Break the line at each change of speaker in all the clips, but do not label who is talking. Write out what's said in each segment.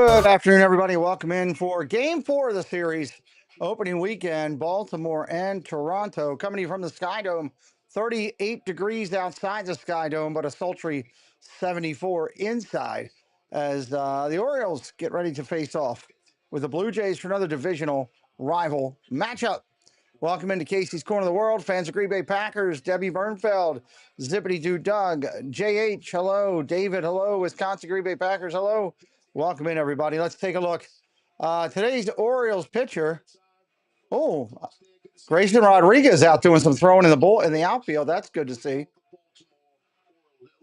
Good afternoon, everybody. Welcome in for Game 4 of the series. Opening weekend, Baltimore and Toronto. Coming to you from the Sky Dome. 38 degrees outside the Sky Dome, but a sultry 74 inside as the Orioles get ready to face off with the Blue Jays for another divisional rival matchup. Welcome into Casey's Corner of the World. Fans of Green Bay Packers, Debbie Bernfeld, Zippity Doo Doug, JH, hello. David, hello. Wisconsin Green Bay Packers, hello. Welcome in, everybody. Let's take a look. Today's Orioles pitcher. Oh, Grayson Rodriguez out doing some throwing in the outfield. That's good to see.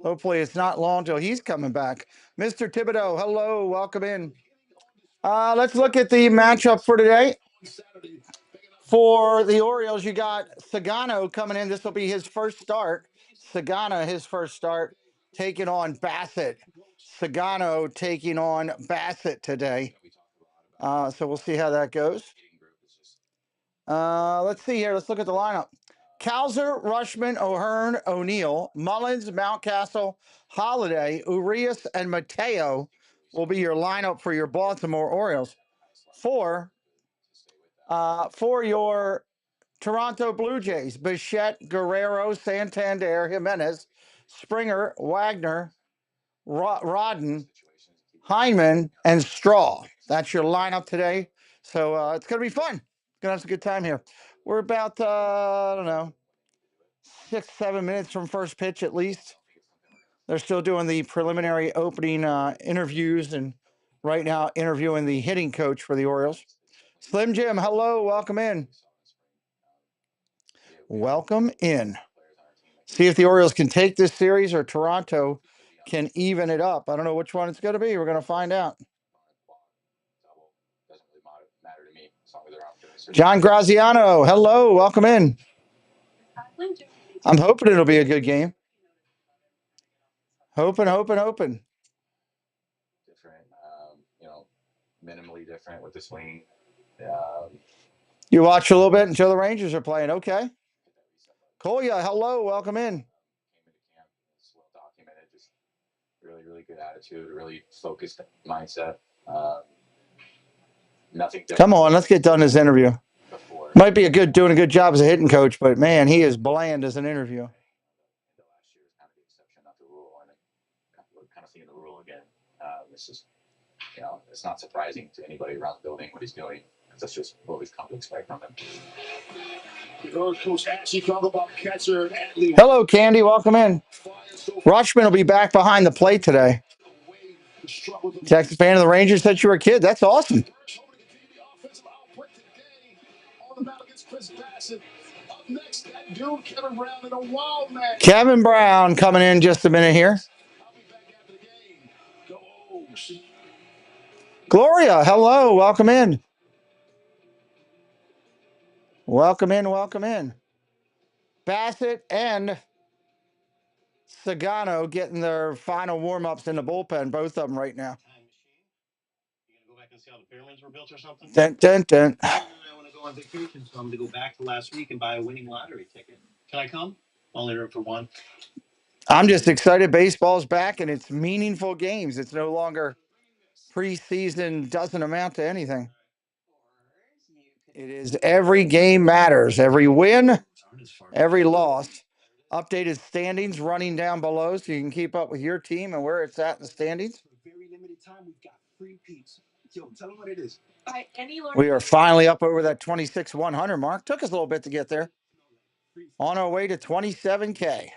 Hopefully it's not long till he's coming back. Mr. Thibodeau, hello. Welcome in. Let's look at the matchup for today. For the Orioles, you got Sagano coming in. This will be his first start. Sagano, his first start, taking on Bassett. Sagano taking on Bassett today. So we'll see how that goes. Let's see here. Let's look at the lineup. Cowser, Rushman, O'Hearn, O'Neill, Mullins, Mountcastle, Holiday, Urias, and Mateo will be your lineup for your Baltimore Orioles. For your Toronto Blue Jays, Bichette, Guerrero, Santander, Jimenez, Springer, Wagner, Rodden, Hyman, and Straw. That's your lineup today. So it's going to be fun. Going to have some good time here. We're about, I don't know, 6-7 minutes from first pitch at least. They're still doing the preliminary opening interviews and right now interviewing the hitting coach for the Orioles. Slim Jim, hello. Welcome in. Welcome in. See if the Orioles can take this series or Toronto can even it up. I don't know which one it's going to be. We're going to find out. John Graziano, hello. Welcome in. I'm hoping it'll be a good game. Hoping.
Different, minimally different with the swing.
You watch a little bit until the Rangers are playing. Okay. Kolya, hello. Welcome in.
Came into camp, it's well documented. Just really good attitude, really focused mindset. Nothing different.
Come on, let's get done this interview.
Before.
Might be doing a good job as a hitting coach, but man, he is bland as an interview.
The last year was kind of the exception, not the rule, and we're kind of seeing the rule again. This is, it's not surprising to anybody around the building what he's doing. That's just what we've come to expect from him.
Hello, Candy. Welcome in. Rushman will be back behind the plate today. Texas fan of the Rangers since you were a kid. That's awesome. Kevin Brown coming in just a minute here. Gloria, hello. Welcome in. Welcome in. Bassett and Sagano getting their final warm-ups in the bullpen, both of them right now.
You gonna go back and see how the pyramids were built or something?
Dun, dun, dun.
I want to go on vacation, so I'm going to go back to last week and buy a winning lottery ticket. Can I come? Only room for one.
I'm just excited. Baseball's back, and it's meaningful games. It's no longer preseason, doesn't amount to anything. It is every game matters. Every win, every loss. Updated standings running down below so you can keep up with your team and where it's at in the standings.
Very limited time, we've got free pizza. Yo, tell them what it is.
We are finally up over that 26,100 mark. Took us a little bit to get there. On our way to 27K.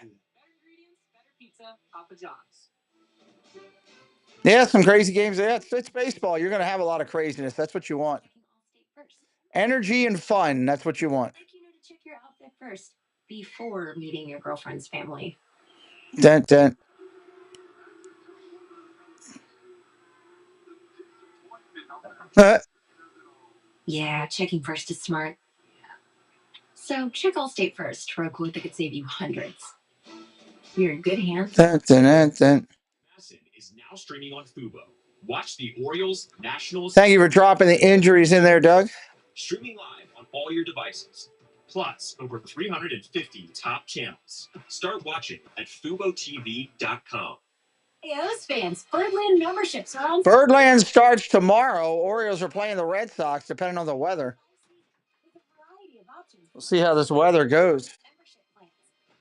Yeah, some crazy games. Yeah, it's baseball. You're going to have a lot of craziness. That's what you want. Energy and fun. That's what you want.
Like to check your outfit first before meeting your girlfriend's family.
Dun, dun.
Yeah, checking first is smart. So check Allstate first for a quote that could save you hundreds. You're in good hands.
Dun, dun, dun, dun.
Is now streaming on Fubo. Watch the Orioles, Nationals.
Thank you for dropping the injuries in there, Doug.
Streaming live on all your devices. Plus, over 350 top channels. Start watching at FuboTV.com.
Hey, O's fans, Birdland memberships are on.
Birdland starts tomorrow. Orioles are playing the Red Sox, depending on the weather. We'll see how this weather goes.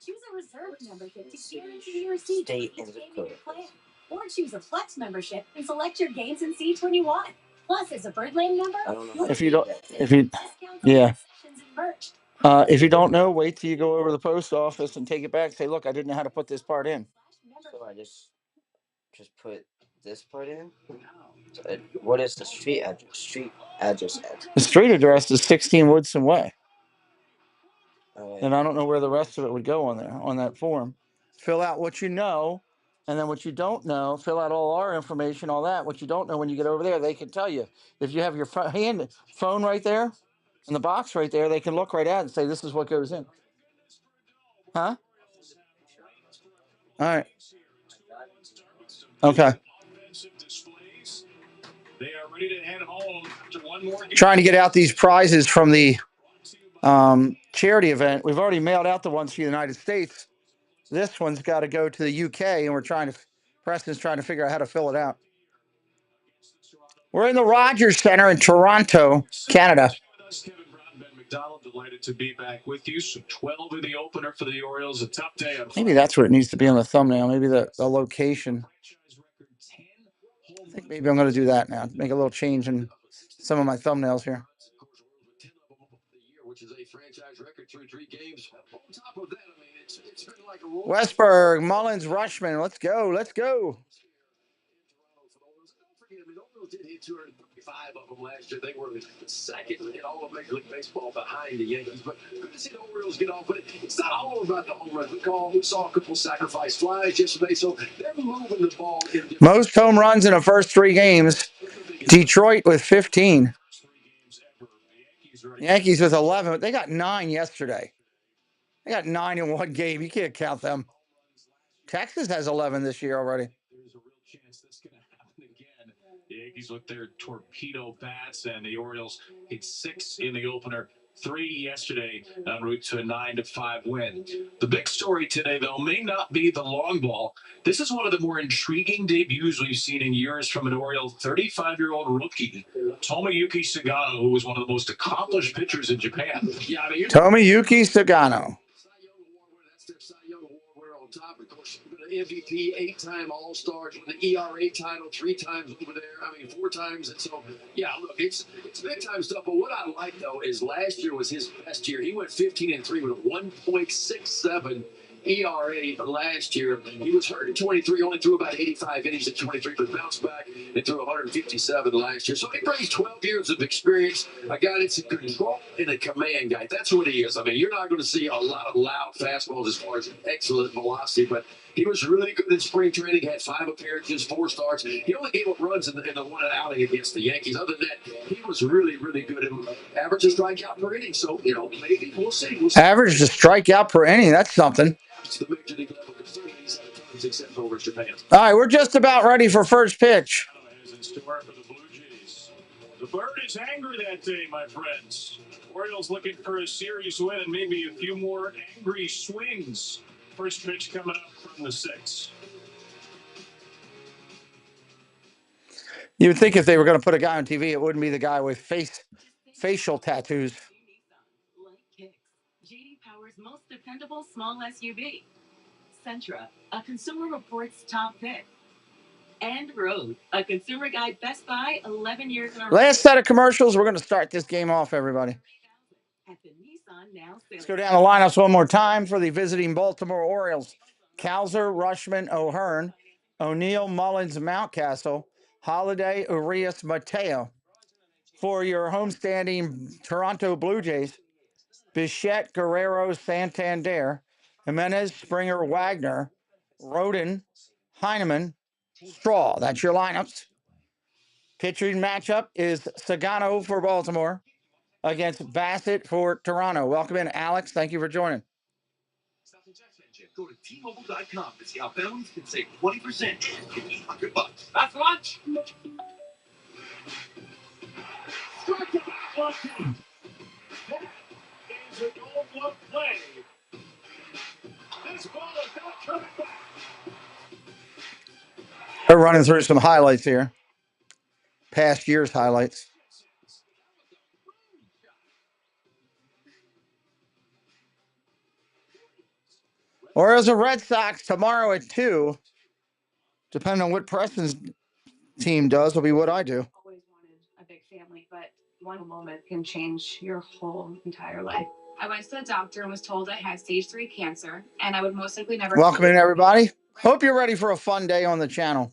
Choose a reserve membership to guarantee your seat for each game in your plan. Or choose a flex membership and select your games and seats when you want. Plus, as a Birdland member,
If you don't, yeah. If you don't know, wait till you go over to the post office and take it back. Say, look, I didn't know how to put this part in.
So I just put this part in. So what is the street address?
The street address is 16 Woodson Way.
Right.
And I don't know where the rest of it would go on there, on that form. Fill out what you know, and then what you don't know, fill out all our information, all that. What you don't know, when you get over there, they can tell you. If you have your phone right there, in the box right there, they can look right at it and say, this is what goes in. Huh? All right. Okay.
They are ready to head home after one more game.
Trying to get out these prizes from the charity event. We've already mailed out the ones for the United States. This one's got to go to the UK, and Preston's trying to figure out how to fill it out. We're in the Rogers Center in Toronto, Canada.
Delighted to be back with you. So 12 in the opener for the Orioles. A tough day.
Maybe that's what it needs to be on the thumbnail. Maybe the location. I think maybe I'm going to do that now. Make a little change in some of my thumbnails here.
Which is a franchise record through 3 games. On top of that, I mean, it's been like a roll.
Westberg, Mullins, Rushman. Let's go. Let's go.
The Orioles did hit 235 of them last year. They were the second in all of Major League Baseball behind the Yankees. But good to see the Orioles get off. But it's not all about the home runs. We saw a couple sacrifice flies yesterday, so they're moving the ball.
Most home runs in the first 3 games. Detroit with 15. Yankees with 11. They got 9 yesterday. They got 9 in one game. You can't count them. Texas has 11 this year already.
There's a real chance that's going to happen again. The Yankees with their torpedo bats, and the Orioles hit 6 in the opener, 3 yesterday, en route to a 9-5 win. The big story today, though, may not be the long ball. This is one of the more intriguing debuts we've seen in years from an Oriole 35-year-old rookie, Tomoyuki Sagano, who was one of the most accomplished pitchers in Japan. Yeah, I mean,
Tomoyuki Sagano.
That's their Cy Young Award on top. Of course, MVP, 8-time All-Star, the ERA title 3 times over there. I mean, 4 times. And so, yeah, look, it's big-time stuff. But what I like, though, is last year was his best year. He went 15-3 with a 1.67 ERA last year. He was hurt in 23, only threw about 85 innings in 23, but bounced back and threw 157 last year. So he brings 12 years of experience, a guy that's in control and a command guy. That's what he is. I mean, you're not going to see a lot of loud fastballs as far as excellent velocity, but he was really good in spring training, had 5 appearances, 4 starts. He only gave up runs in the one outing against the Yankees. Other than that, he was really, really good and averaged a strikeout per inning. So, you know, maybe we'll see.
Average to strikeout per inning. That's something.
The major league level concern he's had times except over Japan.
All right, we're just about ready for first pitch.
The bird is angry that day, my friends. Orioles looking for a series win and maybe a few more angry swings. First pitch coming up from the 6th.
You would think if they were going to put a guy on TV, it wouldn't be the guy with facial tattoos.
JD Power's most dependable small SUV. Sentra, a Consumer Reports top pick. And Road, a Consumer Guide Best Buy 11 years in a row.
Last set of commercials. We're going to start this game off, everybody. Let's go down the lineups one more time for the visiting Baltimore Orioles. Cowser, Rushman, O'Hearn, O'Neill, Mullins, Mountcastle, Holiday, Urias, Mateo. For your homestanding Toronto Blue Jays, Bichette, Guerrero, Santander, Jimenez, Springer, Wagner, Roden, Heineman, Straw. That's your lineups. Pitching matchup is Sagano for Baltimore against Bassett for Toronto. Welcome in, Alex. Thank you for joining.
Go to T-Mobile.com to see how families can save 20% and get $100. That's lunch.
That is a gold glove play. This ball is not coming back.
We're running through some highlights here. Past year's highlights. Orioles and Red Sox tomorrow at 2. Depending on what Preston's team does, will be what I do.
Always wanted a big family, but one moment can change your whole entire life. I went to the doctor and was told I had stage 3 cancer, and I would most likely never.
Welcome in, everybody. Hope you're ready for a fun day on the channel.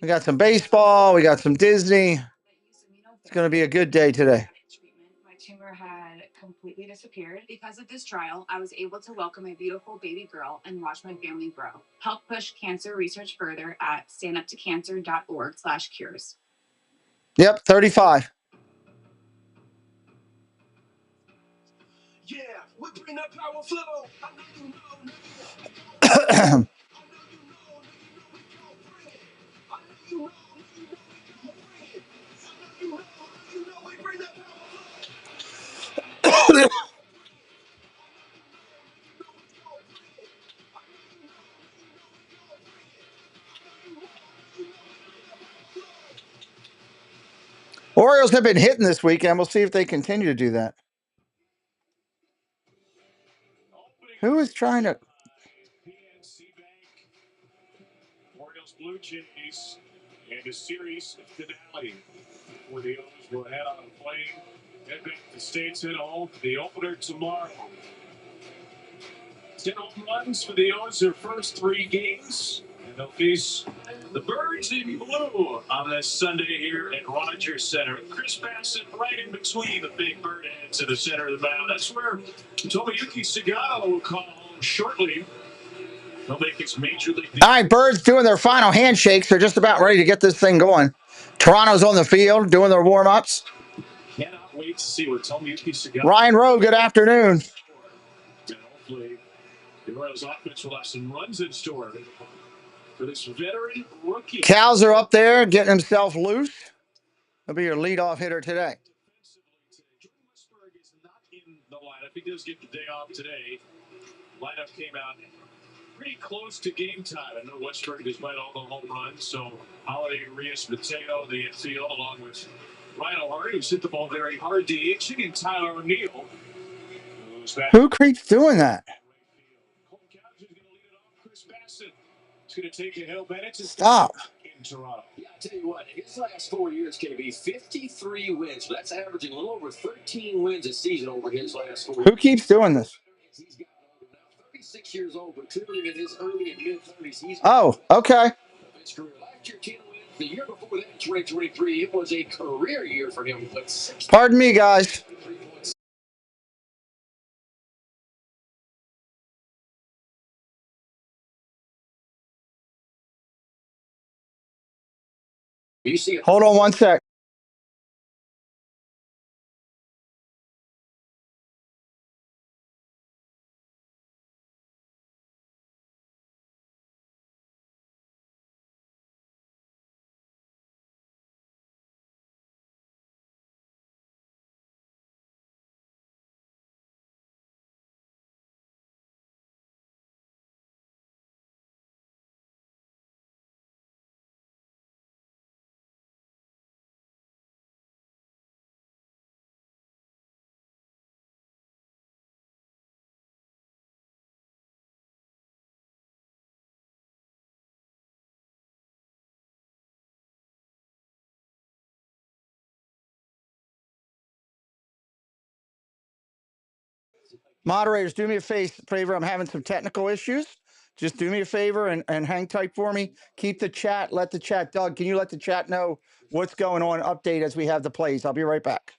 We got some baseball. We got some Disney. It's going to be a good day today.
My tumor had completely disappeared. Because of this trial, I was able to welcome a beautiful baby girl and watch my family grow. Help push cancer research further at standuptocancer.org/cures.
Yep, 35.
Yeah, we bring that power flow. I know you know, I know you know we bring that power flow.
Orioles have been hitting this weekend. We'll see if they continue to do that. Who is trying to...
Orioles Blue Jays and a series finale where the O's will head on a plane, head back to stateside home for the opener tomorrow. 10 home runs for the O's their first 3 games, and they'll face the Birds in blue on this Sunday here at Rogers Center. Chris Bassett right in between the big bird heads in the center of the mound. That's where Tomoyuki Sagano will call home shortly. He'll make his major league.
All right, Birds doing their final handshakes. They're just about ready to get this thing going. Toronto's on the field doing their warm-ups.
Cannot wait to see what Tomoyuki Sagano.
Ryan Rowe, good afternoon.
And hopefully the Royals offense will have some runs in store for this veteran rookie.
Cows are up there getting himself loose. He'll be your leadoff hitter today.
Jordan Westberg is not in the lineup. He does get the day off today. Lineup came out pretty close to game time. I know Westberg despite all the home runs, so Holiday, Rios, Mateo, the infield, along with Ryan O'Hare, who's hit the ball very hard, DHing, and Tyler O'Neill.
Who keeps doing that?
Cole Couch is going to lead it off. Chris Bassett is going to take a Hale Bennett.
Stop.
In Toronto.
Yeah, I tell you what, his last 4 years can be 53 wins. That's averaging a little over 13 wins a season over his last 4 years.
Who keeps doing this?
He's gotten older now, 36 years old, but clearly in his early and mid-30s,
Oh, okay.
his career. Last year, 10 wins. The year before that, in 2023, it was a career year for him. But
Pardon me, guys.
you see,
Hold on one sec. Moderators, do me a favor. I'm having some technical issues. Just do me a favor and hang tight for me. Keep the chat. Let the chat. Doug, can you let the chat know what's going on? Update as we have the plays. I'll be right back.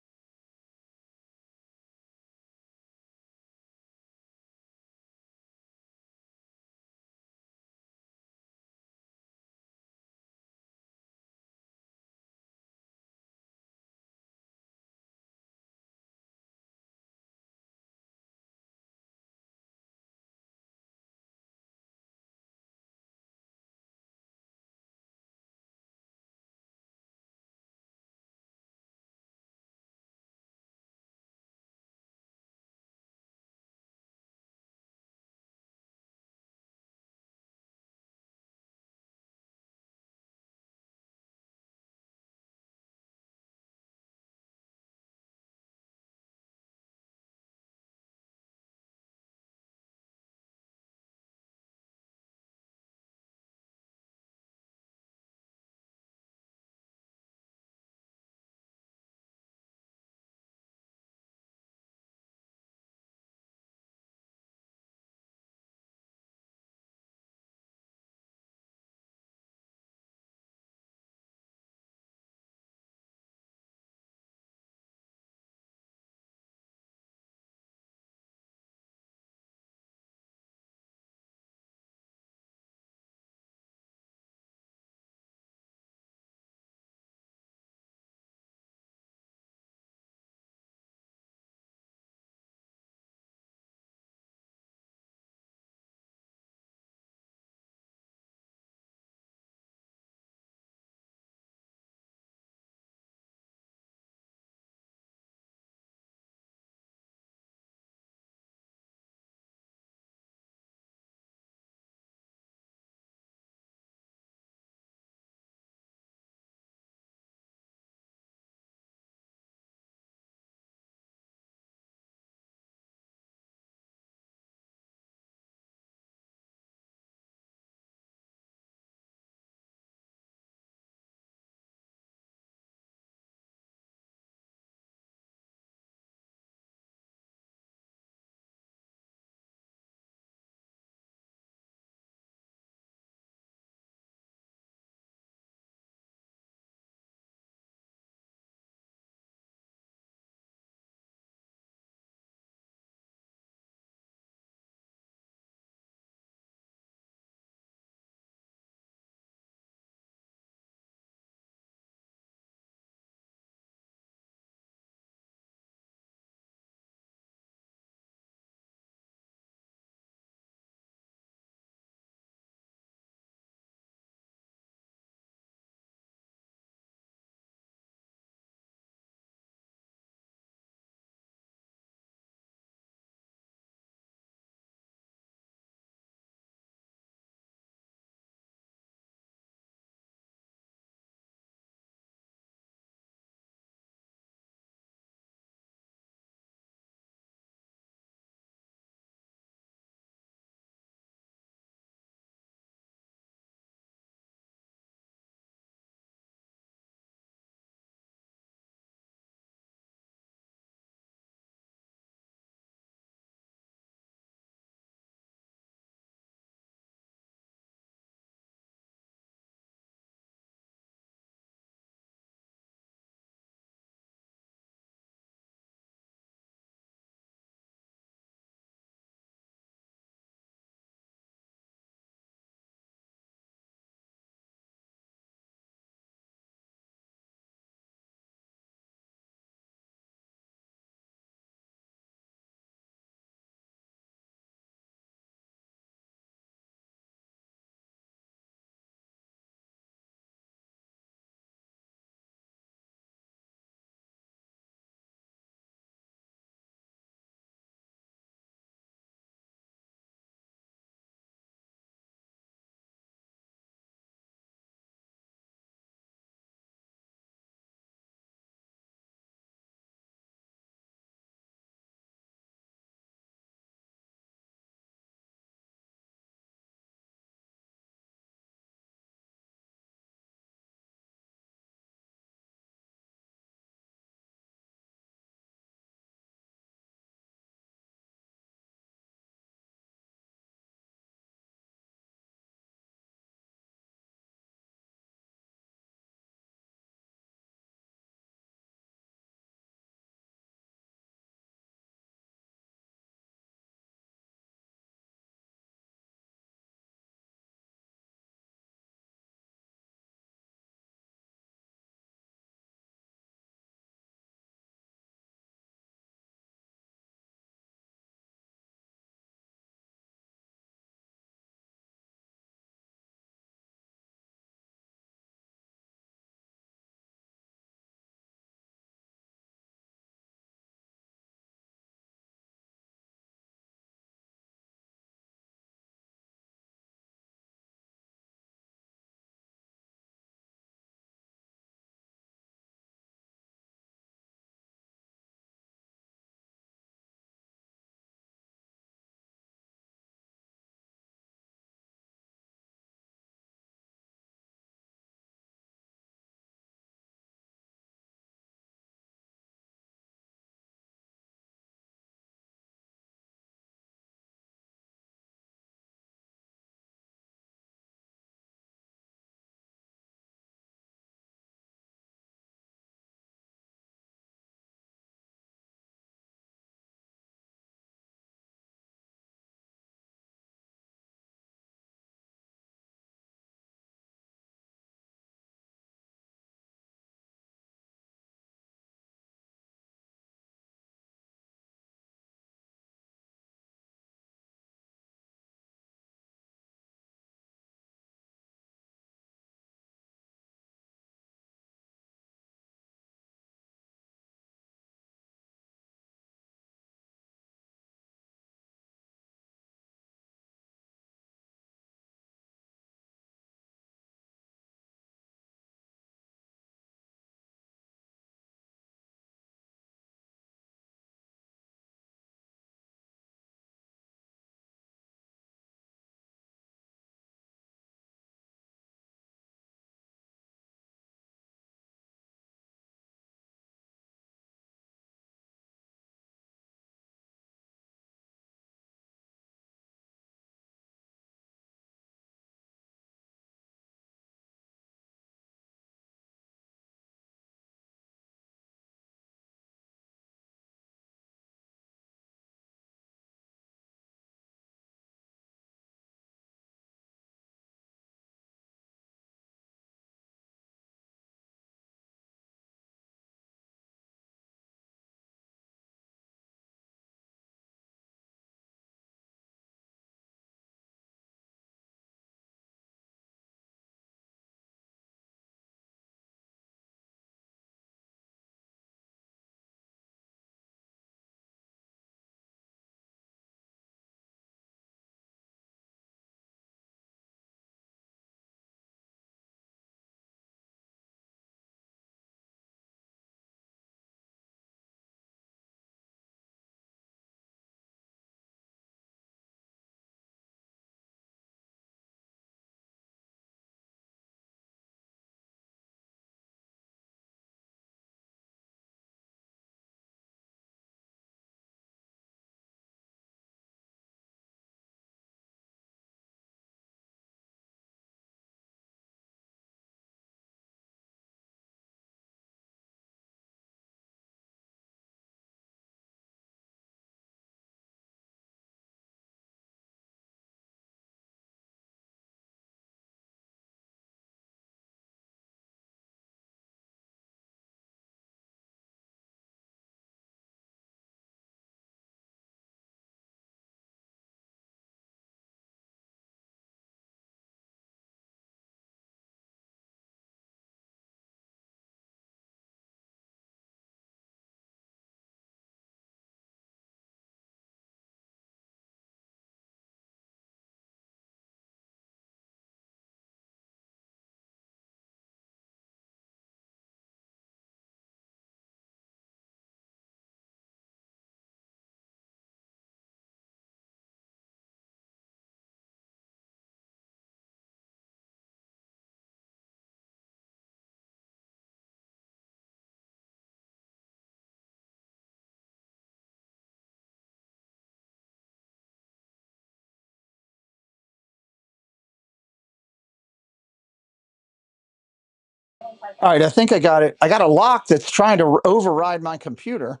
All right, I think I got it. I got a lock that's trying to override my computer.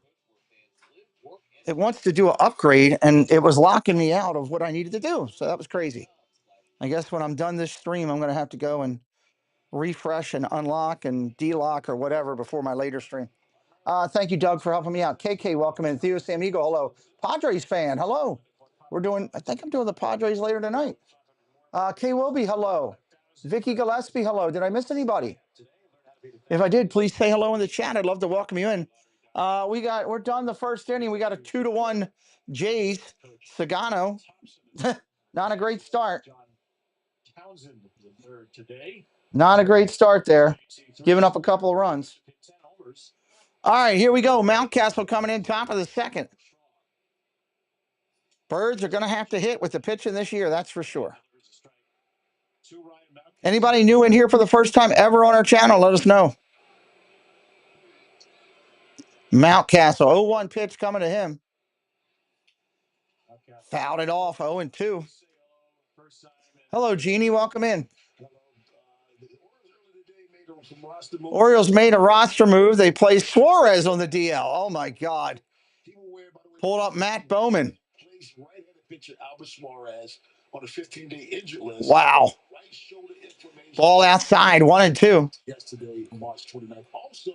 It wants to do an upgrade, and it was locking me out of what I needed to do. So that was crazy. I guess when I'm done this stream, I'm going to have to go and refresh and unlock and delock or whatever before my later stream. Thank you, Doug, for helping me out. KK, welcome in. Theo Samigo, hello. Padres fan, hello. I think I'm doing the Padres later tonight. Kay Wilby, hello. Vicky Gillespie, hello. Did I miss anybody? If I did, please say hello in the chat. I'd love to welcome you in. We're done the first inning. We got a 2-1 Jays. Sagano. Not a great start. Not a great start there. Giving up a couple of runs. All right, here we go. Mountcastle coming in top of the second. Birds are going to have to hit with the pitching this year, that's for sure. Anybody new in here for the first time ever on our channel, let us know. Mountcastle, 0-1 pitch coming to him. Fouled it off, 0-2. Hello, Jeannie, welcome in. Orioles made a roster move. They placed Suarez on the DL. Oh, my God. Pulled up Matt Bowman. Wow. Ball outside, 1-2.
Yesterday, March 29th. Also,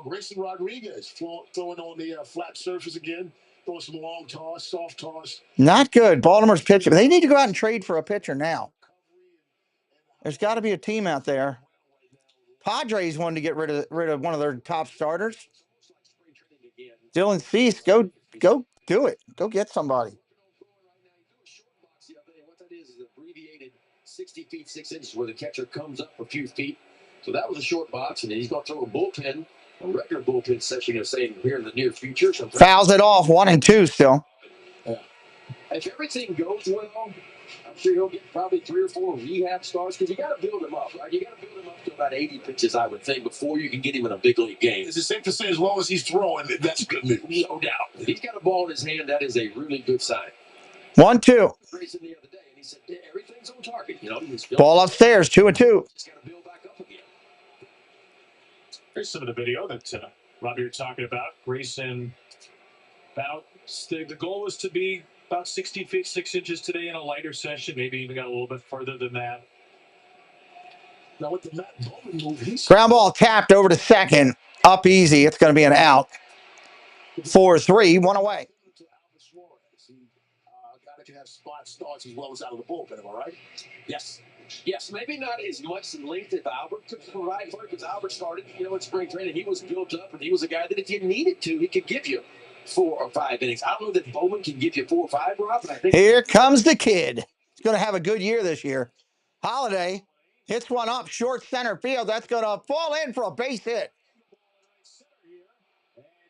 Grayson Rodriguez throwing on the flat surface again, throwing some long toss, soft toss.
Not good. Baltimore's pitching. They need to go out and trade for a pitcher now. There's got to be a team out there. Padres wanted to get rid of one of their top starters. Dylan Cease, go do it. Go get somebody.
What that is abbreviated 60 feet 6 inches, where the catcher comes up a few feet. So that was a short box, and then he's going to throw a bullpen, a regular bullpen session, you're saying, here in the near future.
Fouls it off, 1-2 still.
If everything goes well, I'm sure he'll get probably 3 or 4 rehab starts, because you got to build him up, right? You got to build him up to about 80 pitches, I would think, before you can get him in a big league game.
Is it safe to say as long as he's throwing, that's good news?
No doubt. If he's got a ball in his hand, that is a really good sign.
1-2.
Grayson the other day, and he said, yeah, everything's on target.
Ball upstairs, 2-2.
Just got to build back up again.
Here's some of the video that Robbie, you're talking about. Grayson, the goal was to be about 60 feet 6 inches today in a lighter session. Maybe even got a little bit further than that.
Now with the Matt Bowman move,
Ground ball tapped over to second. Up easy. It's going to be an out. 4-3, 1 away.
Guy can have spot starts as well as out of the bullpen, am I right? Yes. Yes, maybe not as much in length as Albert could provide for it, because Albert started, in spring training. He was built up, and he was a guy that if you needed to, he could give you 4 or 5 innings. I don't know that Bowman can give you 4 or 5, Rob, but I think...
Here comes the kid. He's going to have a good year this year. Holiday hits one up short center field. That's going to fall in for a base hit.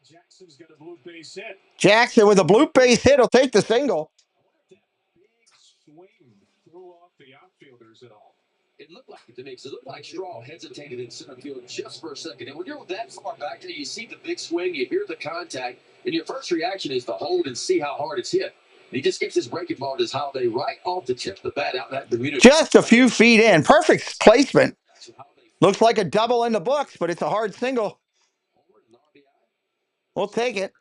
Jackson's got a blue base hit.
Jackson with a blue base hit will take the single.
Big swing threw off the outfielders at all.
It looked like it to me, because it looked like Straw hesitated in center field just for a second. And when you're that far back there, you see the big swing, you hear the contact, and your first reaction is to hold and see how hard it's hit. And he just gets his breaking ball to his Holiday right off the tip of the bat out in that Bermuda.
Just a few feet in. Perfect placement. Looks like a double in the books, but it's a hard single. We'll take it.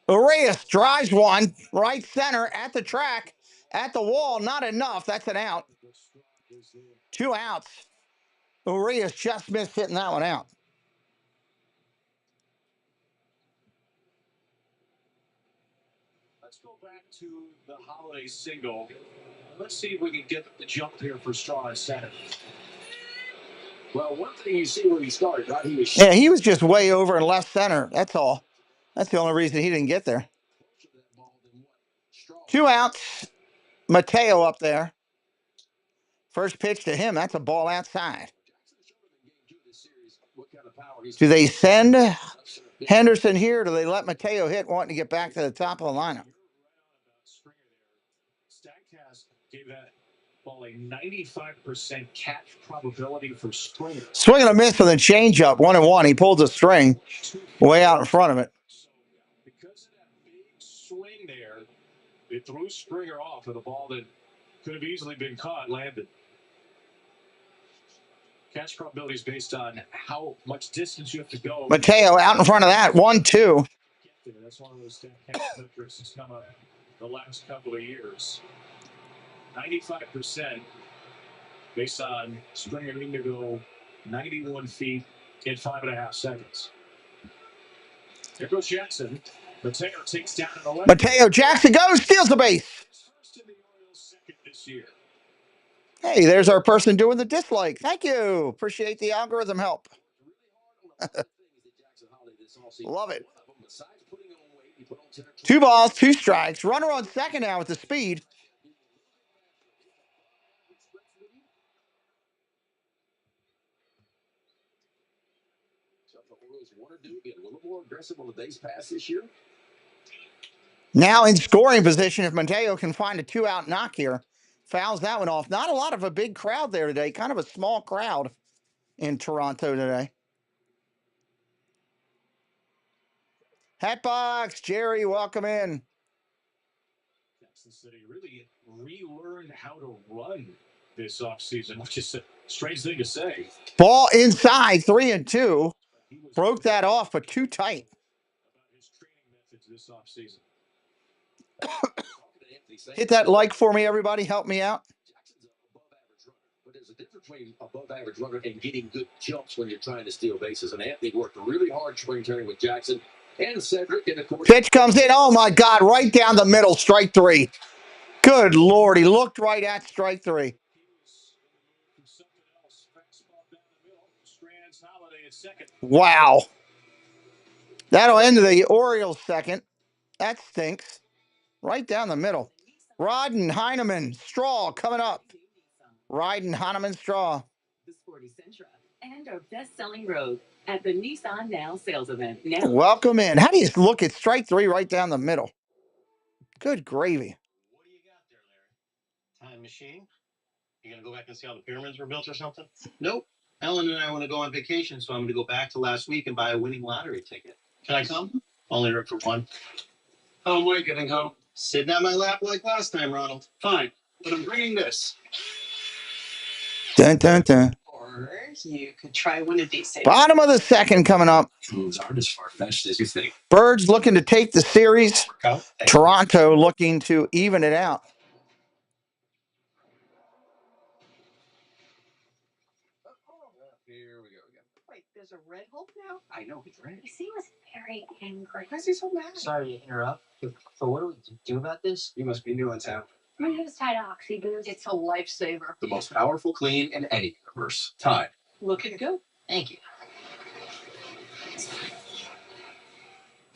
Urias drives one right center at the track, at the wall. Not enough. That's an out. 2 outs. Urias just missed hitting that one out.
Let's go back to the Holiday single. Let's see if we can get the jump here for Straw at center.
Well, one thing you see where he started, right?
He was just way over in left center. That's all. That's the only reason he didn't get there. 2 outs. Mateo up there. First pitch to him. That's a ball outside. Do they send Henderson here, or do they let Mateo hit wanting to get back to the top of the lineup?
Statcast gave that ball a 95% catch probability for Springer.
Swing and a miss with a changeup, 1-1. He pulls a string way out in front of it.
Because of that big swing there, it threw Springer off with a ball that could have easily been caught, landed. Catch probability is based on how much distance you have to go.
Mateo out in front of that. 1-2.
That's one of those catch metrics that's come up the last couple of years. 95% based on Springer needing to go 91 feet in 5.5 seconds. There goes Jackson. Mateo takes down an 11.
Mateo Jackson goes, steals the base.
First in the Orioles, second this year.
Hey, there's our person doing the dislike. Thank you. Appreciate the algorithm help. Love it. 2 balls, 2 strikes. Runner on second now with the speed. Now in scoring position, if Mateo can find a 2-out knock here, fouls that one off. Not a lot of a big crowd there today. Kind of a small crowd in Toronto today. Hatbox, Jerry, welcome in.
Texas City really relearned how to run this offseason, which is a strange thing to say.
Ball inside, 3-2. Broke that off, but too tight.
About his training methods this offseason.
Hit that like for me, everybody. Help me out.
But there's a difference between above average runner and getting good jumps when you're trying to steal bases. And Anthony worked really hard spring training with Jackson and Cedric. And of course,
pitch comes in. Oh my God, right down the middle, strike 3. Good Lord, he looked right at strike 3. Wow. That'll end the Orioles second. That stinks. Right down the middle. Rodden, Heineman, Straw coming up. Ryden, Heineman, Straw.
The Sporty Sentra and our best-selling Rogue at the Nissan Now sales event. Now.
Welcome in. How do you look at strike 3 right down the middle? Good gravy.
What do you got there, Larry? Time machine? You gonna go back and see how the pyramids were built or something? Nope. Ellen and I want to go on vacation, so I'm going to go back to last week and buy a winning lottery ticket. Can I come? Only room for one. How am I getting home? Sitting on my lap like last time, Ronald. Fine, but I'm bringing this.
Dun, dun, dun.
Or you could try one of these things.
Bottom of the second coming up.
Moves aren't as far-fetched as you think.
Birds looking to take the series. Toronto looking to even it out.
Here we go again. Wait, there's a red Hulk now?
I know, he's right.
He seems very angry. Why is he so mad?
Sorry to interrupt. So what do we do about this?
You must be new in town.
I'm gonna use Tide Oxy Boost. It's a lifesaver.
The most powerful clean in any universe. Tide.
Looking good.
Thank you.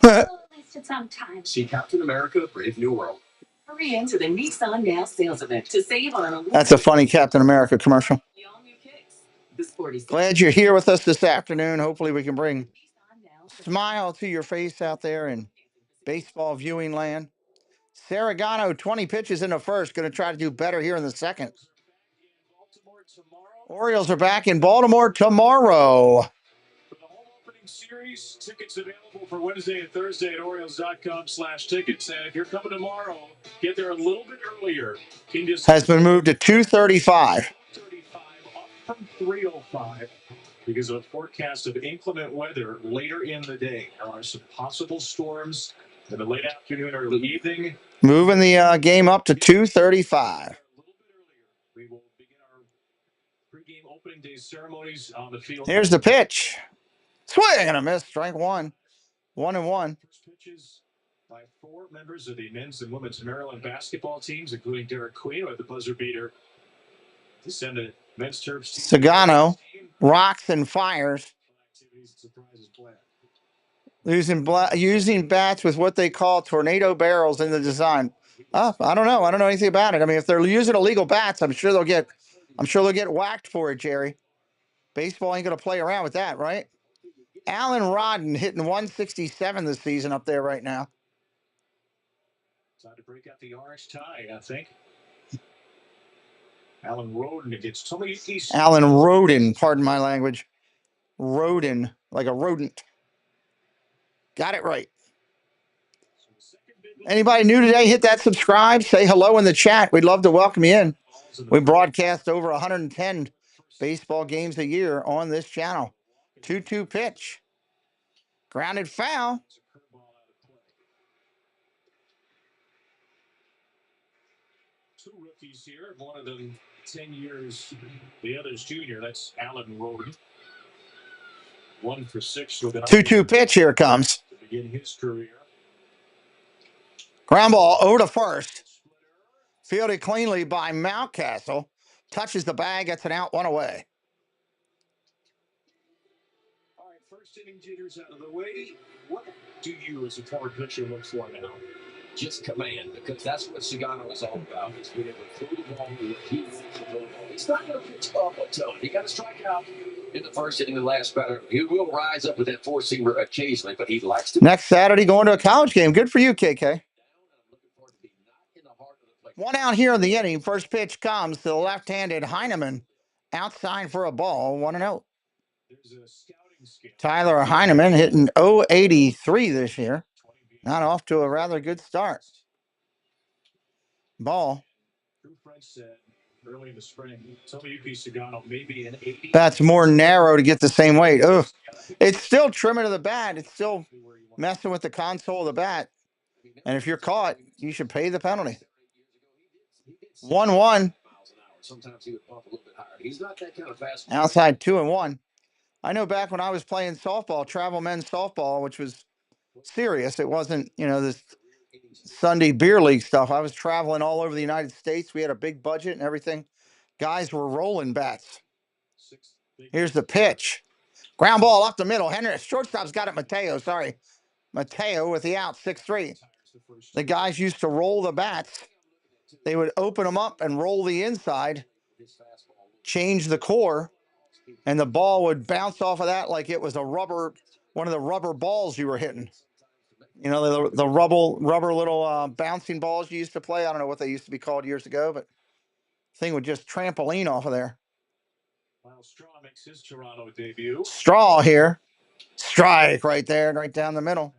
Well, at least it's on time.
See Captain America, Brave New World.
Hurry into the Nissan Now sales event to save on a.
That's a funny Captain America commercial.
The all-new kicks. The Sporty Sentra.
Glad you're here with us this afternoon. Hopefully we can bring a smile to your face out there in baseball viewing land. Saragano, 20 pitches in the first. Going to try to do better here in the second. Orioles are back in Baltimore tomorrow.
For the home opening series, tickets available for Wednesday and Thursday at Orioles.com/tickets. And if you're coming tomorrow, get there a little bit earlier.
Has been moved to 2:35.
2:35 up from 3:05 because of a forecast of inclement weather later in the day. There are some possible storms in the late afternoon or evening.
Moving the game up to 2:35.
We will begin our pregame opening day ceremonies on the field.
Here's the pitch. Swing and a miss. Strike 1. 1-1.
First pitches by 4 members of the men's and women's Maryland basketball teams, including Derek Queen with the buzzer beater to send a men's turf.
Sagano rocks and fires. Using bats with what they call tornado barrels in the design. I don't know. I don't know anything about it. I mean, if they're using illegal bats, I'm sure they'll get whacked for it, Jerry. Baseball ain't gonna play around with that, right? Alan Rodden hitting 167 this season up there right now.
Time to break out the orange tie, I think. Alan Roden against Tomoyuki.
Alan Roden, pardon my language. Roden, like a rodent. Got it right. Anybody new today, hit that subscribe. Say hello in the chat. We'd love to welcome you in. We broadcast over 110 baseball games a year on this channel. 2-2 pitch. Grounded foul.
Two rookies here, one of them 10 years, the other's junior. That's Allen Roden. 1 for 6 with an
2-2 pitch. Here comes.
to begin his career.
Ground ball over to first. Fielded cleanly by Mountcastle. Touches the bag, gets an out, one away.
All right, first inning jitters out of the way. What do you, as a former pitcher, look for now?
Just command, because that's what Sagano is all about. It's being able to throw the ball with he wants to throw the ball. He's not going to pitch up a ton. He got to strike out in the first inning, the last batter. He will rise up with that four-seamer occasionally, but he likes to.
Next Saturday, going to a college game. Good for you, KK. One out here in the inning. First pitch comes to the left-handed Heineman. Outside for a ball, 1-0. Tyler Heineman hitting .083 this year. Not off to a rather good start. Ball.
Early in the spring, Tomoyuki Sagano maybe an 80.
That's more narrow to get the same weight. Ugh. It's still trimming to the bat. It's still messing with the console of the bat. And if you're caught, you should pay the penalty. 1-1.
Sometimes he would pump a little bit higher. He's not that kind of fast.
Outside 2-1. I know back when I was playing softball, travel men's softball, which was serious. It wasn't, this Sunday beer league stuff. I was traveling all over the United States. We had a big budget and everything. Guys were rolling bats. Here's the pitch. Ground ball up the middle. Henry, shortstop's got it. Mateo, sorry. Mateo with the out, 6-3. The guys used to roll the bats. They would open them up and roll the inside, change the core, and the ball would bounce off of that like it was one of the rubber balls you were hitting. The rubber little bouncing balls you used to play. I don't know what they used to be called years ago, but the thing would just trampoline off of there.
Straw makes his Toronto debut.
Straw here. Strike right there, right down the middle.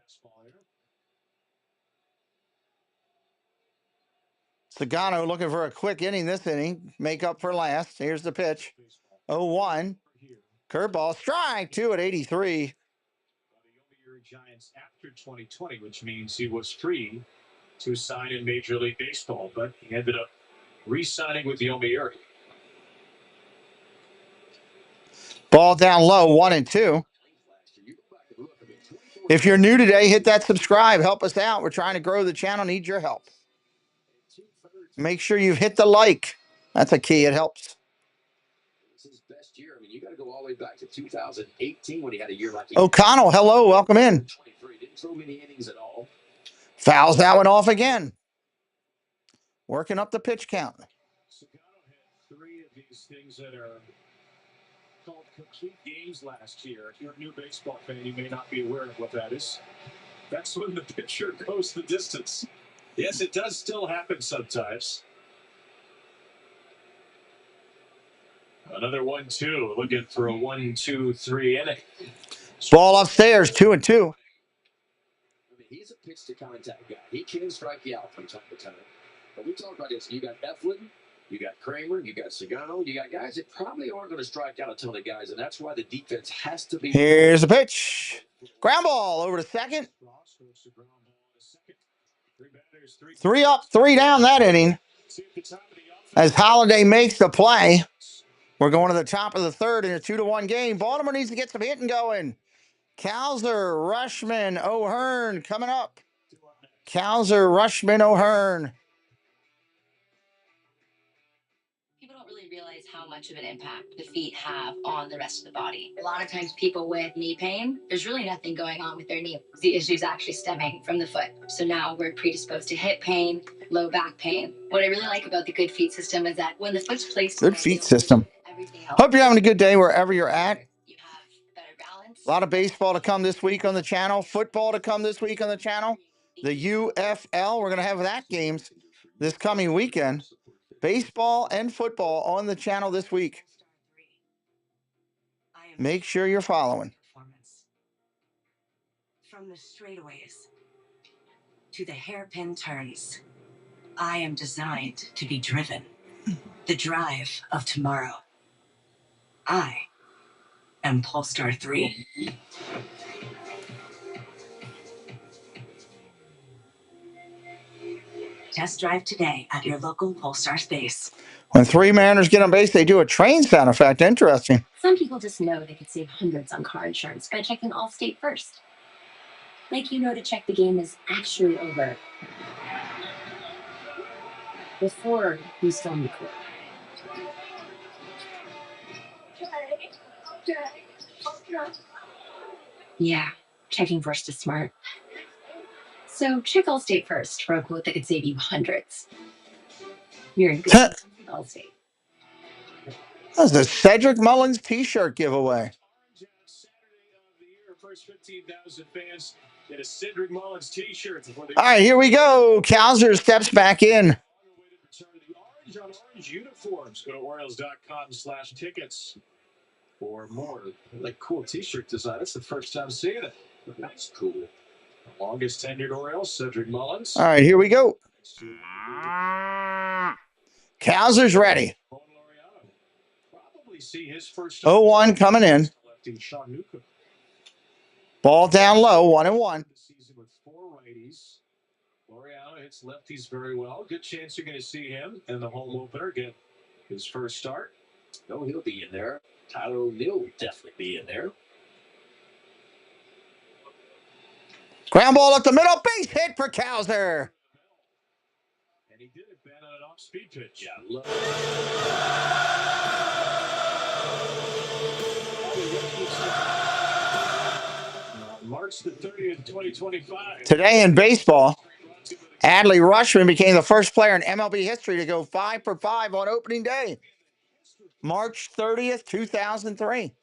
Sagano looking for a quick inning this inning. Make up for last. Here's the pitch. 0-1. Curveball. Strike 2 at 83.
Giants after 2020, which means he was free to sign in Major League Baseball, but he ended up re-signing with the Yomiuri.
Ball down low, 1-2. If you're new today, hit that subscribe. Help us out. We're trying to grow the channel. Need your help. Make sure you've hit the like. That's a key. It helps.
This is his best year. I mean, you got to go all the way back to 2018 when he had a year like
O'Connell, hello. Welcome in.
23. Didn't throw many innings at all.
Fouls that one off again. Working up the pitch count.
Sagano had 3 of these things that are called complete games last year. If you're a new baseball fan, you may not be aware of what that is. That's when the pitcher goes the distance. Yes, it does still happen sometimes. Another 1-2, looking for a 1-2-3 inning.
Ball upstairs, 2-2.
I mean, he's a pitch to contact guy. He can strike you out from time to time. But we talk about this. You got Eflin, you got Kramer, you got Sagano, you got guys that probably aren't going to strike out a ton of guys, and that's why the defense has to be.
Here's a pitch. Ground ball over to second. 3 up, 3 down that inning. As Holiday makes the play, we're going to the top of the third in a 2-1 game. Baltimore needs to get some hitting going. Cowser, Rushman, O'Hearn coming up. Cowser, Rushman, O'Hearn.
People don't really realize how much of an impact the feet have on the rest of the body. A lot of times people with knee pain, there's really nothing going on with their knee. The issue's actually stemming from the foot. So now we're predisposed to hip pain, low back pain. What I really like about the Good Feet system is that when the foot's placed...
Good feet system. Hope you're having a good day wherever you're at.
You have better balance.
A lot of baseball to come this week on the channel. Football to come this week on the channel. The UFL, we're going to have that games this coming weekend. Baseball and football on the channel this week. Make sure you're following.
From the straightaways to the hairpin turns, I am designed to be driven. The drive of tomorrow. I am BALvsTOR 3. Test drive today at your local BALvsTOR space.
When 3 Mariners get on base, they do a train sound effect. Interesting.
Some people just know they could save hundreds on car insurance by checking Allstate first. Like you know to check the game is actually over before you storm the court. Yeah, checking first is smart. So check Allstate first for a quote that could save you hundreds. You're in good hands with Allstate.
That's the Cedric Mullins t-shirt giveaway.
First 15,000 fans get a Cedric Mullins t-shirt.
All right, here we go. Cowser steps back in.
The orange uniforms. Go to Orioles.com/tickets for more. Like cool t-shirt design. That's the first time seeing it. That's cool. The longest tenured Orioles, Cedric Mullins.
All right, here we go. Cowser's ready.
Probably see his first
0-1 coming in. Ball down low, 1-1.
Season with 4 righties. Laureano hits lefties very well. Good chance you're going to see him in the home opener get his first start.
No, he'll be in there. Tyler O'Neill will definitely be in there.
Ground ball up the middle, base hit for Cowser.
And he did it, Ben, on an off-speed pitch.
Yeah, look.
March the 30th, 2025.
Today in baseball, Adley Rutschman became the first player in MLB history to go 5 for 5 on opening day. March 30th, 2003.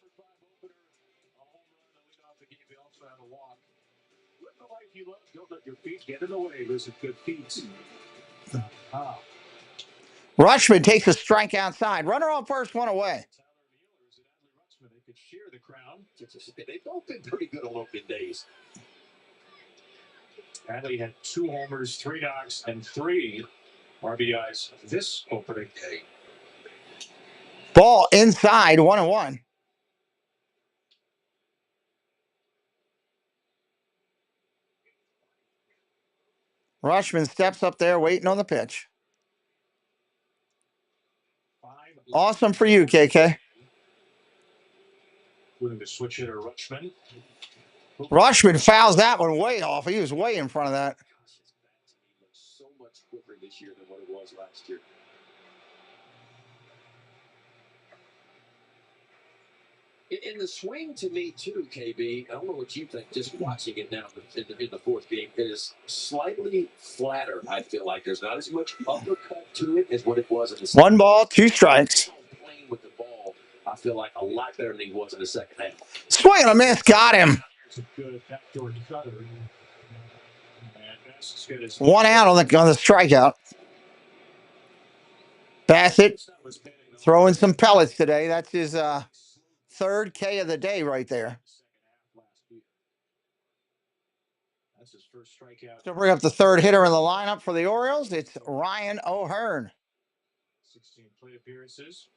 Don't let your feet get in the way. Visit Good Feet.
Rutschman takes a strike outside. Runner on first, 1 away.
They could share the crown.
They've both been pretty good on open days.
Adley had 2 homers, 3 knocks, and 3 RBIs this opening day.
Ball inside, 1-1. Rutschman steps up there waiting on the pitch. Awesome for you, KK.
Including the switch hitter Rutschman.
Rutschman fouls that one way off. He was way in front of that.
So much quicker this year than what it was last year. In the swing, to me, too, KB, I don't know what you think, just watching it now in the fourth game, it is slightly flatter, I feel like. There's not as much uppercut to it as what it was in the second.
1 ball, 2 strikes.
Playing with the ball, I feel like a lot better than he was in the second half.
Swing and a miss, got him.
Good backdoor cutter.
1 out on the strikeout. Bassett throwing some pellets today. That's his 3rd K of the day right there.
That's his first strikeout.
To bring up the 3rd hitter in the lineup for the Orioles, it's Ryan O'Hearn.
16 plate appearances.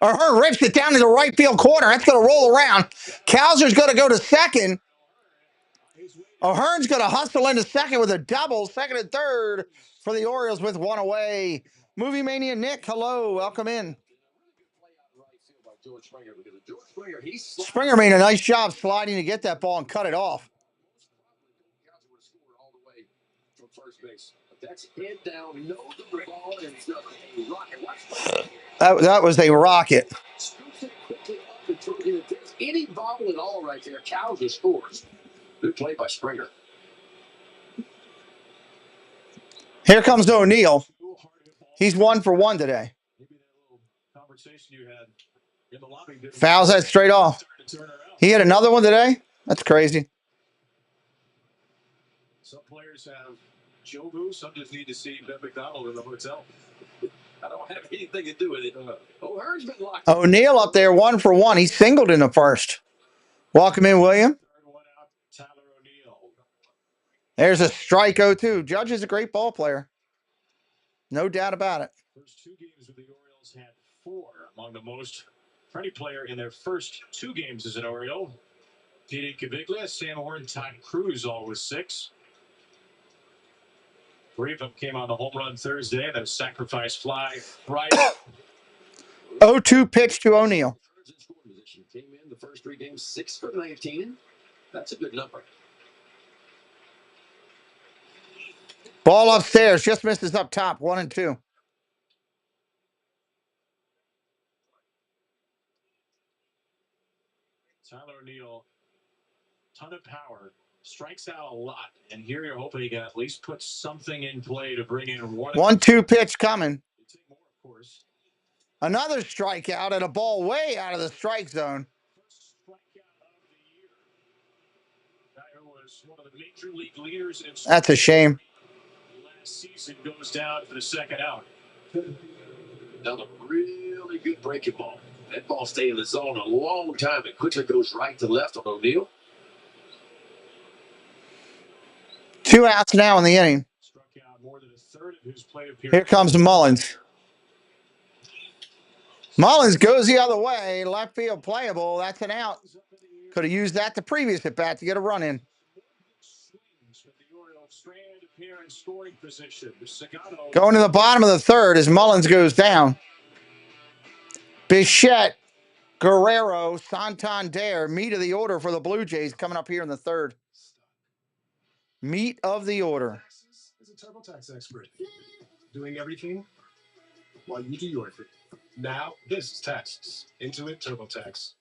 O'Hearn rips it down to the right field corner. That's going to roll around. Cowser's going to go to second. O'Hearn's going to hustle into second with a double. Second and third for the Orioles with 1 away. Movie Mania Nick, hello. Welcome in. Springer made a nice job sliding to get that ball and cut it off.
That's head down, nose of the ball, and it's a rocket.
That was a rocket.
Scoops it quickly up and throws it. If there's any bobble at all right there, Cowser scores. Good play by Springer.
Here comes O'Neill. He's 1 for 1 today. Fouls that straight off. He had another one today? That's crazy.
Some players have Jobu. Some just need to see Ben McDonald in the hotel.
I don't have anything to do with it. O'Hearn's been locked.
O'Neill up there 1 for 1. He singled in the first. Welcome in, William. There's a strike 0-2. Judge is a great ball player. No doubt about it.
First 2 games with the Orioles Among the most for any player in their first 2 games as an Oriole. Petey Caviglia, Sam Horn, Todd Cruz, all with 6. 3 of them came on the home run Thursday, and then a sacrifice fly Friday.
0-2 pitch to O'Neill.
Came in the first 3 games, 6 for 19. That's a good number.
Ball upstairs, just misses up top, 1-2.
Tyler O'Neill, ton of power, strikes out a lot, and here you're hoping he can at least put something in play to bring in
1-2 pitch coming.
More, of course.
Another strikeout and a ball way out of the strike zone.
First strikeout of the year. Guy who was one of the major league leaders in
That's a shame.
last season goes down for the second out.
Now a really good breaking ball. That ball stayed in the zone a long time. It quickly goes right to left on O'Neill.
2 outs now in the inning.
Struck out more than a third of his plate appearances.
Here comes Mullins. Mullins goes the other way. Left field playable. That's an out. Could have used that the previous at bat to get a run in. Going to the bottom of the third as Mullins goes down. Bichette, Guerrero, Santander, meat of the order for the Blue Jays coming up here in the third. Meat of the order.
Is a TurboTax expert. Doing everything while you do your thing. Now, this is taxes. Intuit TurboTax.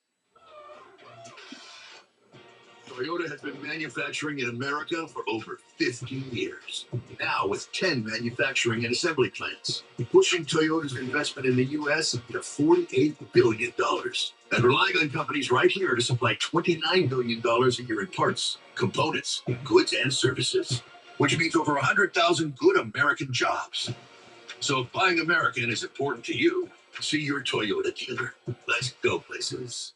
Toyota has been manufacturing in America for over 50 years. Now with 10 manufacturing and assembly plants, pushing Toyota's investment in the U.S. to $48 billion. And relying on companies right here to supply $29 billion a year in parts, components, goods, and services. Which means over 100,000 good American jobs. So if buying American is important to you, see your Toyota dealer. Let's go places.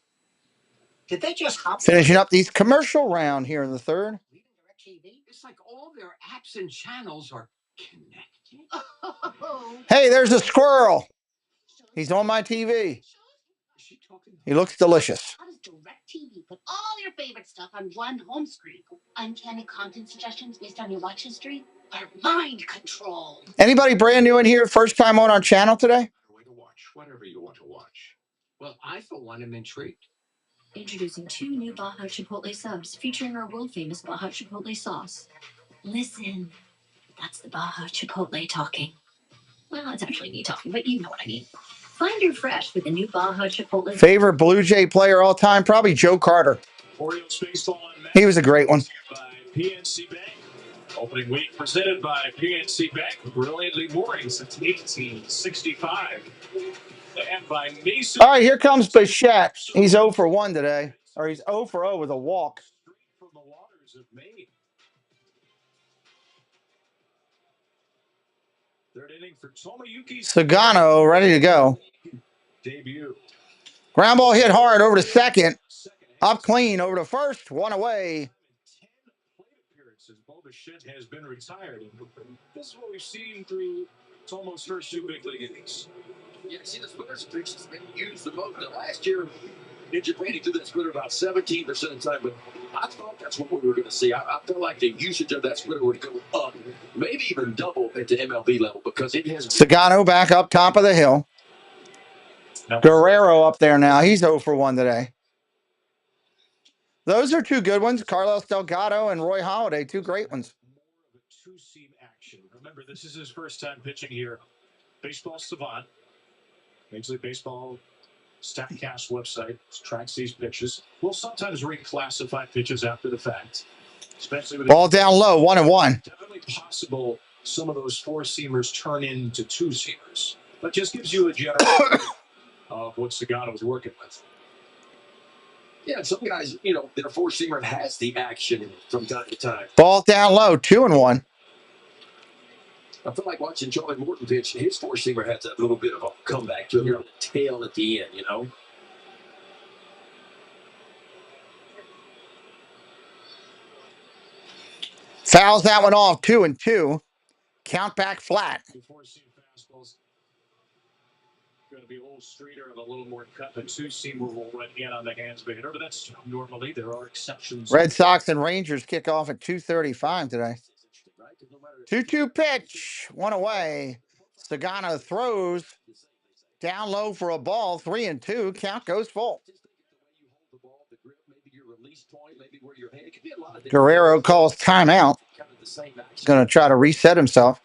Did they just hop?
Finishing up these commercial round here in the third.
It's like all their apps and channels are connected.
Hey, there's a squirrel. He's on my TV. He looks delicious.
How does DirecTV put all your favorite stuff on one home screen? Uncanny content suggestions based on your watch history? Or mind control?
Anybody brand new in here? First time on our channel today?
Way to watch whatever you want to watch.
Well, I, for one, am intrigued.
Introducing 2 new Baja Chipotle subs featuring our world-famous Baja Chipotle sauce. Listen, that's the Baja Chipotle talking. Well, it's actually me talking, but you know what I mean. Find your fresh with the new Baja Chipotle.
Favorite Blue Jay player all time? Probably Joe Carter.
Orioles baseball
He was a great one.
by PNC Bank. Opening week presented by PNC Bank. Brilliantly boring since 1865. And by Mason.
All right, here comes Bichette. He's 0 for 1 today. Or he's 0 for 0 with a walk.
From the waters of Maine. Third inning for Tomoyuki.
Sagano ready to go.
Debut.
Ground ball hit hard over to second. Up clean over to first. 1 away.
10 plate appearances. Bichette has been retired. This is what we've seen through Tomo's first 2 big league innings.
Yeah, see, the splitter's pitch has been used the most. Now, last year, in Japan, he threw that splitter about 17% of the time, but I thought that's what we were going to see. I felt like the usage of that splitter would go up, maybe even double at the MLB level, because it has.
Sagano back up top of the hill. Guerrero up there now. He's 0 for 1 today. Those are 2 good ones. Carlos Delgado and Roy Halladay, 2 great ones.
More of a 2-seam action. Remember, this is his first time pitching here. Baseball Savant. Major League Baseball StatCast website tracks these pitches. We'll sometimes reclassify pitches after the fact. Especially with
Ball down low, 1-1.
definitely possible some of those 4-seamers turn into 2-seamers. But just gives you a general of what Sagano was working with.
Yeah, some guys, their 4-seamer has the action from time to time.
Ball down low, 2-1.
I feel like watching Charlie Morton pitch. His 4-seamer has a little bit of a comeback to it, the tail at the end,
Fouls that one off, 2-2. Count back flat.
4-seam fastballs. Going to be a little straighter and a little more cut. The two-seamer will run in on the hands of the hitter, but that's normally there are exceptions.
Red Sox and Rangers kick off at 2:35 today. 2-2 pitch, one away. Sagano throws down low for a ball, 3-2. Count goes full. Guerrero calls timeout. He's going to try to reset himself.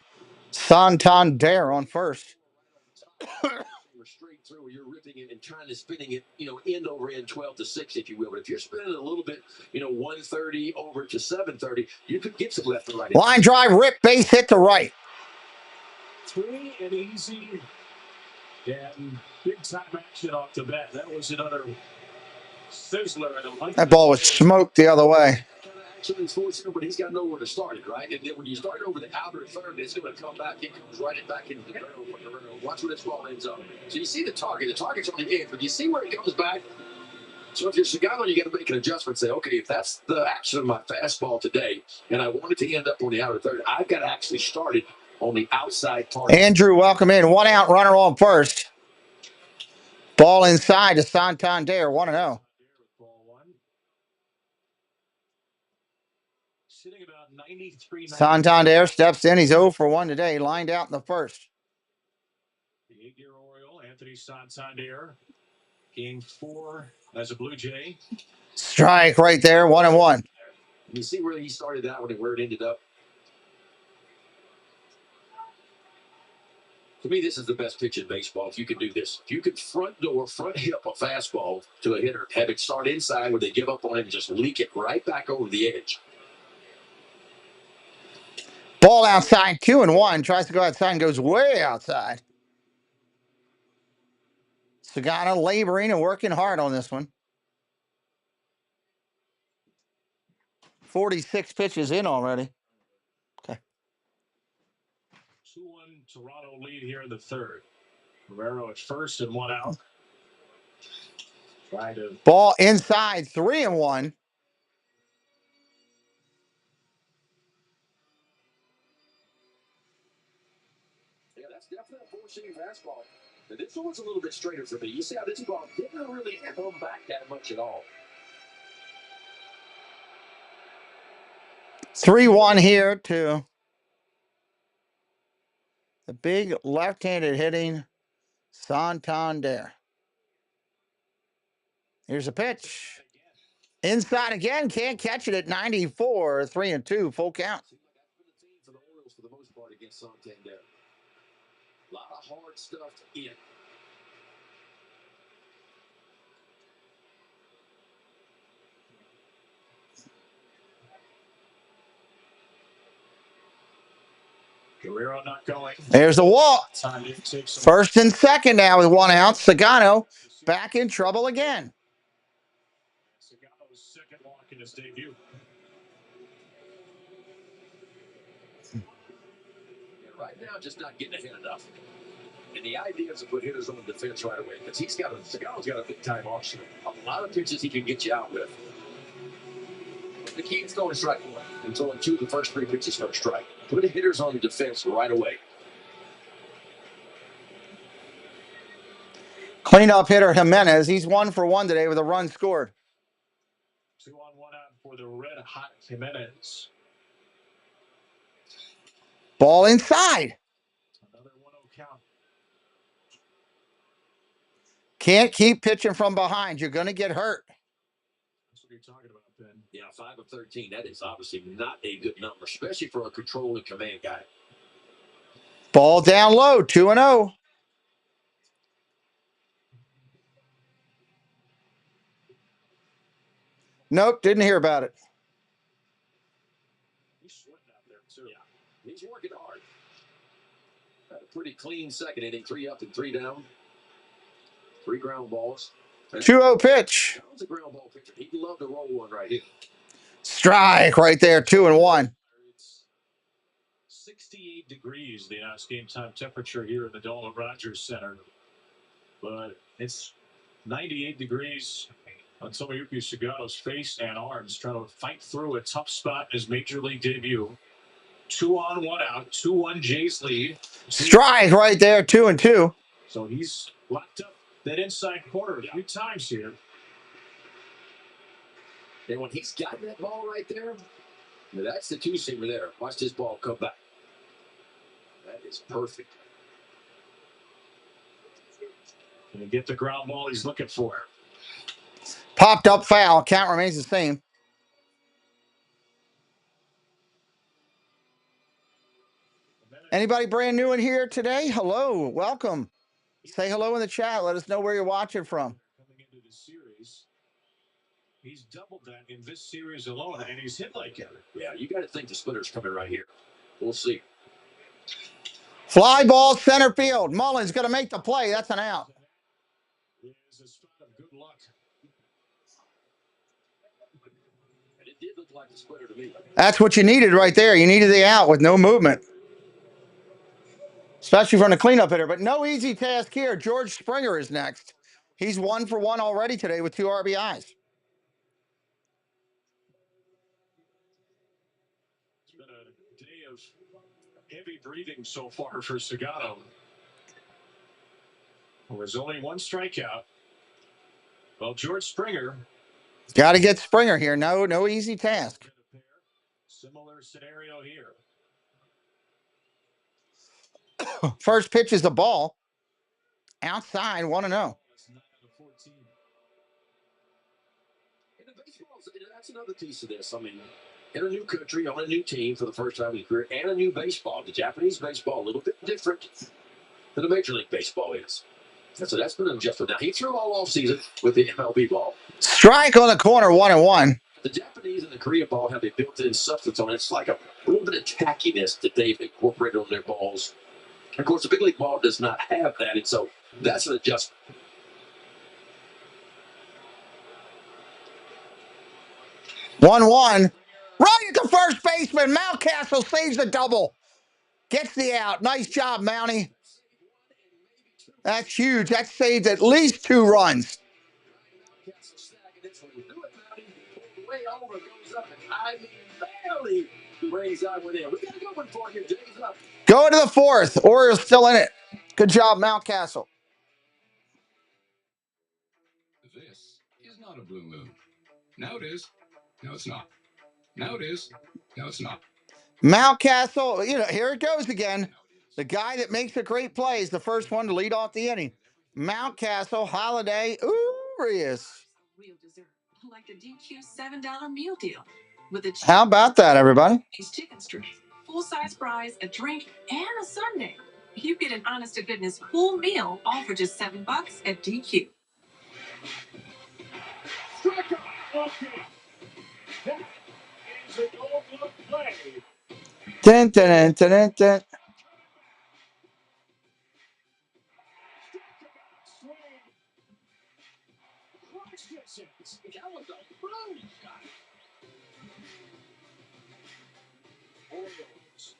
Santander on first.
Straight through, you're ripping it and trying to spinning it, end over end 12-6, if you will. But if you're spinning it a little bit, 130 over to 730, you could get some left and right.
Line drive, rip, base hit to right.
3 and easy. And big time action off the bat. That was another sizzler.
That ball was smoked the other way.
But he's got nowhere to start it, right? And then when you start over the outer third, it's going to come back. It comes right back into the barrel for Guerrero. Watch where this ball ends up. So you see the target. The target's on the edge, but you see where it comes back. So if you're Sagano, you got to make an adjustment. Say, okay, if that's the action of my fastball today, and I want it to end up on the outer third, I've got to actually start it on the outside part.
Andrew, welcome in. 1 out, runner on first. Ball inside to Santander, 1-0. Santander steps in. He's 0 for 1 today. Lined out in the first.
The 8-year Oriole, Anthony Santander, Game 4 as a Blue Jay.
Strike right there, 1-1.
You see where he started that one and where it ended up? To me, this is the best pitch in baseball. If you can do this, if you could front hip a fastball to a hitter, have it start inside where they give up on it and just leak it right back over the edge.
Ball outside, 2-1. Tries to go outside and goes way outside. Sagano laboring and working hard on this one. 46 pitches in already. Okay.
2-1 Toronto lead here in the third. Guerrero at first and 1 out.
Ball inside, 3-1.
Yeah, that's definitely a four-seam fastball. And this one's a little bit straighter for me. You see how this ball didn't really come back that much at all.
3-1 here to the big left-handed hitting Santander. Here's a pitch. Inside again, can't catch it at 94, 3-2, full count.
For the Orioles, for the most part, against Santander. A lot of hard stuff in.
Guerrero not going.
There's a walk. First and second now with 1 out. Sagano back in trouble again.
Sagano's second walk in his debut.
Yeah, right now, just not getting ahead enough. And the idea is to put hitters on the defense right away because Sagano's got a big time arsenal. A lot of pitches he can get you out with. But the key is throwing strike one and throwing 2 of the first 3 pitches for a strike. Put the hitters on the defense right away.
Cleanup hitter Jimenez. He's 1 for 1 today with a run scored.
2 on 1 out for the red hot Jimenez.
Ball inside.
Another 1-0 count.
Can't keep pitching from behind. You're going to get hurt.
That's what you're talking about, Ben.
Yeah, 5 of 13. That is obviously not a good number, especially for a control and command guy.
Ball down low, 2-0. Nope, didn't hear about it.
He's sweating out there, too.
Yeah, he's working hard. Had a pretty clean second inning, 3 up and 3 down. 3 ground balls.
2-0 pitch.
That was a ground ball pitcher. He'd love to roll one right here.
Strike right there, 2-1.
It's 68 degrees, the announced game time temperature here in the Dome at Rogers Center. But it's 98 degrees on Tomoyuki Sagano's face and arms, trying to fight through a tough spot in his major league debut. 2 on, 1 out, 2-1 Jays lead.
Strike right there, 2-2.
So he's Locked up that inside corner a few times here.
And when he's got that ball right there, that's the two-seamer there. Watch this ball come back. That is perfect.
Gonna get the ground ball he's looking for.
Popped up foul. Count remains the same. Anybody brand new in here today? Hello. Welcome. Say hello in the chat. Let us know where you're watching from.
Coming into the series, he's doubled that in this series alone, and he's hit like it.
Yeah, you got to think the splitter's coming right here. We'll see.
Fly ball center field. Mullins going to make the play. That's an out.
Is a spot of good luck.
And it did look like the splitter to me.
That's what you needed right there. You needed the out with no movement. Especially from the cleanup hitter. But no easy task here. George Springer is next. He's 1 for 1 already today with 2 RBIs.
It's been a day of heavy breathing so far for Sagano. There was only 1 strikeout. Well, George Springer.
Got to get Springer here. No easy task.
Similar scenario here.
First pitch is the ball. Outside, 1-0.
That's another piece of this. I mean, in a new country, on a new team for the first time in his career, and a new baseball. The Japanese baseball, a little bit different than the Major League Baseball is. So that's been an adjustment. Now, he threw all offseason with the MLB ball.
Strike on the corner, 1-1.
The Japanese and the Korean ball have a built-in substance on it. It's like a little bit of tackiness that they've incorporated on their balls. Of course, the big league ball does not have that, and so that's an adjustment.
1-1. Right at the first baseman. Mountcastle saves the double. Gets the out. Nice job, Mountie. That's huge. That saved at least 2 runs. Go to the 4th. Orioles still in it. Good job, Mountcastle.
This is not a blue moon. Now it is. No, it's not. Now it is. No, it's not.
Mountcastle, here it goes again. The guy that makes a great play is the first one to lead off the inning. Mountcastle, Holiday, Urias.
Real dessert, like the DQ $7 meal deal. With a
How about that, everybody?
chicken strip, full-size fries, a drink, and a sundae. You get an honest-to-goodness full meal all for just $7 at DQ.
Strikeout. Okay. That is a no-good play.
Dun, dun, dun, dun, dun.
Orioles.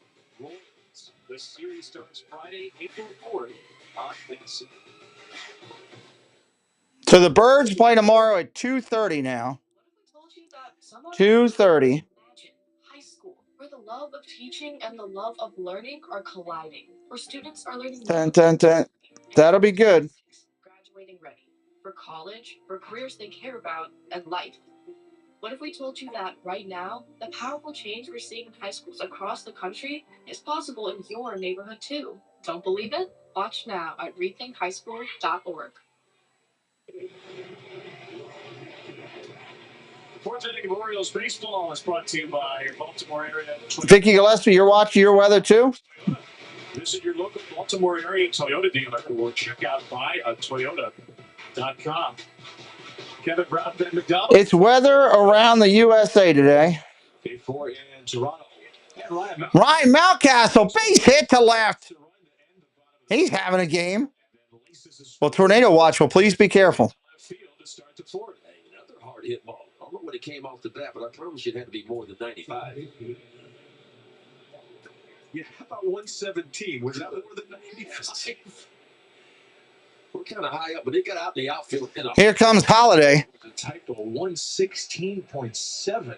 The series starts Friday, April 4th on NBC.
So the Birds play tomorrow at 2:30 now. 2:30.
High school, where the love of teaching and the love of learning are colliding, where students are learning
Dun, dun, dun. That'll be good.
graduating ready for college, for careers they care about, and life. What if we told you that right now, the powerful change we're seeing in high schools across the country is possible in your neighborhood too? Don't believe it? Watch now at rethinkhighschool.org.
The fourth inning of Orioles baseball is brought to you by Baltimore area.
Vicki Gillespie, you're watching your weather too?
Visit your local Baltimore area Toyota dealer or check out buyatoyota.com. Kevin Brown, Ben McDonald.
It's weather around the USA today.
Before in Toronto. And
Ryan Mountcastle, base hit to left. He's having a game. Well, tornado watch. Well, please be careful.
Another hard hit ball. I don't know when it came off the bat, but I promise you it had to be more than 95.
Yeah, how about 117? Was that more than 95?
We're kind of high up, but it got out in the outfield.
Here comes Holiday.
The typo 116.7.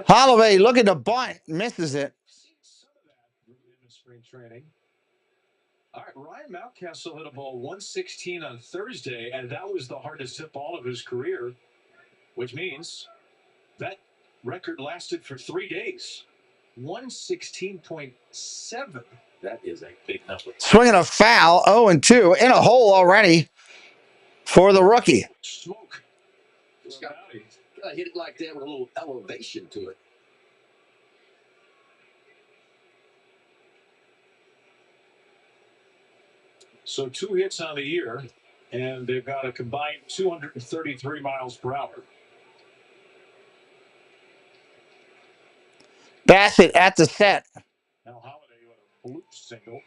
Holloway looking to bunt, misses it.
In the spring training. All right, Ryan Mountcastle hit a ball 116 on Thursday, and that was the hardest hit ball of his career, which means that record lasted for 3 days. 116.7. That is a big number.
Swinging a foul, 0-2, in a hole already for the rookie.
Smoke.
Just got to hit it like that with a little elevation to it.
So 2 hits on the year, and they've got a combined 233 miles per hour.
Bassett at the set.
Now Holiday with a blue single.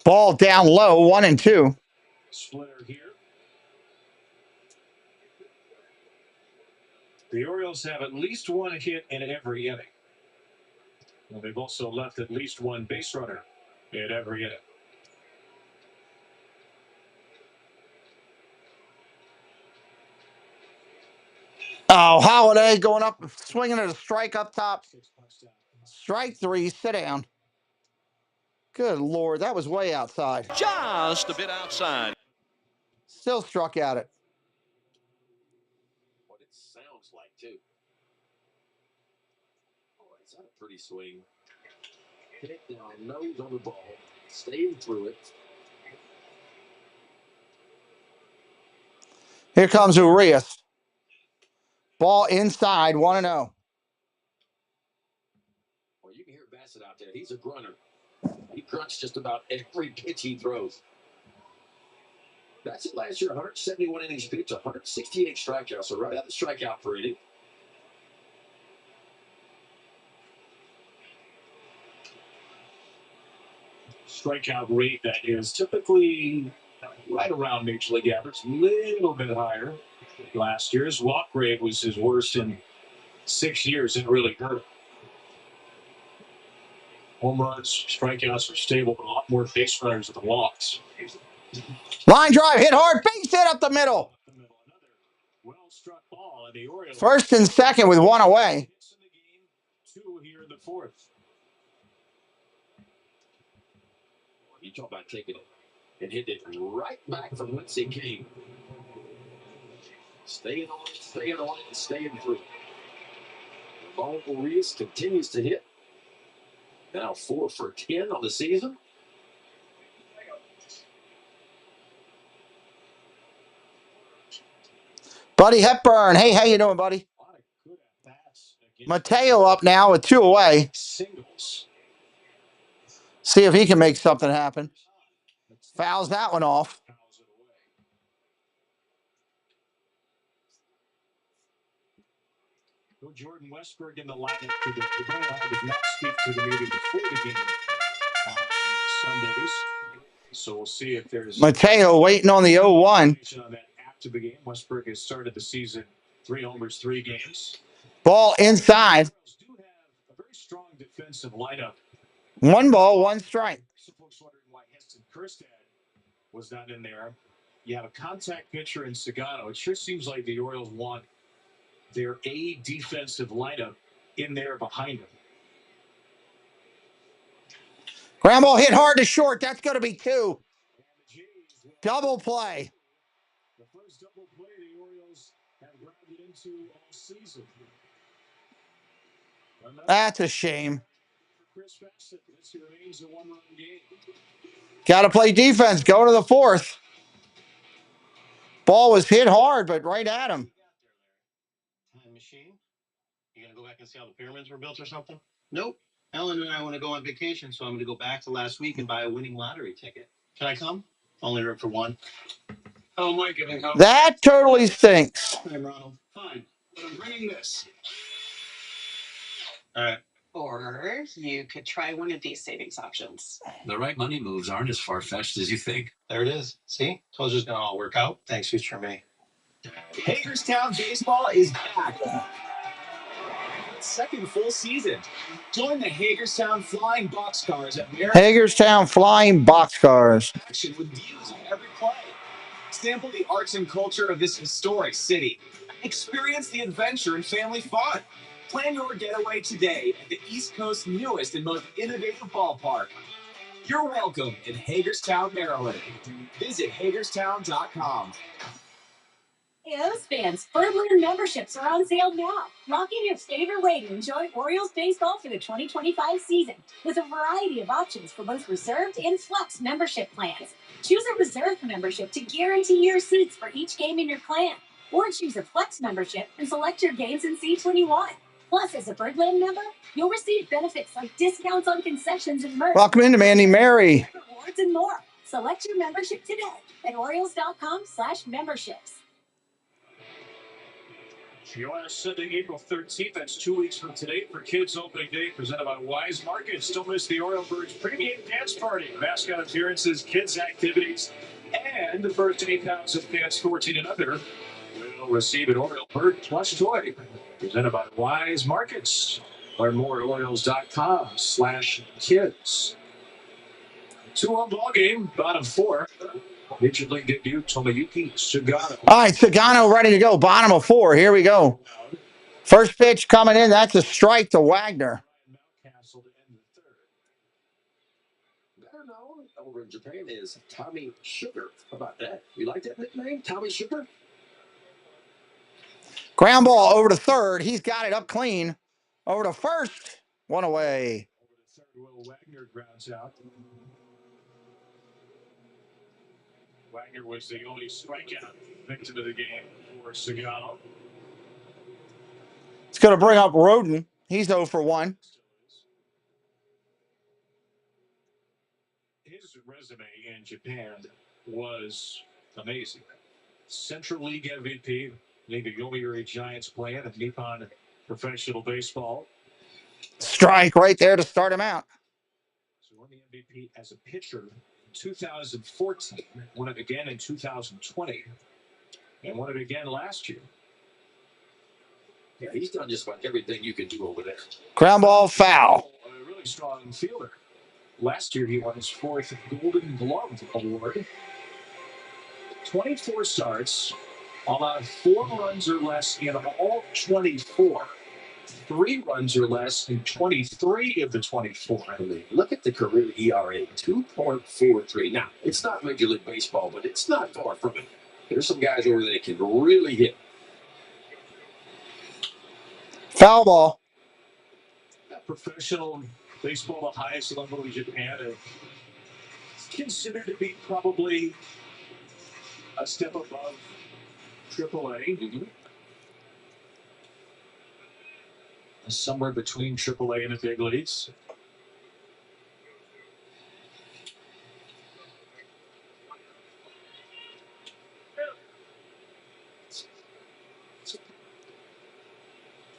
Ball down low, 1-2.
Splitter here. The Orioles have at least 1 hit in every inning. Well, they've also left at least 1 base runner in every inning.
Oh, Holiday going up, swinging at a strike up top. Strike 3, sit down. Good Lord, that was way outside.
Just a bit outside.
Still struck at it.
What it sounds like, too. Boy, is that a pretty swing. Hit it down, nose on the ball, staying through it.
Here comes Urias. Ball inside, 1-0.
Well, you can hear Bassett out there. He's a grunter. He grunts just about every pitch he throws. Bassett last year, 171 innings pitched, 168 strikeouts, so right out the strikeout per inning.
Strikeout rate that is typically right around Major League average, a little bit higher. Last year's walk rate was his worst in 6 years. It really hurt. Home runs, strikeouts are stable, but a lot more base runners than walks.
Line drive, hit hard, base hit up the middle.
Well-struck ball, and the Orioles.
First and second with 1 away.
2 here in the 4th.
You talk about taking it and hitting it right back from whence it came. Staying on it, and staying through. Ball Urias continues to hit. Now 4 for 10 on the season.
Buddy Hepburn. Hey, how you doing, buddy? Mateo up now with 2 away.
Singles.
See if he can make something happen. Fouls that one off.
Jordan Westberg in the lineup today. I did not speak to the media before the game on Sundays, so we'll see if there's
Mateo waiting on the 0-1.
on that after the game. Westberg has started the season 3 homers, 3 games.
Ball inside.
Do have a very strong defensive lineup.
1 ball, 1 strike.
Some folks wondering why Heston Kjerstad was not in there. You have a contact pitcher in Sagano. It sure seems like the Orioles want their A defensive lineup in there behind them.
Ground ball hit hard to short. That's going to be 2. Double play.
The first double play the Orioles have grounded into all season.
That's a shame.
Chris Bassett, this remains a 1-run game.
Got to play defense. Go to the 4th. Ball was hit hard, but right at him.
Time machine. You gonna go back and see how the pyramids were built or something? Nope. Ellen and I want to go on vacation, so I'm going to go back to last week and buy a winning lottery ticket. Can I come? Only room for 1.
Oh, Mike, I think
That totally stinks.
I'm Ronald.
fine, but I'm bringing this.
All right.
Or you could try one of these savings options.
The right money moves aren't as far-fetched as you think.
There it is. See? Told you it's going to all work out. Thanks, future me.
Hagerstown baseball is back. Second full season. Join the Hagerstown Flying Boxcars at
Hagerstown Flying Boxcars.
action with views of every play. Sample the arts and culture of this historic city. Experience the adventure and family fun. Plan your getaway today at the East Coast's newest and most innovative ballpark. You're welcome in Hagerstown, Maryland. Visit Hagerstown.com.
Hey, O's fans, Birdland memberships are on sale now. Lock in your favorite way to enjoy Orioles baseball for the 2025 season with a variety of options for both reserved and flex membership plans. Choose a reserved membership to guarantee your seats for each game in your clan, or choose a flex membership and select your games in seats when you want. Plus, as a Birdland member, you'll receive benefits like discounts on concessions and merch.
Welcome into Mandy Mary.
Rewards and more. Select your membership today at Orioles.com/memberships.
US Sunday, April 13th. That's 2 weeks from today for Kids Opening Day, presented by Wise Markets. Don't miss the Oriole Birds pregame dance party, mascot appearances, kids activities, and the first 8,000 fans 14 and under will receive an Oriole Bird plush toy, presented by Wise Markets. Learn more at Orioles.com/kids. 2-1 ball game, bottom 4. Major League debut, Tomoyuki Sugano.
All right, Sugano ready to go. Bottom of 4. Here we go. First pitch coming in. That's a strike to Wagner.
Better known over in Japan is Tommy Sugar. How about that? You like that nickname, Tommy Sugar?
Ground ball over to third. He's got it up clean. Over to first. One away.
Over to third, Will Wagner grounds out. Wagner was the only strikeout victim of the game for Sugano.
It's going to bring up Roden. He's 0 for 1.
His resume in Japan was amazing. Central League MVP, named the Yomiuri Giants player in Nippon Professional Baseball.
Strike right there to start him out.
So won the MVP as a pitcher in 2014, won it again in 2020, and won it again last year.
Yeah, he's done just about everything you can do over there.
Ground ball foul.
A really strong fielder. Last year, he won his 4th Golden Glove Award. 24 starts, allowed 4 runs or less in all 24. 3 runs or less in 23 of the 24.
I mean, look at the career ERA, 2.43. Now, it's not Major League Baseball, but it's not far from it. There's some guys over there that can really hit.
Foul ball.
Professional baseball, the highest level in Japan, it's considered to be probably a step above AAA.
Mm-hmm.
Somewhere between AAA and the big leagues.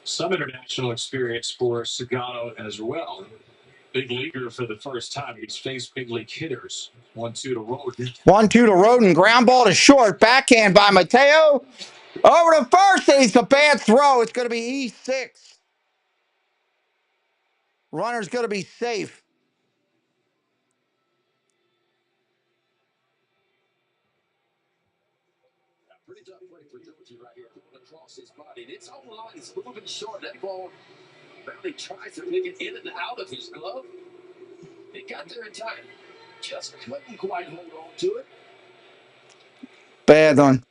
Some international experience for Sugano as well. Big leaguer for the first time. He's faced big league hitters. 1-2 to Roden.
1-2 to Roden. Ground ball to short. Backhand by Mateo. Over to first. It's a bad throw. It's going to be E6. Runner's going to be safe.
Pretty tough play for Gucci right here. Across his body. And it's on the line. It's moving short. That ball barely tries to make it in and out of his glove. He got there in time. Just couldn't quite hold on to it.
Bad one.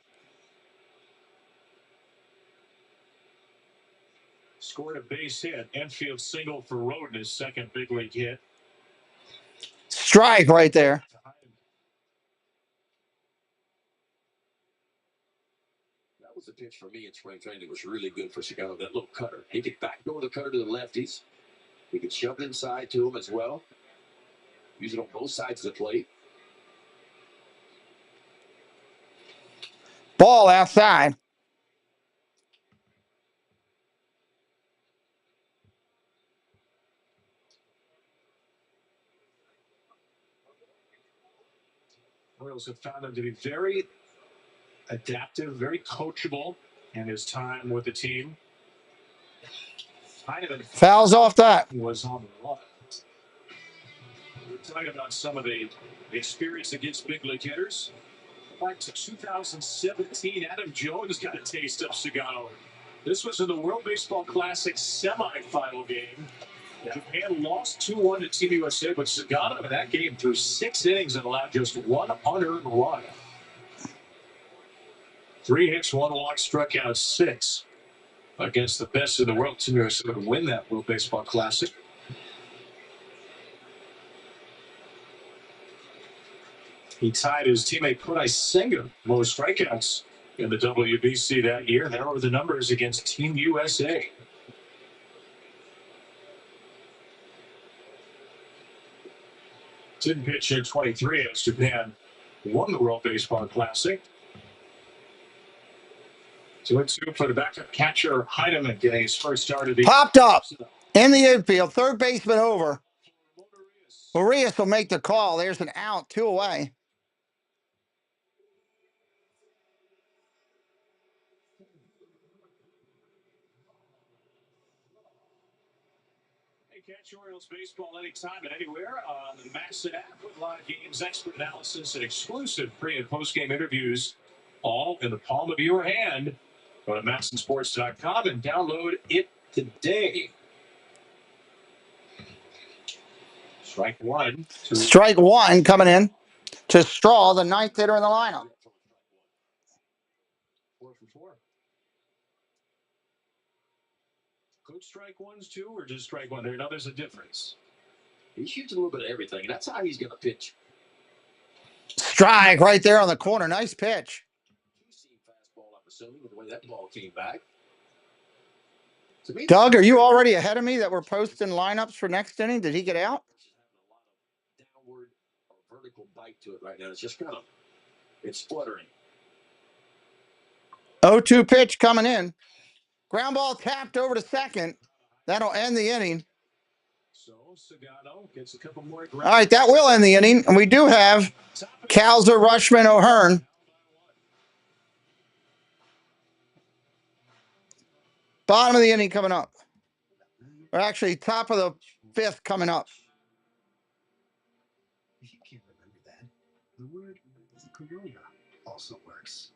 Scored a base hit. Infield single for Roden, his second big league hit.
Strike right there.
That was a pitch for me in spring training. It was really good for Chicago. That little cutter. He could backdoor the cutter to the lefties. He could shove it inside to him as well. Use it on both sides of the plate.
Ball outside.
Orioles have found him to be very adaptive, very coachable in his time with the team.
Fouls off that.
Was on the run. We're talking about some of the experience against big league hitters. Back to 2017, Adam Jones got a taste of Sugano. This was in the World Baseball Classic semifinal game. Japan lost 2-1 to Team USA, but Sagano in that game threw 6 innings and allowed just 1 unearned run. 3 hits, 1 walk, struck out 6 against the best in the world. Team USA would win that World Baseball Classic. He tied his teammate Kodai Senga most strikeouts in the WBC that year. There were the numbers against Team USA. Didn't pitch in 23 as Japan won the World Baseball Classic. 2-2 for the backup catcher Heinemann, getting his first start of the
Popped up in the infield. Third baseman over. Urias will make the call. There's an out, 2 away.
Catch Orioles baseball anytime and anywhere on the Maxon app with live games, expert analysis, and exclusive pre- and post-game interviews, all in the palm of your hand. Go to MaxonSports.com and download it today. Strike one.
Strike one coming in to Straw, the 9th hitter in the lineup.
4 for 4. Could strike ones too, or just strike one? Now there's a difference.
He shoots a little bit of everything, and that's how he's going to pitch.
Strike right there on the corner. Nice pitch.
Fastball, I'm assuming, with the way that ball came back.
Doug, are you already ahead of me that we're posting lineups for next inning? Did he get out?
Downward or vertical bite to it right now. It's just kind of, it's spluttering.
0-2 pitch coming in. Ground ball tapped over to second. That'll end the inning.
So Sagano gets a couple more.
All right, that will end the inning. And we do have Calzer, Rushman, O'Hearn. Bottom of the inning coming up. Or actually, top of the 5th coming up.
If you can't remember that, the word corona also works.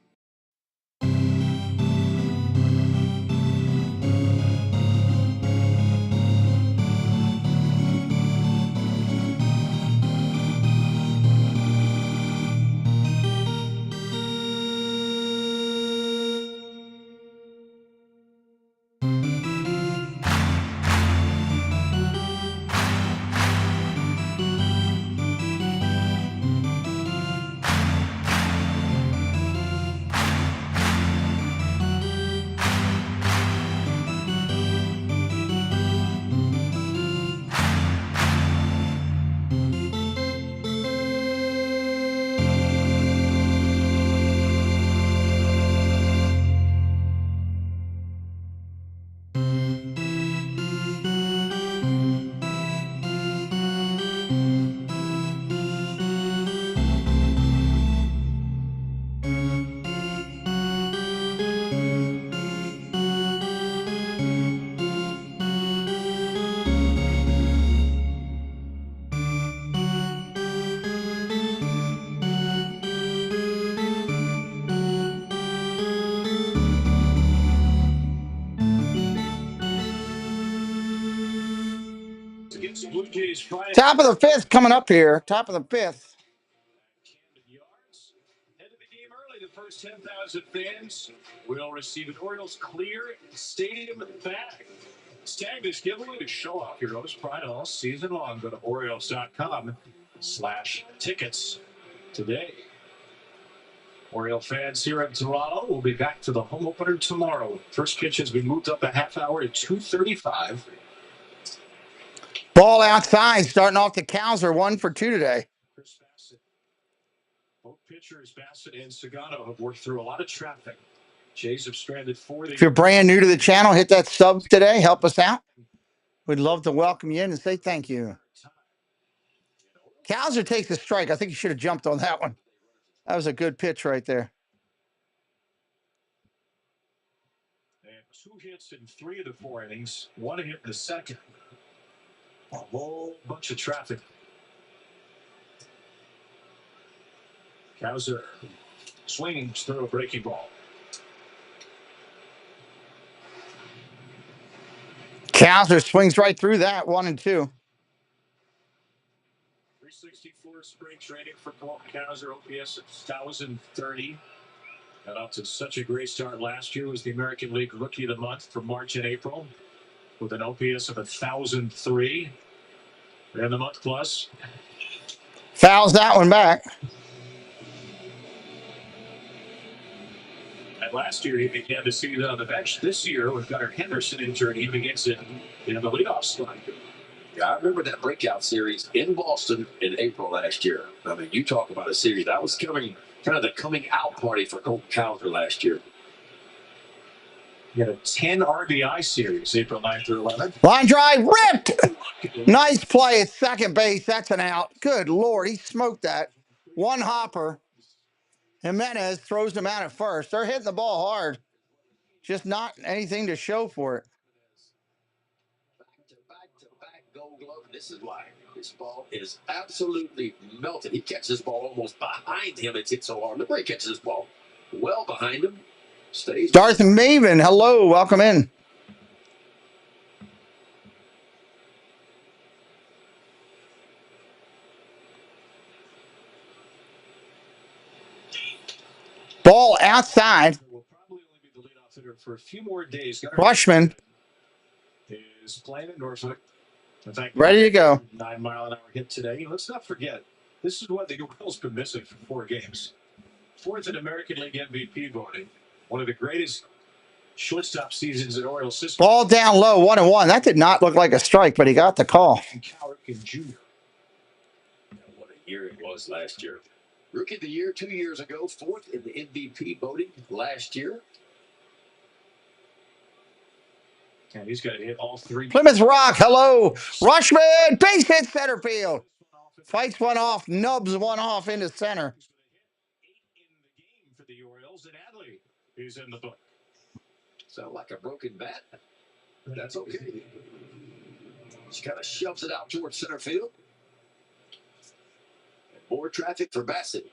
Top of the 5th coming up here. Top of the 5th.
Head of the game early. The first 10,000 fans will receive an Orioles clear stadium bag. Tag this giveaway to show off your Rose Pride all season long. Go to Orioles.com/tickets today. Oriole fans here in Toronto will be back to the home opener tomorrow. First pitch has been moved up a half hour to 2:35.
Ball outside, starting off the Calzer, 1 for 2 today.
Chris Bassett. Both pitchers, Bassett and Sagano, have worked through a lot of traffic. Jays have stranded 4.
If you're brand new to the channel, hit that sub today. Help us out. We'd love to welcome you in and say thank you. Calzer takes a strike. I think you should have jumped on that one. That was a good pitch right there.
They have 2 hits in 3 of the 4 innings. 1 hit in the second. A whole bunch of traffic. Calzer swinging through a breaking ball.
Cowser swings right through that, 1-2.
364 spring training for Cowser, OPS of 1,030. Got off to such a great start last year. Was the American League Rookie of the Month for March and April with an OPS of 1,003 in the month plus.
Fouls that one back.
And last year he began the season on the bench. This year with Gunnar Henderson injured, he begins in the leadoff slot.
Yeah, I remember that breakout series in Boston in April last year. I mean, you talk about a series that was kind of the coming out party for Colton Cowser last year.
He had a 10 RBI series, April 9th through 11th.
Line drive ripped. Nice play at second base. That's an out. Good Lord, he smoked that. One hopper. Jimenez throws him out at first. They're hitting the ball hard. Just not anything to show for it.
Back-to-back Gold Glove. This is why this ball is absolutely melted. He catches this ball almost behind him. It's hit so hard. Look where he catches this ball. Well behind him. Stays.
Darth Maven, hello, welcome in. Ball outside.
Will probably only be the leadoff hitter for a few more days.
Rushman
is playing in Norfolk. In fact,
ready to go.
9-mile-an-hour hit today. Let's not forget, this is what the Orioles been missing for 4 games. 4th in American League MVP voting. One of the greatest shortstop seasons in Orioles history.
Ball down low, 1-1. That did not look like a strike, but he got the call.
Jr.
What a year it was last year. Rookie of the Year 2 years ago, 4th in the MVP voting last year.
And he's got to hit all 3.
Plymouth Rock, hello. Rushman, base hit center field. Fights one off, nubs one off into center.
8 in the game for the Orioles, and Adley is in the book.
Sound like a broken bat. That's okay. Just kind of shoves it out towards center field. And more traffic for Bassett.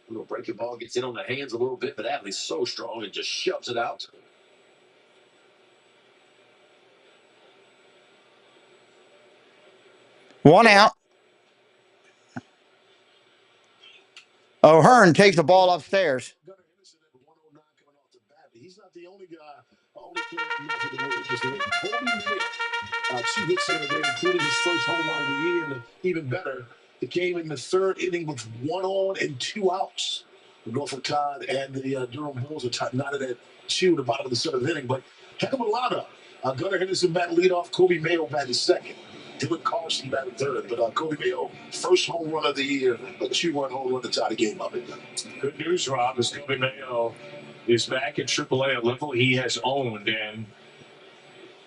A little breaking ball gets in on the hands a little bit, but Adley's so strong and just shoves it out.
One out. O'Hearn takes the ball upstairs.
He's not the only guy, only player in the Orioles. Kobe Mayo, 2 hits the other day, including his first home run of the year, and even better, it came in the 3rd inning with 1 on and 2 outs. The Norfolk Tide and the Durham Bulls are knotted at 2 in the bottom of the 7th inning, but heck of a lineup. Gunnar Henderson batted leadoff, Kobe Mayo batted second. Dylan Carson batted third, but Kobe Mayo, first home run of the year, a 2-run home run to tie the game up.
Good news, Rob, is Kobe Mayo is back at AAA, a level he has owned, and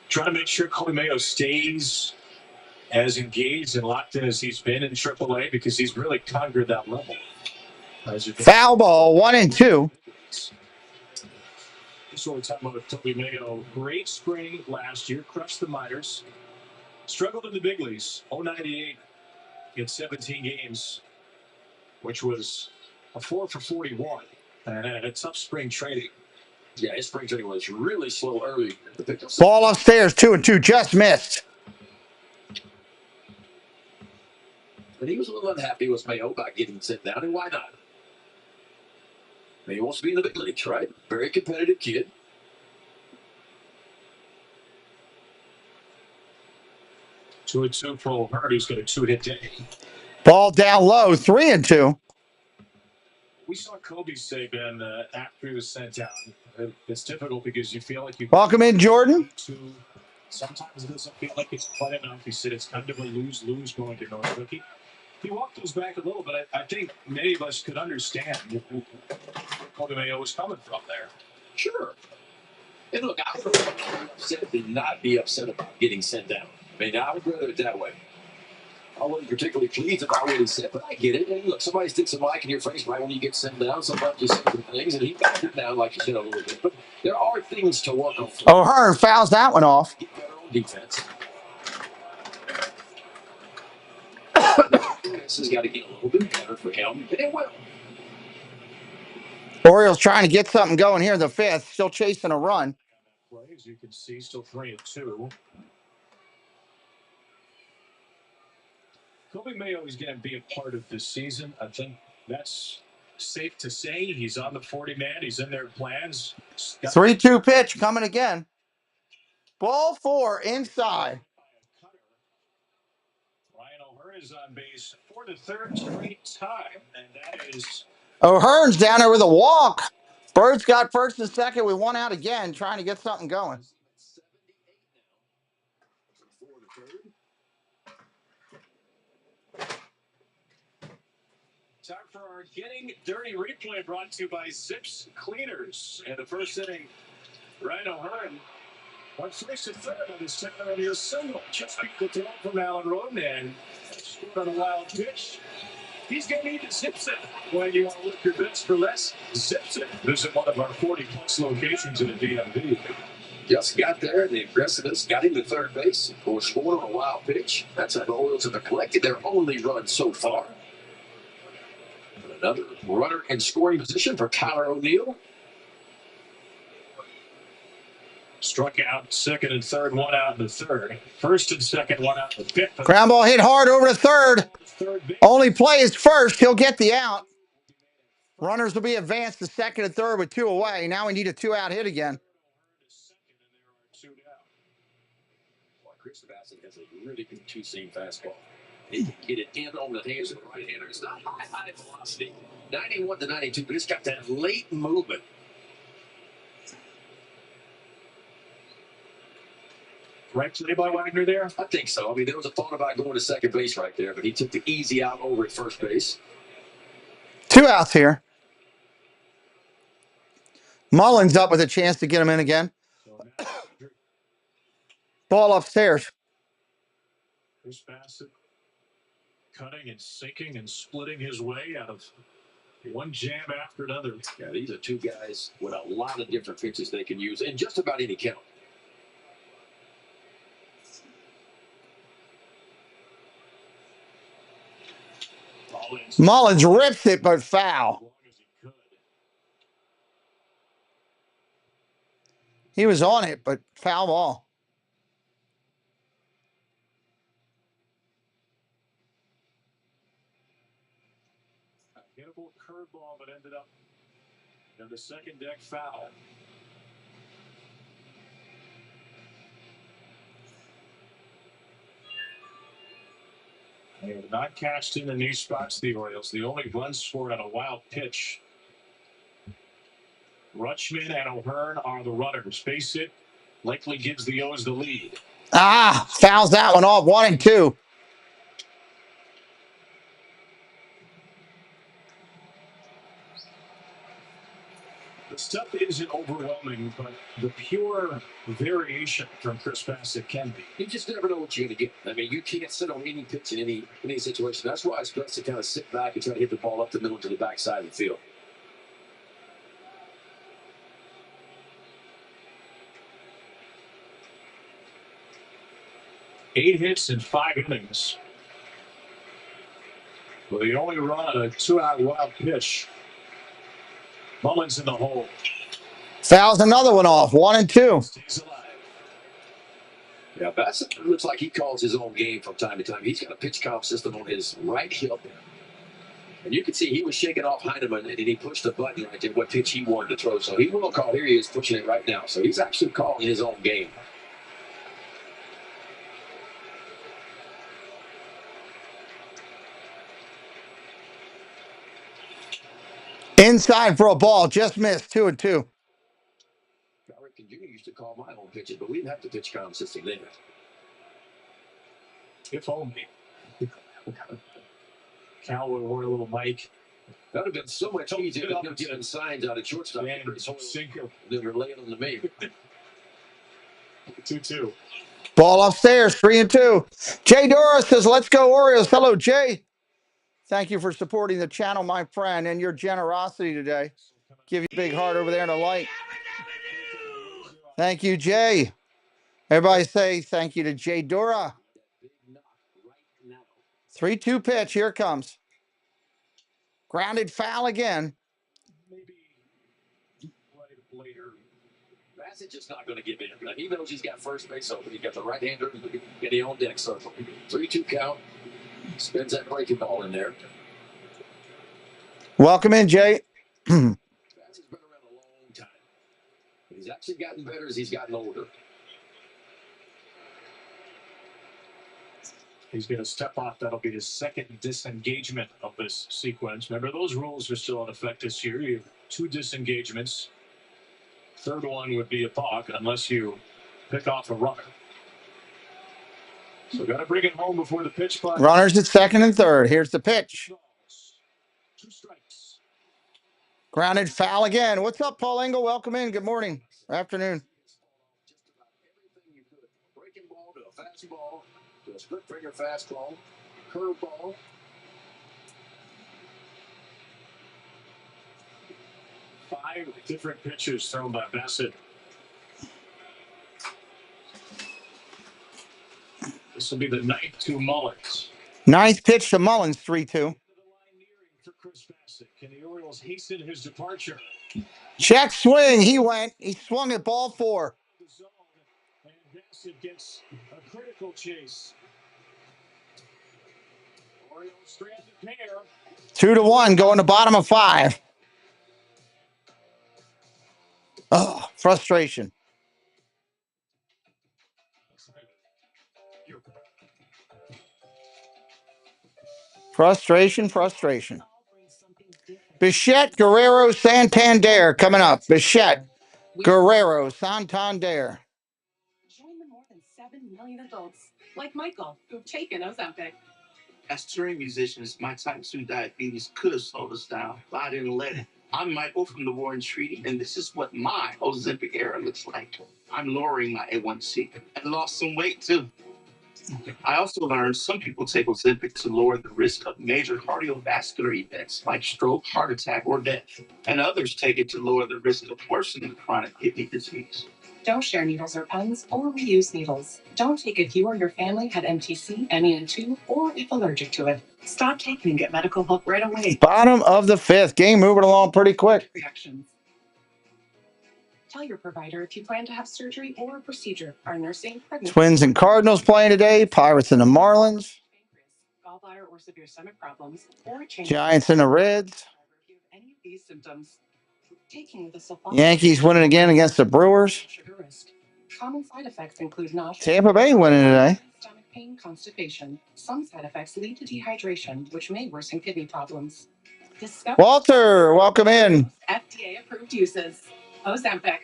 trying to make sure Kobe Mayo stays as engaged and locked in as he's been in AAA because he's really conquered that level.
Foul ball, 1-2.
This is what we're talking about with Kobe Mayo. Great spring last year, crushed the minors. Struggled in the big leagues, 098 in 17 games, which was a 4 for 41, and a tough spring training.
Yeah, his spring training was really slow early.
Ball upstairs, 2-2, just missed.
But he was a little unhappy with Mayo about getting sent down, and why not? Mayo wants to be in the big leagues, right? Very competitive kid.
Two and two for O'Hearn, who's got a 2-hit day.
Ball down low, 3-2.
We saw Kobe say, Ben, after he was sent down, it's difficult because you feel like you...
Welcome in, Jordan.
Sometimes it doesn't feel like it's quite enough. He said it's kind of a lose-lose going to Norfolk. He walked those back a little, but I think many of us could understand where Kobe Mayo was coming from there.
Sure. And look, I would be upset to not be upset about getting sent down. I mean, I would rather it that way. I wasn't particularly pleased if I really said, but I get it. And look, somebody sticks a mic in your face right when you get sent down. Sometimes you say some things, and he backed it down, like you said, a little bit. But there are things to work on.
O'Hearn fouls that one off.
Get better on defense. This has got to get a little bit better for him, and it will.
Orioles trying to get something going here in the 5th, still chasing a run.
play, as you can see, still 3-2. Kobe Mayo is going to be a part of this season. I think that's safe to say. He's on the 40-man. He's in their plans.
3-2 pitch coming again. Ball 4 inside.
Ryan O'Hearn is on base for the third straight time, and that is...
O'Hearn's down there with a walk. Birds got first and second with one out again, trying to get something going.
Time for our Getting Dirty replay, brought to you by Zips Cleaners. And the first inning, Ryan O'Hearn went first to third on his center of his single. Just beat the throw from Allen Roden and scored on a wild pitch. He's going to need to zips it. When you want to look your best for less, zips it. Visit one of our 40-plus locations in the DMV.
Just got there, and the aggressiveness got him to third base. Of course, scored on a wild pitch. That's how the Orioles have collected their only run so far. And another runner in scoring position for Tyler O'Neill.
Struck out second and third, one out in the third. First and second, one out in the fifth.
Ground ball hit hard over to third. Only play is first. He'll get the out. Runners will be advanced to second and third with 2 away. Now we need a 2-out hit again.
Chris Bassett has a really good two-seam fastball. He can get it in on the hands of the right-hander. It's not high velocity, 91 to 92, but it's got that late movement.
Right play by Wagner there?
I think so. I mean, there was a thought about going to second base right there, but he took the easy out over at first base.
2 outs here. Mullins up with a chance to get him in again. Ball upstairs.
Chris Bassett cutting and sinking and splitting his way out of one jam after another.
Yeah, these are two guys with a lot of different pitches they can use in just about any count.
Mullins rips it, but foul. He was on it, but foul ball.
A hittable curveball, but ended up in the second deck foul. They have not cashed in these spots, the Orioles. The only run scored on a wild pitch. Rutschman and O'Hearn are the runners. Base hit likely gives the O's the lead.
Fouls that one off. 1 and 2.
The stuff isn't overwhelming, but the pure variation from Chris Bassett can be.
You just never know what you're going to get. I mean, you can't sit on any pitch in any situation. That's why it's best to kind of sit back and try to hit the ball up the middle to the backside of the field.
Eight hits in 5 innings. Well, the only run on a 2-out wild pitch. Mullins in the hole.
Fouls another one off. 1 and 2.
Stays alive.
Yeah, Bassett looks like he calls his own game from time to time. He's got a pitch comp system on his right hip. And you can see he was shaking off Heineman, and he pushed the button right at what pitch he wanted to throw. So he will call. Here he is pushing it right now. So he's actually calling his own game.
Inside for a ball. Just missed. 2 and 2.
Rick Jr. used to call my own pitches, but we didn't have the pitch comp system then.
If only. Cal would wear a little mic.
That would have been so much easier than him getting signs out of shortstop.
Sinker.
Then relay them to me.
2-2.
Ball upstairs. 3 and 2. Jay Dora says, let's go Orioles. Hello, Jay. Thank you for supporting the channel, my friend, and your generosity today. Give you a big heart over there in the light. Thank you, Jay. Everybody say thank you to Jay Dora. 3-2 pitch. Here it comes. Grounded foul again.
Maybe right later.
Bassett just not going to give in. He knows he's got first base open. He's got the right-hander in the on deck circle. 3-2 count. Spins that breaking ball in there.
Welcome in, Jay.
Bassett has been around a long time. He's actually gotten better as he's gotten older.
He's going to step off. That'll be his second disengagement of this sequence. Remember, those rules are still in effect this year. You have 2 disengagements. Third one would be a balk unless you pick off a runner. So got to bring it home before the pitch clock.
Runners at second and third. Here's the pitch.
2 strikes.
Grounded foul again. What's up, Paul Engel? Welcome in. Good morning. Afternoon.
Just about everything you could. Breaking ball to a fastball to a split finger fastball, curveball.
Five different pitches thrown by Bassett. This will be the 9th to Mullins.
Ninth pitch to Mullins, 3-2.
For Chris Bassett. Can the Orioles hasten his departure?
Check swing. He went. He swung at ball 4.
The zone, and Bassett gets a critical chase. Orioles stranded pair.
2-1, going to bottom of 5. Oh, frustration. Frustration. Bichette, Guerrero, Santander coming up. Bichette, Guerrero, Santander.
Join the more than 7 million adults, like Michael, who've taken Ozempic.
As touring musicians, my type 2 diabetes could have slowed us down, but I didn't let it. I'm Michael from the Warren Treaty, and this is what my Ozempic era looks like. I'm lowering my A1C and lost some weight too. I also learned some people take Ozempic to lower the risk of major cardiovascular events like stroke, heart attack, or death. And others take it to lower the risk of worsening chronic kidney disease.
Don't share needles or pens or reuse needles. Don't take if you or your family had MTC, MEN2, or if allergic to it. Stop taking and get medical help right away.
Bottom of the 5th. Game moving along pretty quick.
Reactions. Tell your provider if you plan to have surgery or a procedure. Our nursing, pregnancy,
Twins and Cardinals playing today. Pirates and the Marlins.
gallbladder or severe stomach problems, or a change.
Giants and the Reds.
Any of these symptoms. Taking the sulfonyl.
Yankees winning again against the Brewers.
Sugar risk. Common side effects include nausea,
Tampa Bay winning today.
stomach pain, constipation. Some side effects lead to dehydration, which may worsen kidney problems. Discover
Walter, welcome in.
FDA approved uses. Ozempic.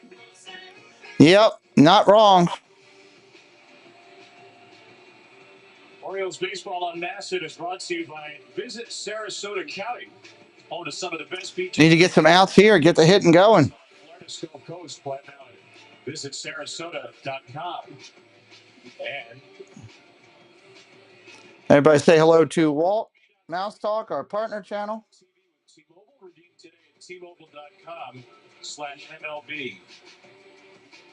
Yep, not wrong.
Orioles baseball unmasked is brought to you by Visit Sarasota County, home to some of the best beaches.
Need to get some outs here. Get the hitting going.
Florida's Gulf Coast, Platte Valley. Visit Sarasota.com. And
Everybody say hello to Walt Mouse Talk, our partner channel.
T-Mobile, redeem today at T-Mobile.com/MLB.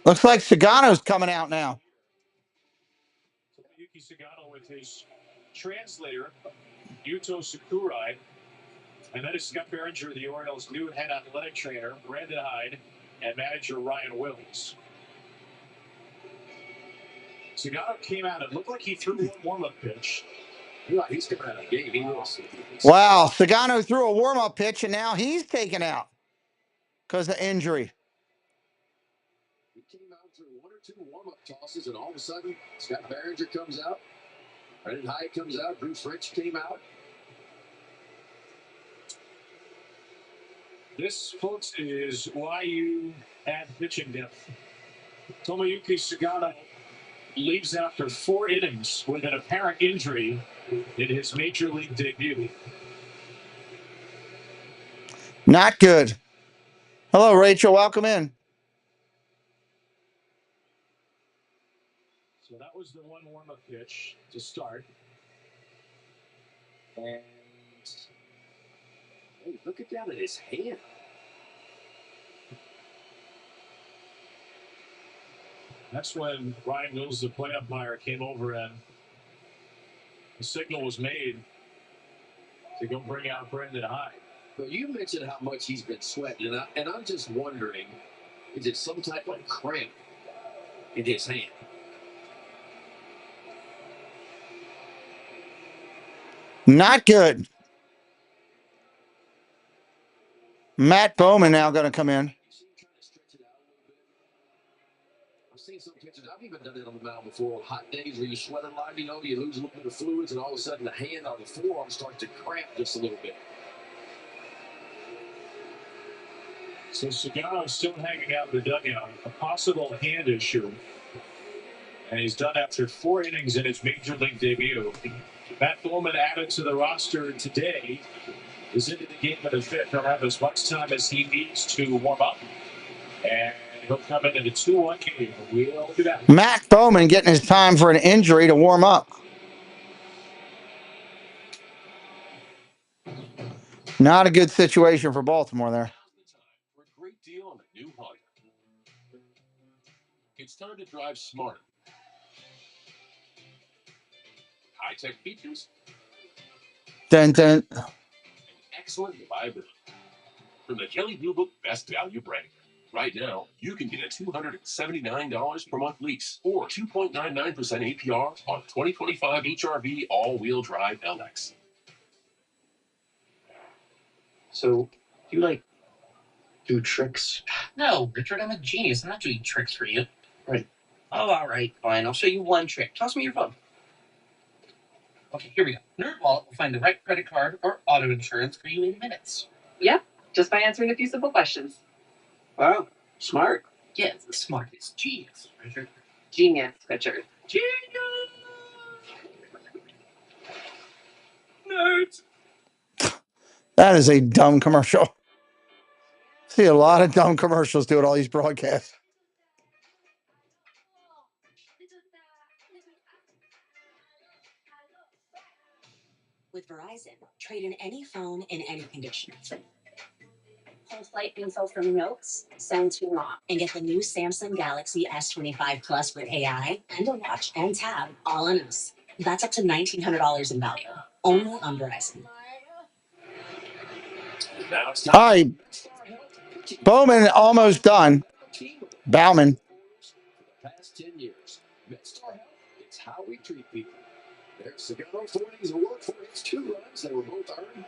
Looks like Sagano's coming out now.
Yuki Sagano with his translator, Yuto Sakurai. And that is Scott Behringer, the Orioles' new head athletic trainer, Brandon Hyde, and manager Ryan Wills. Sagano came out and looked like he threw one warm-up pitch.
Yeah, he's coming out of the game. He was.
Wow, Sagano threw a warm-up pitch, and now he's taken out because of injury.
He came out through 1 or 2 warm-up tosses, and all of a sudden, Scott Behringer comes out. Brandon Hyde comes out. Bruce Rich came out.
This, folks, is why you add pitching depth. Tomoyuki Sagano leaves after 4 innings with an apparent injury in his major league debut.
Not good. Hello, Rachel. Welcome in.
So that was the one warm-up pitch to start. And
hey, look at that at his hand.
that's when Ryan Wills, the play umpire, came over and the signal was made to go bring out Brandon Hyde.
Well, you mentioned how much he's been sweating, and I'm just wondering Is it some type of cramp in his hand?
Not good. Matt Bowman now going to come in.
I've seen some pitchers. I've even done it on the mound before. Hot days where you sweat a lot, you lose a little bit of fluids, and all of a sudden the hand or the forearm starts to cramp just a little bit.
So Segano's still hanging out in the dugout, a possible hand issue. And he's done after 4 innings in his major league debut. Matt Bowman added to the roster today is into the game in the fifth. He'll have as much time as he needs to warm up. And he'll come in a 2-1 game. We'll do that.
Matt Bowman getting his time for an injury to warm up. Not a good situation for Baltimore there.
For a great deal on a new Honda. It's time to drive smarter. High-tech features.
Dun, dun.
And excellent reliability. From the Kelley Blue Book Best Value brand. Right now, you can get a $279 per month lease or 2.99% APR on 2025 HRV all-wheel drive LX.
So, you do tricks? No, Richard, I'm a genius. I'm not doing tricks for you. Right. Oh, all right, fine. I'll show you one trick. Toss me your phone. Okay, here we go. NerdWallet will find the right credit card or auto insurance for you in minutes.
Yep, just by answering a few simple questions.
Wow, smart. Yeah, it's the smartest. Genius, Richard.
Genius, Richard.
Genius! Nerds!
That is a dumb commercial. See a lot of dumb commercials doing all these broadcasts.
With Verizon, trade in any phone in any condition. Pull flight info from notes, send to mom, and get the new Samsung Galaxy S25 Plus with AI and a watch and tab all on us. That's up to $1,900 in value. Only on Verizon.
All right. Bowman almost done. Bauman.
Past 10 years. MedStar Health, it's how we treat people. There's Segano, 4 innings of work for his 2 runs. They were both earned.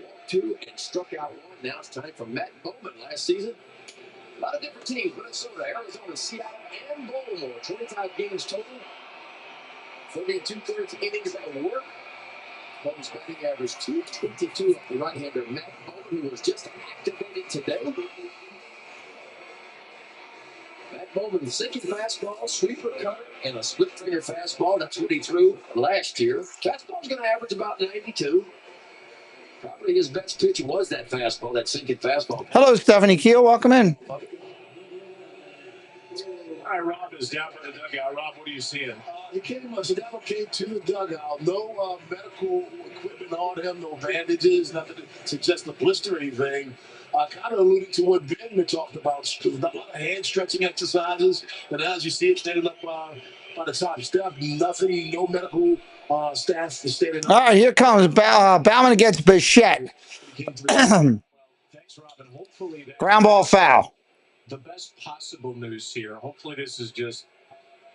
Walked 2 and struck out 1. Now it's time for Matt Bowman. Last season, a lot of different teams. Minnesota, Arizona, Seattle, and Baltimore. 25 games total. 30 and 2/3 innings of work. Bowman's batting average 222 off the right-hander Matt Bowman, who was just activated today. Matt Bowman, sinking fastball, sweeper cutter, and a split finger fastball. That's what he threw last year. Fastball's going to average about 92. Probably his best pitch was that fastball, that sinking fastball.
Hello, Stephanie Keel. Welcome in.
All right, Rob is down by the dugout. Rob, what are you seeing?
Sedano came to the dugout. No medical equipment on him, no bandages, nothing to suggest a blister or anything. Kind of alluding to what Ben had talked about. There's a lot of hand stretching exercises. And as you see him standing up by the top step, nothing, no medical staff is standing up.
All right, here comes Bauman against Bichette.
Thanks, Robin. Hopefully
Ground ball foul.
The best possible news here. Hopefully this is just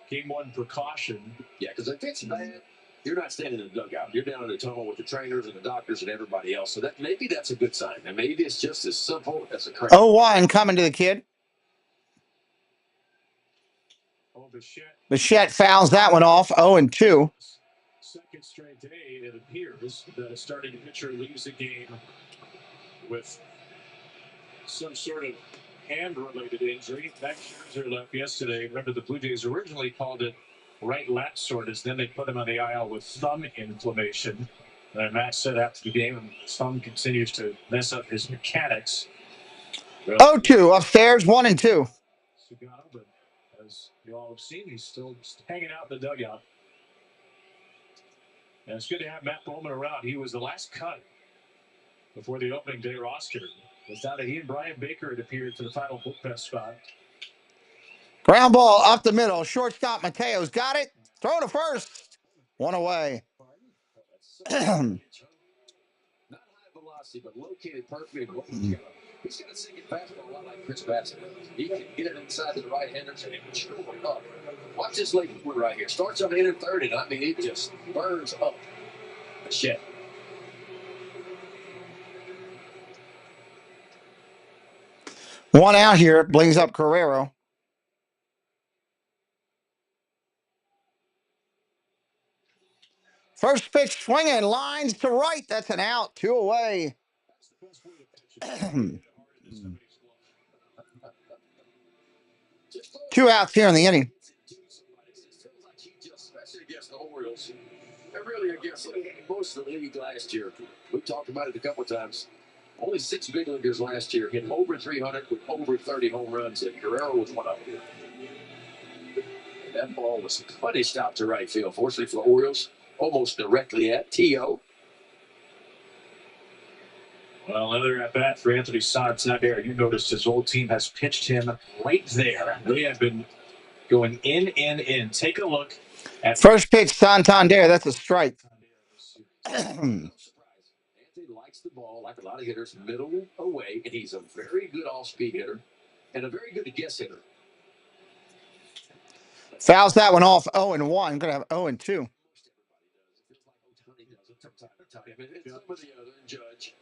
game 1 precaution.
Yeah, because if it's bad, you're not standing in the dugout. You're down in the tunnel with the trainers and the doctors and everybody else. So that maybe that's a good sign. And maybe it's just as simple as a crack.
0-1 coming to the kid.
Oh,
Bichette fouls that one off. 0-2.
Second straight day, it appears that a starting pitcher leaves the game with some sort of hand-related injury. Max Scherzer left yesterday. Remember, the Blue Jays originally called it right lat soreness. Then they put him on the IL with thumb inflammation. And Max said after the game, his thumb continues to mess up his mechanics.
0-2 upstairs, 1-2.
Segano, but as you all have seen, he's still hanging out in the dugout. And it's good to have Matt Bowman around. He was the last cut before the opening day roster. Without he and Brian Baker had appeared to the final bullpen spot.
Ground ball up the middle. Shortstop Mateo's got it. Throw to first. 1 away.
Not high velocity, but located perfectly. He's got a sinking fastball a lot like Chris Bassett. He can get it inside to the right-handers and chew him up. Watch this late one right here. Starts on the inner third, and I mean, it just burns up the shed.
One out here brings up Guerrero. First pitch swinging, lines to right. That's an out. 2 away. Two outs here in the inning.
Especially against the Orioles. And really against most of the league last year. We talked about it a couple of times. Only 6 big leaguers last year hit over 300 with over 30 home runs, and Guerrero was one of them. And that ball was punished out to right field. Fortunately for the Orioles, almost directly at T.O.
Well, another at bat for Anthony Santander. You noticed his old team has pitched him right there. They have been going in. Take a look at
first pitch, Santander. That's a strike.
Anthony likes the ball like a lot of hitters, middle away, and he's a very good off-speed hitter and a very good guess hitter.
Fouls that one off. 0-1. Going to have 0-2.
Judge.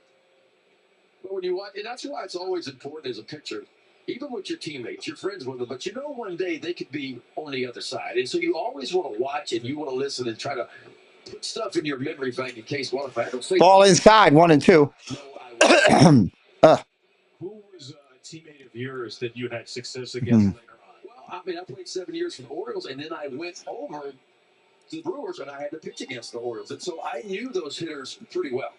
But when you watch, and that's why it's always important as a pitcher, even with your teammates, you're friends with them, but you know one day they could be on the other side. And so you always want to watch and you want to listen and try to put stuff in your memory bank in case one of them say
ball inside, 1-2.
Who was a teammate of yours that you had success against later on?
Well, I mean, I played 7 years for the Orioles, and then I went over to the Brewers, and I had to pitch against the Orioles. And so I knew those hitters pretty well.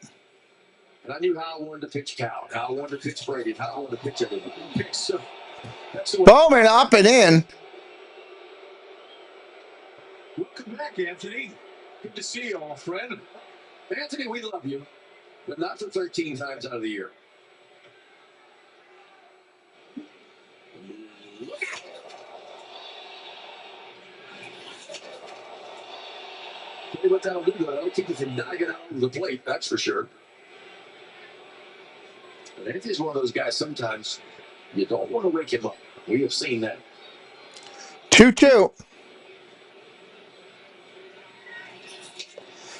And I knew how I wanted to pitch Cal, how I wanted to pitch Brady, how I wanted to pitch everybody. So
Bowman up and in.
Welcome back, Anthony. Good to see you, old friend. Anthony, we love you, but not for 13 times out of the year. What that'll do, that'll keep you from knocking out of the plate, that's for sure. But Anthony's one of those guys, sometimes you don't want to wake him up. We have seen that.
2-2.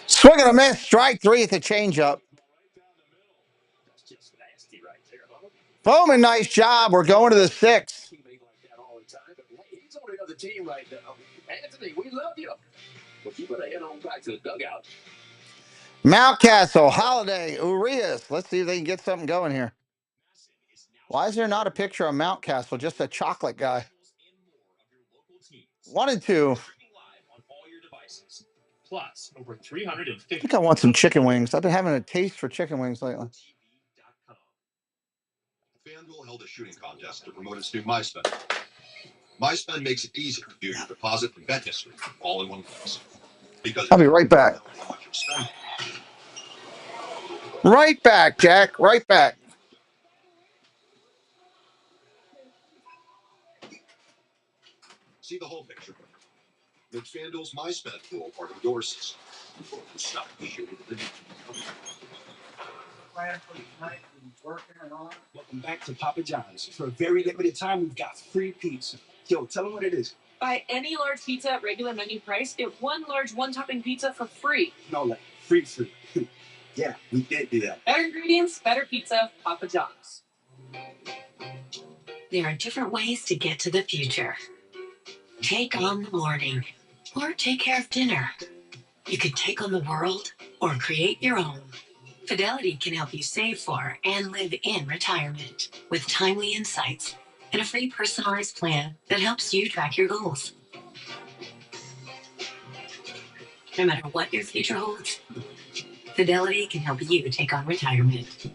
Swing and a miss. Strike 3 at the changeup.
That's just nasty right there, huh?
Bowman, nice job. We're going to the 6th.
He's on the other team right now. Anthony, we love you. But you better head on back to the dugout.
Mountcastle, Holiday, Urias. Let's see if they can get something going here. Why is there not a picture of Mountcastle? Just a chocolate guy. 1-2.
Plus, over 350.
I think I want some chicken wings. I've been having a taste for chicken wings lately.
FanDuel held a shooting contest to promote its new MySpend. MySpend makes it easy to view your deposit and bet history all in one place. Because
I'll be right back. Right back, Jack. Right back.
See the whole picture. Make FanDuel's MySpend tool part of yours. Stop shooting.
Welcome back to Papa John's. For a very limited time, we've got free pizza. Yo, tell them what it is.
Buy any large pizza at regular menu price, get one large one-topping pizza for free.
No, like free. Yeah, we did do that.
Better ingredients, better pizza, Papa John's.
There are different ways to get to the future. Take on the morning, or take care of dinner. You could take on the world, or create your own. Fidelity can help you save for and live in retirement with timely insights and a free personalized plan that helps you track your goals. No matter what your future holds, Fidelity can help you take on retirement.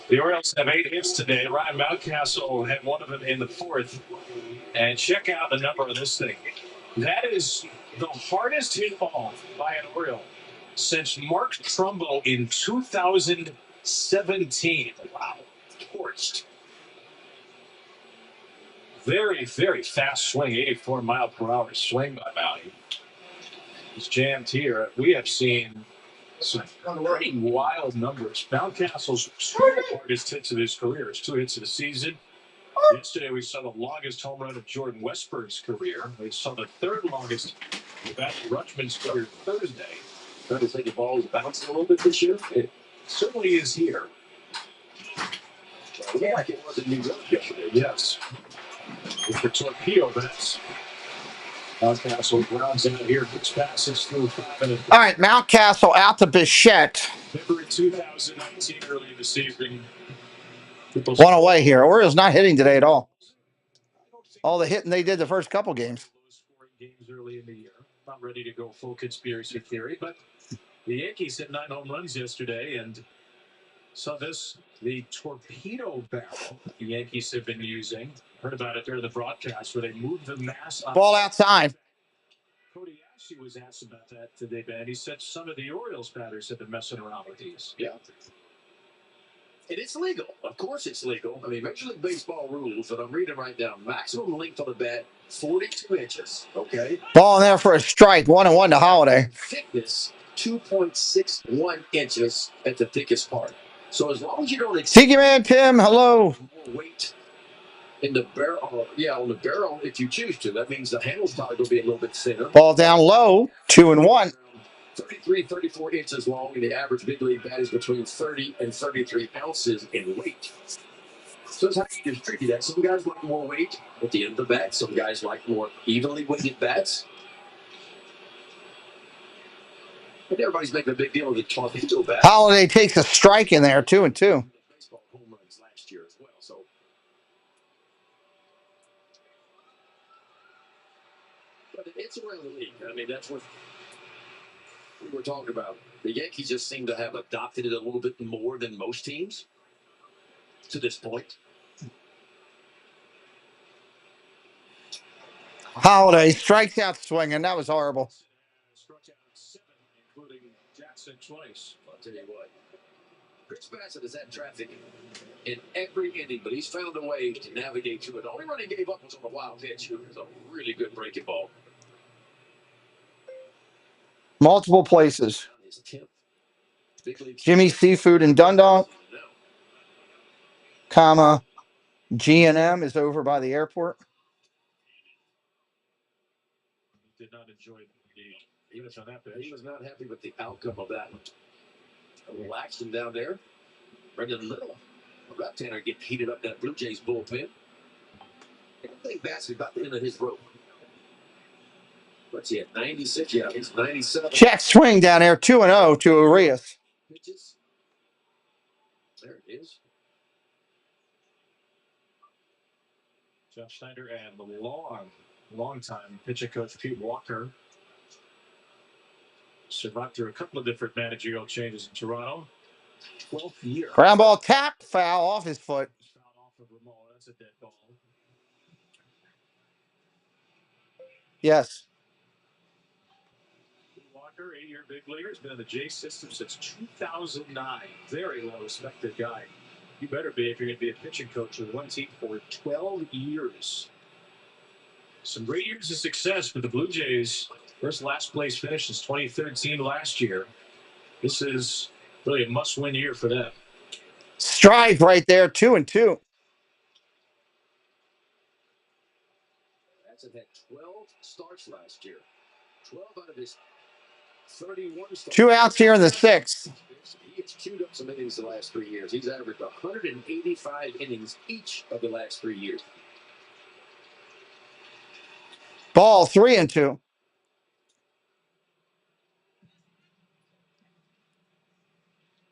The Orioles have 8 hits today. Ryan Mountcastle had one of them in the 4th. And check out the number of this thing. That is the hardest hit ball by an Oriole since Mark Trumbo in 2017. Wow. Torched. Very, very fast swing. 84-mile-per-hour swing by Maui. He's jammed here. We have seen Some pretty wild numbers. Mountcastle's two hardest hits of his career. It's 2 hits of the season. Yesterday, we saw the longest home run of Jordan Westburg's career. We saw the third longest of Adley Rutschman's career Thursday.
Trying to say the ball is bouncing a little bit this year.
It certainly is here.
Yeah, like it was in New York yesterday.
Yes. With the torpedo bats. Mountcastle grounds out here. Gets passes through 5
All right, Mountcastle out to Bichette.
February 2019, early this evening.
One away here. Orioles not hitting today at all. All the hitting they did the first couple games.
Games early in the year. Not ready to go full conspiracy theory, but the Yankees hit 9 home runs yesterday, and saw this, the torpedo barrel the Yankees have been using. Heard about it during the broadcast where they moved the mass up.
Ball outside.
Cody Ashley was asked about that today, Ben. He said some of the Orioles batters have been messing around with these.
Yeah. And it's legal. Of course it's legal. I mean, Major League Baseball rules that I'm reading right now, maximum length on the bat, 42 inches. Okay.
Ball in there for a strike. 1-1 to Holiday.
Thickness, 2.61 inches at the thickest part. So as long as you don't exceed
Tiki Man Tim, hello.
more weight in the barrel, on the barrel, if you choose to, that means the handle's probably going to be a little bit thinner.
Ball down low. 2-1.
33, 34 inches long, and the average big league bat is between 30 and 33 ounces in weight. So it's how you distribute that. Some guys like more weight at the end of the bat. Some guys like more evenly weighted bats. But everybody's making a big deal of the torpedo bat.
Holiday takes a strike in there. 2-2.
Baseball home runs last year as well. So, but it's around the league. I mean, that's what we were talking about. The Yankees just seem to have adopted it a little bit more than most teams to this point.
Holiday strikes out swinging. That was horrible.
Struck out 7, including Jackson twice.
I'll tell you what. Chris Bassett has had traffic in every inning, but he's found a way to navigate through it. The only run he gave up was on a wild pitch. It was a really good breaking ball.
Multiple places. Jimmy Seafood in Dundalk, comma, G&M is over by the airport.
Did not enjoy the units on that pitch.
He was not happy with the outcome of that. A little action down there. Brendan Little, a left-hander, getting heated up in that Blue Jays bullpen. I think Bassett got the end of his rope. What's he at? 96? Yeah, he's 97.
Check swing down there, 2-0 to Urias.
Pitches. There it is.
Jeff Schneider and the long-time pitching coach Pete Walker survived through a couple of different managerial changes in Toronto. 12th year.
Ground ball tapped, foul off his foot.
Foul off of Ramal. That's a dead ball.
Yes.
Walker, 8-year big leaguer, has been in the J system since 2009. Very well respected guy. You better be if you're going to be a pitching coach with one team for 12 years. Some great years of success with the Blue Jays. First last place finish since 2013 last year. This is really a must-win year for them.
Strike right there, 2-2.
That's had 12 starts last year. 12 out of his 31 starts.
2 outs here in the 6th.
He has chewed up some innings the last 3 years. He's averaged 185 innings each of the last 3 years.
Ball 3-2.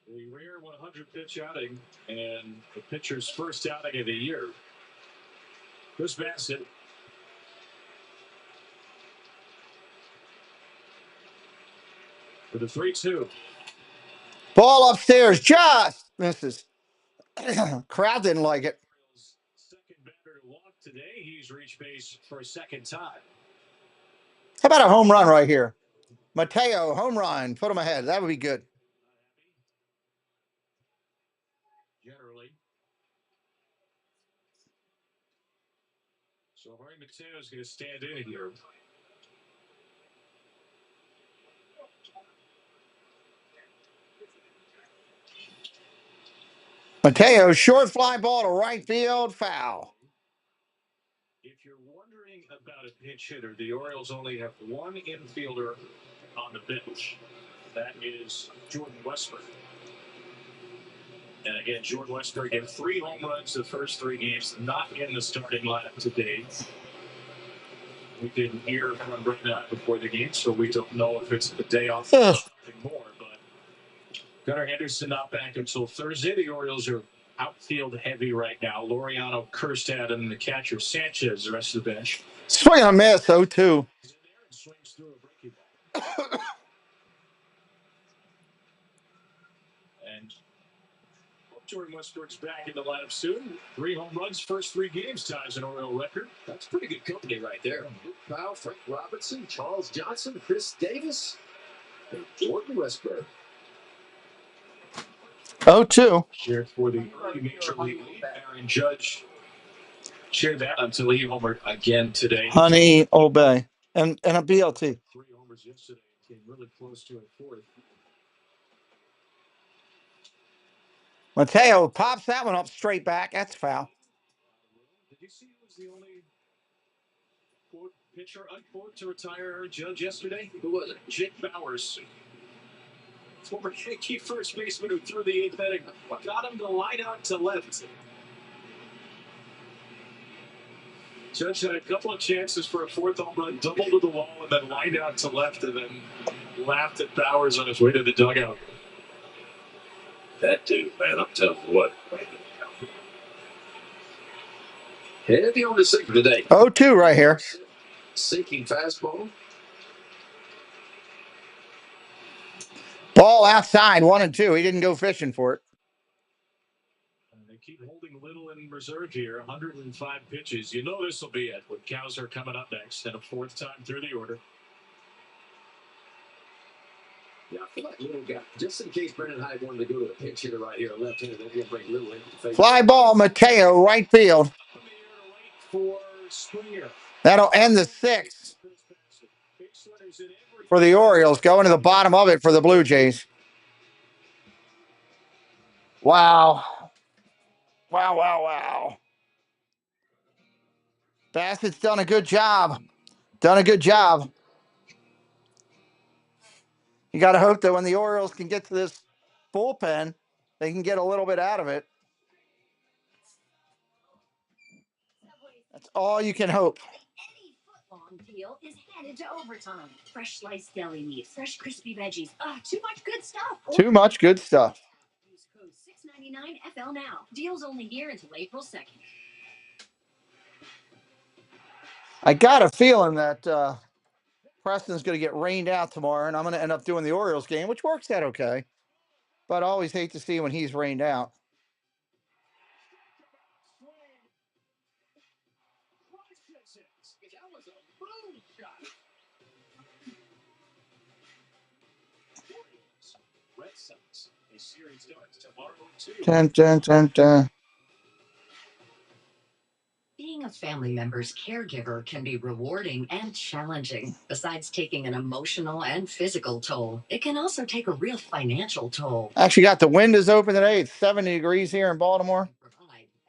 The rare 100-pitch outing and the pitcher's first outing of the year. Chris Bassett. For the 3-2.
Ball upstairs, just misses. Crowd didn't like it.
Second batter to walk today. He's reached base for a second time.
How about a home run right here? Mateo, home run. Put him ahead. That would be good.
Generally. So Jorge Mateo is going to stand in here.
Mateo, short fly ball to right field, foul.
If you're wondering about a pinch hitter, the Orioles only have one infielder on the bench. That is Jordan Westburg. And again, Jordan Westburg had 3 home runs the first 3 games, not in the starting lineup today. We didn't hear from Brenda before the game, so we don't know if it's a day off or something more. But Gunnar Henderson not back until Thursday. The Orioles are outfield heavy right now. Laureano, Kerstad, and the catcher Sanchez, the rest of the bench.
Swing and a miss, 0-2.
Swings through a breaking ball. And Jordan Westbrook's back in the lineup soon. 3 home runs, first 3 games, ties an Oriole record.
That's pretty good company right there. Powell, Frank Robinson, Charles Johnson, Chris Davis, and Jordan Westburg.
0-2.
Shared for the early Major League lead. Aaron Judge shared that until he homered again today.
Honey, obey. And a BLT.
3 homers yesterday. Came really close to a 4th.
Mateo pops that one up straight back. That's foul.
Did you see who was the only quote pitcher unquote to retire Aaron Judge yesterday? Who was it? Jake Bowers. Former Yankee first baseman who threw the 8th inning. Got him to line out to left. Judge had a couple of chances for a 4th home run, double to the wall, and then lined out to left, and then laughed at Bowers on his way to the dugout.
That dude, man, I'm telling you what. Heavy on the sinker today.
0-2 right here.
Sinking fastball.
Ball outside, 1-2. He didn't go fishing for it.
And they keep holding Little in reserve here. 105 pitches. You know this will be it with Kowser coming up next and a 4th time through the order.
Yeah, I feel like Little got, just in case Brendan Hyde wanted to go to the pinch hitter right here, left-handed, they're going to bring Little in.
Fly ball, Mateo, right field.
For Springer.
That'll end the 6th for the Orioles. Going to the bottom of it for the Blue Jays. Wow. Wow, wow, wow. Bassett's done a good job. Done a good job. You got to hope that when the Orioles can get to this bullpen, they can get a little bit out of it. That's all you can hope.
Any foot-long deal is headed to overtime. Fresh sliced deli meat, fresh crispy veggies. Too much good stuff.
Too much good stuff.
Use code $6.99 FL now. Deals only here until April 2nd.
I got a feeling that Preston's going to get rained out tomorrow, and I'm going to end up doing the Orioles game, which works out okay. But I always hate to see when he's rained out. Dun, dun, dun, dun.
Being a family member's caregiver can be rewarding and challenging. Besides taking an emotional and physical toll, it can also take a real financial toll.
Actually got the windows open today. It's 70 degrees here in Baltimore.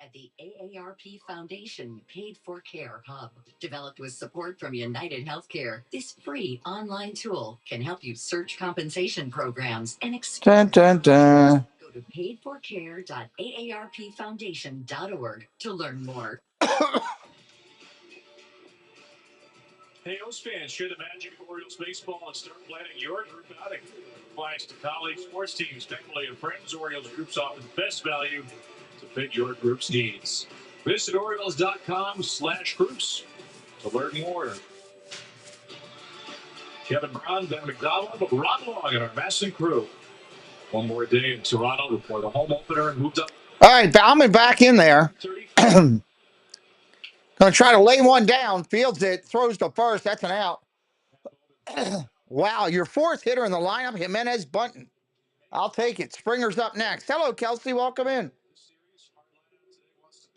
At the AARP Foundation Paid for Care Hub. Developed with support from United Healthcare, this free online tool can help you search compensation programs and
Dun, dun, dun.
Go to paidforcare.aarpfoundation.org to learn more.
Hey, O's fans, share the magic of Orioles baseball and start planning your group outing. Applies to college sports teams, family, and friends. Orioles groups offer the best value to fit your group's needs. Visit Orioles.com/groups to learn more. Kevin Brown, Ben McDonald, Ron Long, and our Masson crew. One more day in Toronto before the home opener and moved up.
All right, Bauman back in there. Going to try to lay one down. Fields it. Throws to first. That's an out. Wow, your 4th hitter in the lineup, Jimenez Bunton. I'll take it. Springer's up next. Hello, Kelsey. Welcome in.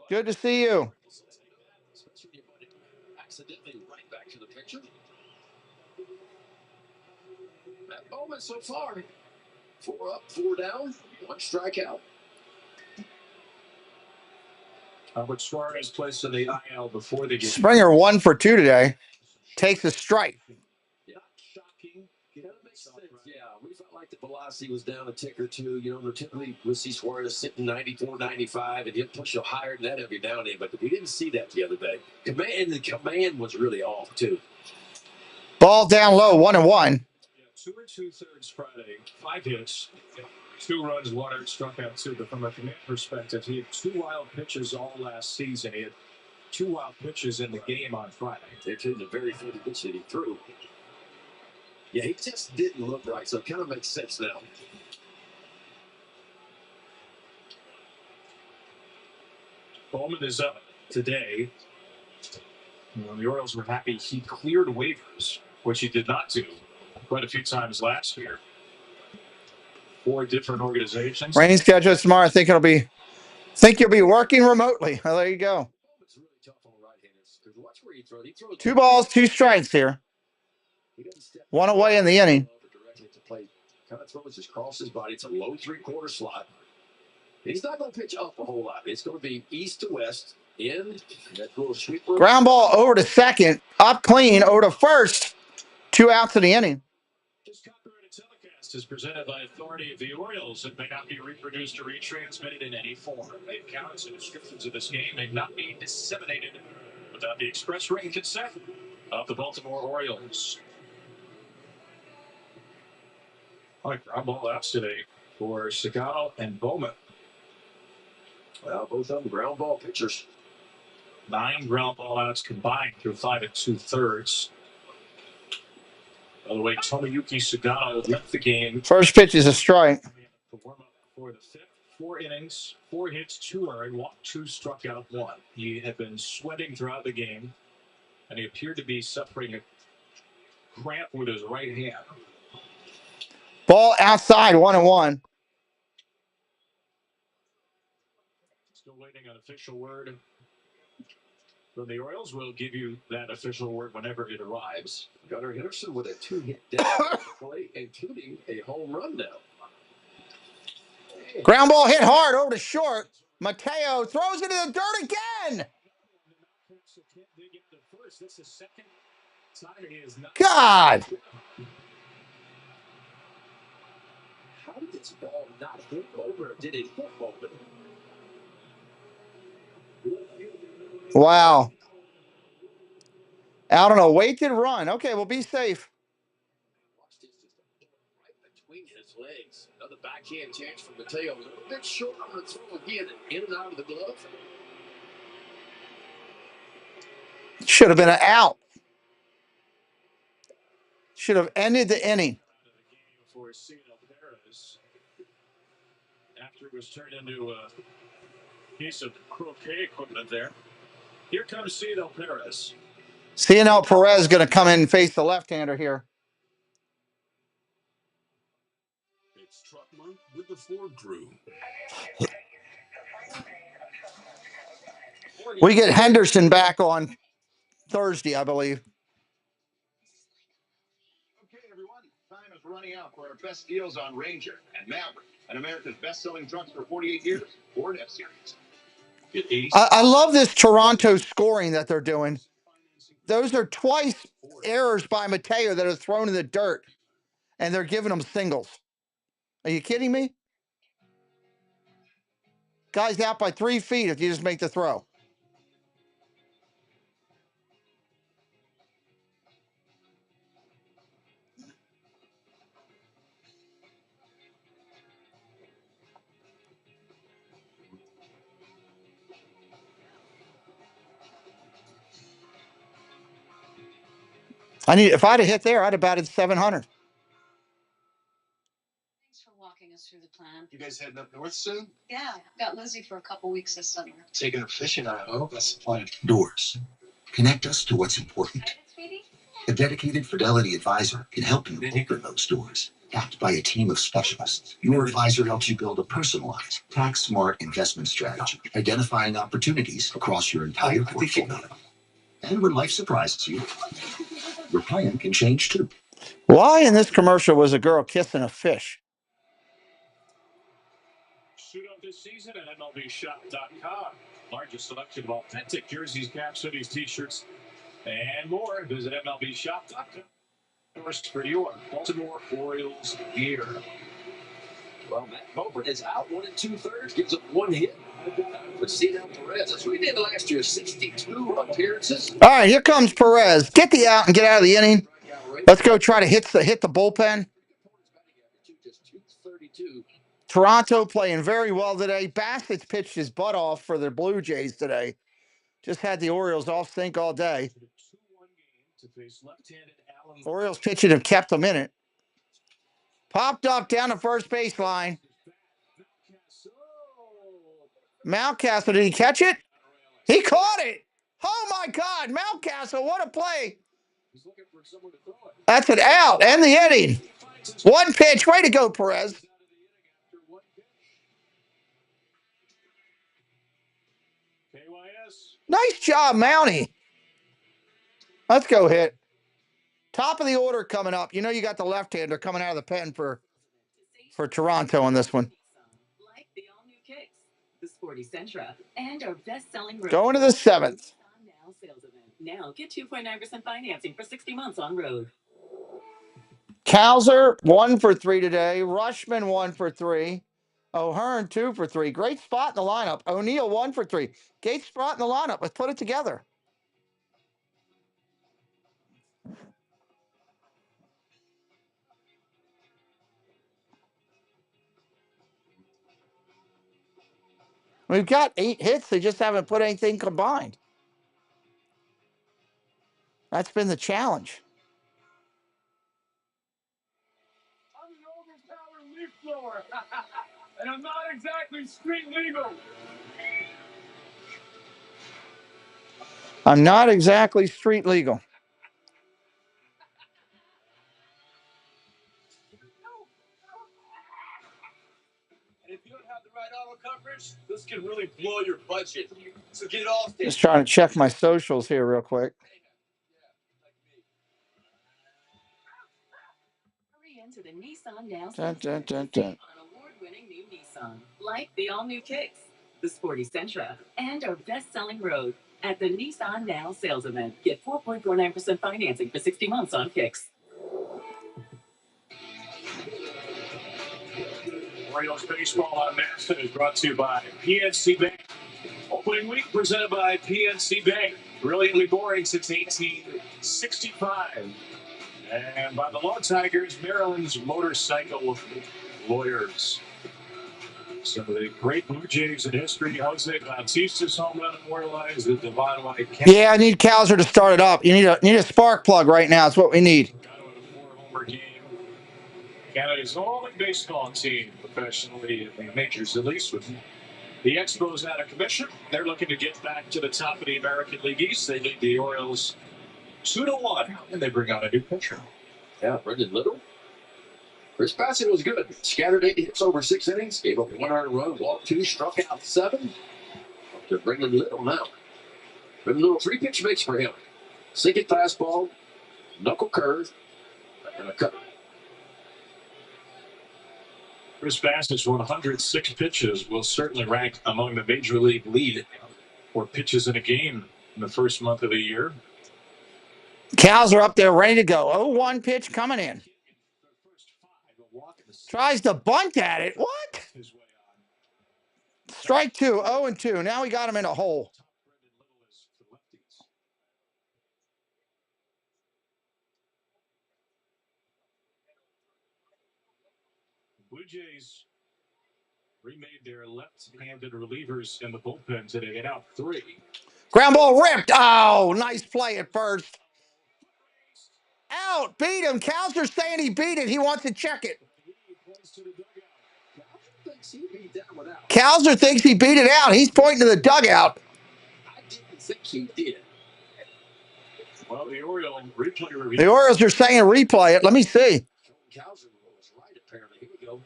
Good to see you.
Accidentally right back to the picture. That moment so far, 4 up, 4 down, 1 strikeout.
Albert Suarez placed in the IL before the game.
Springer 1 for 2 today. Takes a strike.
Yeah, shocking. Yeah, that makes sense. Yeah, we felt like the velocity was down a tick or two. You know, typically we see Suarez sitting 94, 95, and he'll push you higher than that every now and then. But we didn't see that the other day. The command was really off, too.
Ball down low, 1-1.
Yeah, 2 2/3 Friday, 5 hits, 2 runs, 1 earned, struck out 2. But from a command perspective, he had 2 wild pitches all last season. He had 2 wild pitches in the game on Friday.
It's in the very first pitch that he threw. Yeah, he just didn't look right, so it kind of makes sense now.
Bowman is up today. The Orioles were happy he cleared waivers, which he did not do quite a few times last year. 4 different organizations.
Rain schedule tomorrow. I think you'll be working remotely. Well, there you go. 2 balls, 2 strikes here. 1 away in the inning.
Kind of throws his cross his body. It's a low 3/4 slot. He's not going to pitch up a whole lot. It's going to be east to west. In that little sweeper.
Ground ball over to second. Up clean. Over to first. 2 outs in the inning.
This copyrighted telecast is presented by authority of the Orioles. It may not be reproduced or retransmitted in any form. The accounts and descriptions of this game may not be disseminated without the express written consent of the Baltimore Orioles. All right, ground ball outs today for Segano and Bowman.
Well, both of them ground ball pitchers.
9 ground ball outs combined through 5 2/3. By the way, Tomoyuki Segano left the game.
First pitch is a strike.
To warm up for the 5th. 4 innings, 4 hits, 2 earned, walked 2, struck out 1. He had been sweating throughout the game, and he appeared to be suffering a cramp with his right hand.
Ball outside, 1-1.
Still waiting on official word from the Orioles. We'll give you that official word whenever it arrives.
Gunnar Henderson with a 2-hit day play, including a home run now.
Ground ball hit hard over to short. Mateo throws it in the dirt again. God.
How did this ball not hit over? Did it hit over?
Wow. Out on a weighted run. Okay, well, be safe.
Right between his legs. Another backhand chance from Mateo. A little bit short on the throw again, in and out of the glove.
Should have been an out. Should have ended the inning.
After it was turned into a piece of croquet equipment there. Here comes Cianel Perez.
Cianel Perez is going to come in and face the left-hander here.
It's truck month with the Ford crew.
We get Henderson back on Thursday, I believe.
Okay, everyone, time is running out for our best deals on Ranger and Maverick, and America's best-selling trucks for 48 years, Ford F-Series.
I love this Toronto scoring that they're doing. Those are twice errors by Mateo that are thrown in the dirt, and they're giving them singles. Are you kidding me? Guy's out by 3 feet if you just make the throw. If I'd have hit there, I'd have batted 700.
Thanks for walking us through the plan.
You guys heading up north soon?
Yeah, got Lizzie for a couple weeks this summer.
Taking her fishing, I hope. That's the plan.
Doors. Connect us to what's important.
Excited, sweetie?
A dedicated Fidelity advisor can help you open those doors. Backed by a team of specialists, your advisor helps you build a personalized, tax-smart investment strategy, identifying opportunities across your entire portfolio. And when life surprises you, your plan can change too.
Why in this commercial was a girl kissing a fish?
Shoot up this season at MLBshop.com. Largest selection of authentic jerseys, caps, hoodies, t-shirts, and more. Visit MLBshop.com. First for your Baltimore Orioles gear.
Well, Matt Beaufort is out 1 2/3, gives up 1 hit. But Cedar Perez, that's what he did last year, 62 appearances.
All right, here comes Perez. Get the out and get out of the inning. Let's go try to hit the bullpen. Toronto playing very well today. Bassett's pitched his butt off for the Blue Jays today. Just had the Orioles off sync all day. Orioles pitching have kept them in it. Popped up down the first baseline. Mountcastle, did he catch it? He caught it. Oh, my God. Mountcastle, what a play. That's an out. End the inning. 1 pitch. Way to go, Perez. Nice job, Mountie. Let's go hit. Top of the order coming up. You know you got the left-hander coming out of the pen for Toronto on this one.
Like the all-new Kicks, the Sporty Sentra, and our best-selling Road.
Going to the 7th.
Now sales event. Now get 2.9% financing for 60 months on road.
Kowser 1 for 3 today. Rushman 1 for 3. O'Hearn 2 for 3. Great spot in the lineup. O'Neill 1 for 3. Great spot in the lineup. Let's put it together. We've got 8 hits. They just haven't put anything combined. That's been the challenge.
I'm an overpowered leaf blower, and I'm not exactly street legal.
I'm not exactly street legal.
And if you don't have the right auto coverage, this can really blow your budget. So get it off there.
Just trying to check my socials here real quick.
Hurry into the Nissan Now
Dun, dun, dun,
sale
dun.
on award-winning new Nissan, like the all-new Kicks, the Sporty Sentra, and our best-selling Road. At the Nissan Now sales event, get 4.49% financing for 60 months on Kicks.
Orioles baseball on Madison is brought to you by PNC Bank. Opening week presented by PNC Bank. Brilliantly boring since 1865. And by the Law Tigers, Maryland's motorcycle lawyers. Some of the great Blue Jays in history. Jose Bautista's home run immortalized. The Devon White.
Yeah, I need Kowser to start it up. You need a spark plug right now. That's what we need.
Got to a 4-homer game. Canada's only baseball team professionally in the majors, at least with the Expos out of commission. They're looking to get back to the top of the American League East. They lead the Orioles 2-1, and they bring out a new pitcher.
Yeah, Brendan Little. Chris Bassett was good. Scattered 8 hits over 6 innings. Gave up 1 earned run, walked 2, struck out 7. Up to Brendan Little now. Brendan Little 3-pitch mix for him. Sinking fastball, knuckle curve, and a cutter.
Chris Bassett's 106 pitches will certainly rank among the major league lead for pitches in a game in the first month of the year.
Cows are up there ready to go. 0-1 pitch coming in. Tries to bunt at it. What? Strike 2, 0-2. Now we got him in a hole.
Blue Jays remade their left-handed relievers in the bullpen today. Get out 3.
Ground ball ripped. Oh, nice play at first. Out. Beat him. Kowser's saying he beat it. He wants to check it. Kowser thinks he beat it out. He's pointing to the dugout.
I didn't think he did.
Well, the Orioles replay review.
The Orioles are saying replay it. Let me see.
Kowser was right, apparently. Here we go.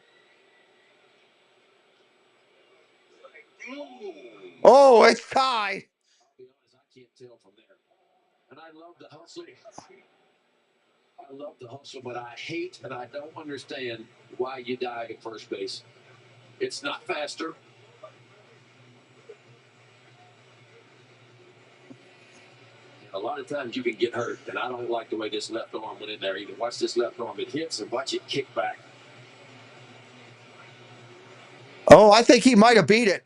Oh, it's tied.
I'll be honest, I can't tell from there. And I love the hustle. I love the hustle, but I hate and I don't understand why you dive at first base. It's not faster. a lot of times you can get hurt, and I don't like the way this left arm went in there either. Watch this left arm. It hits, and watch it kick back.
Oh, I think he might have beat it.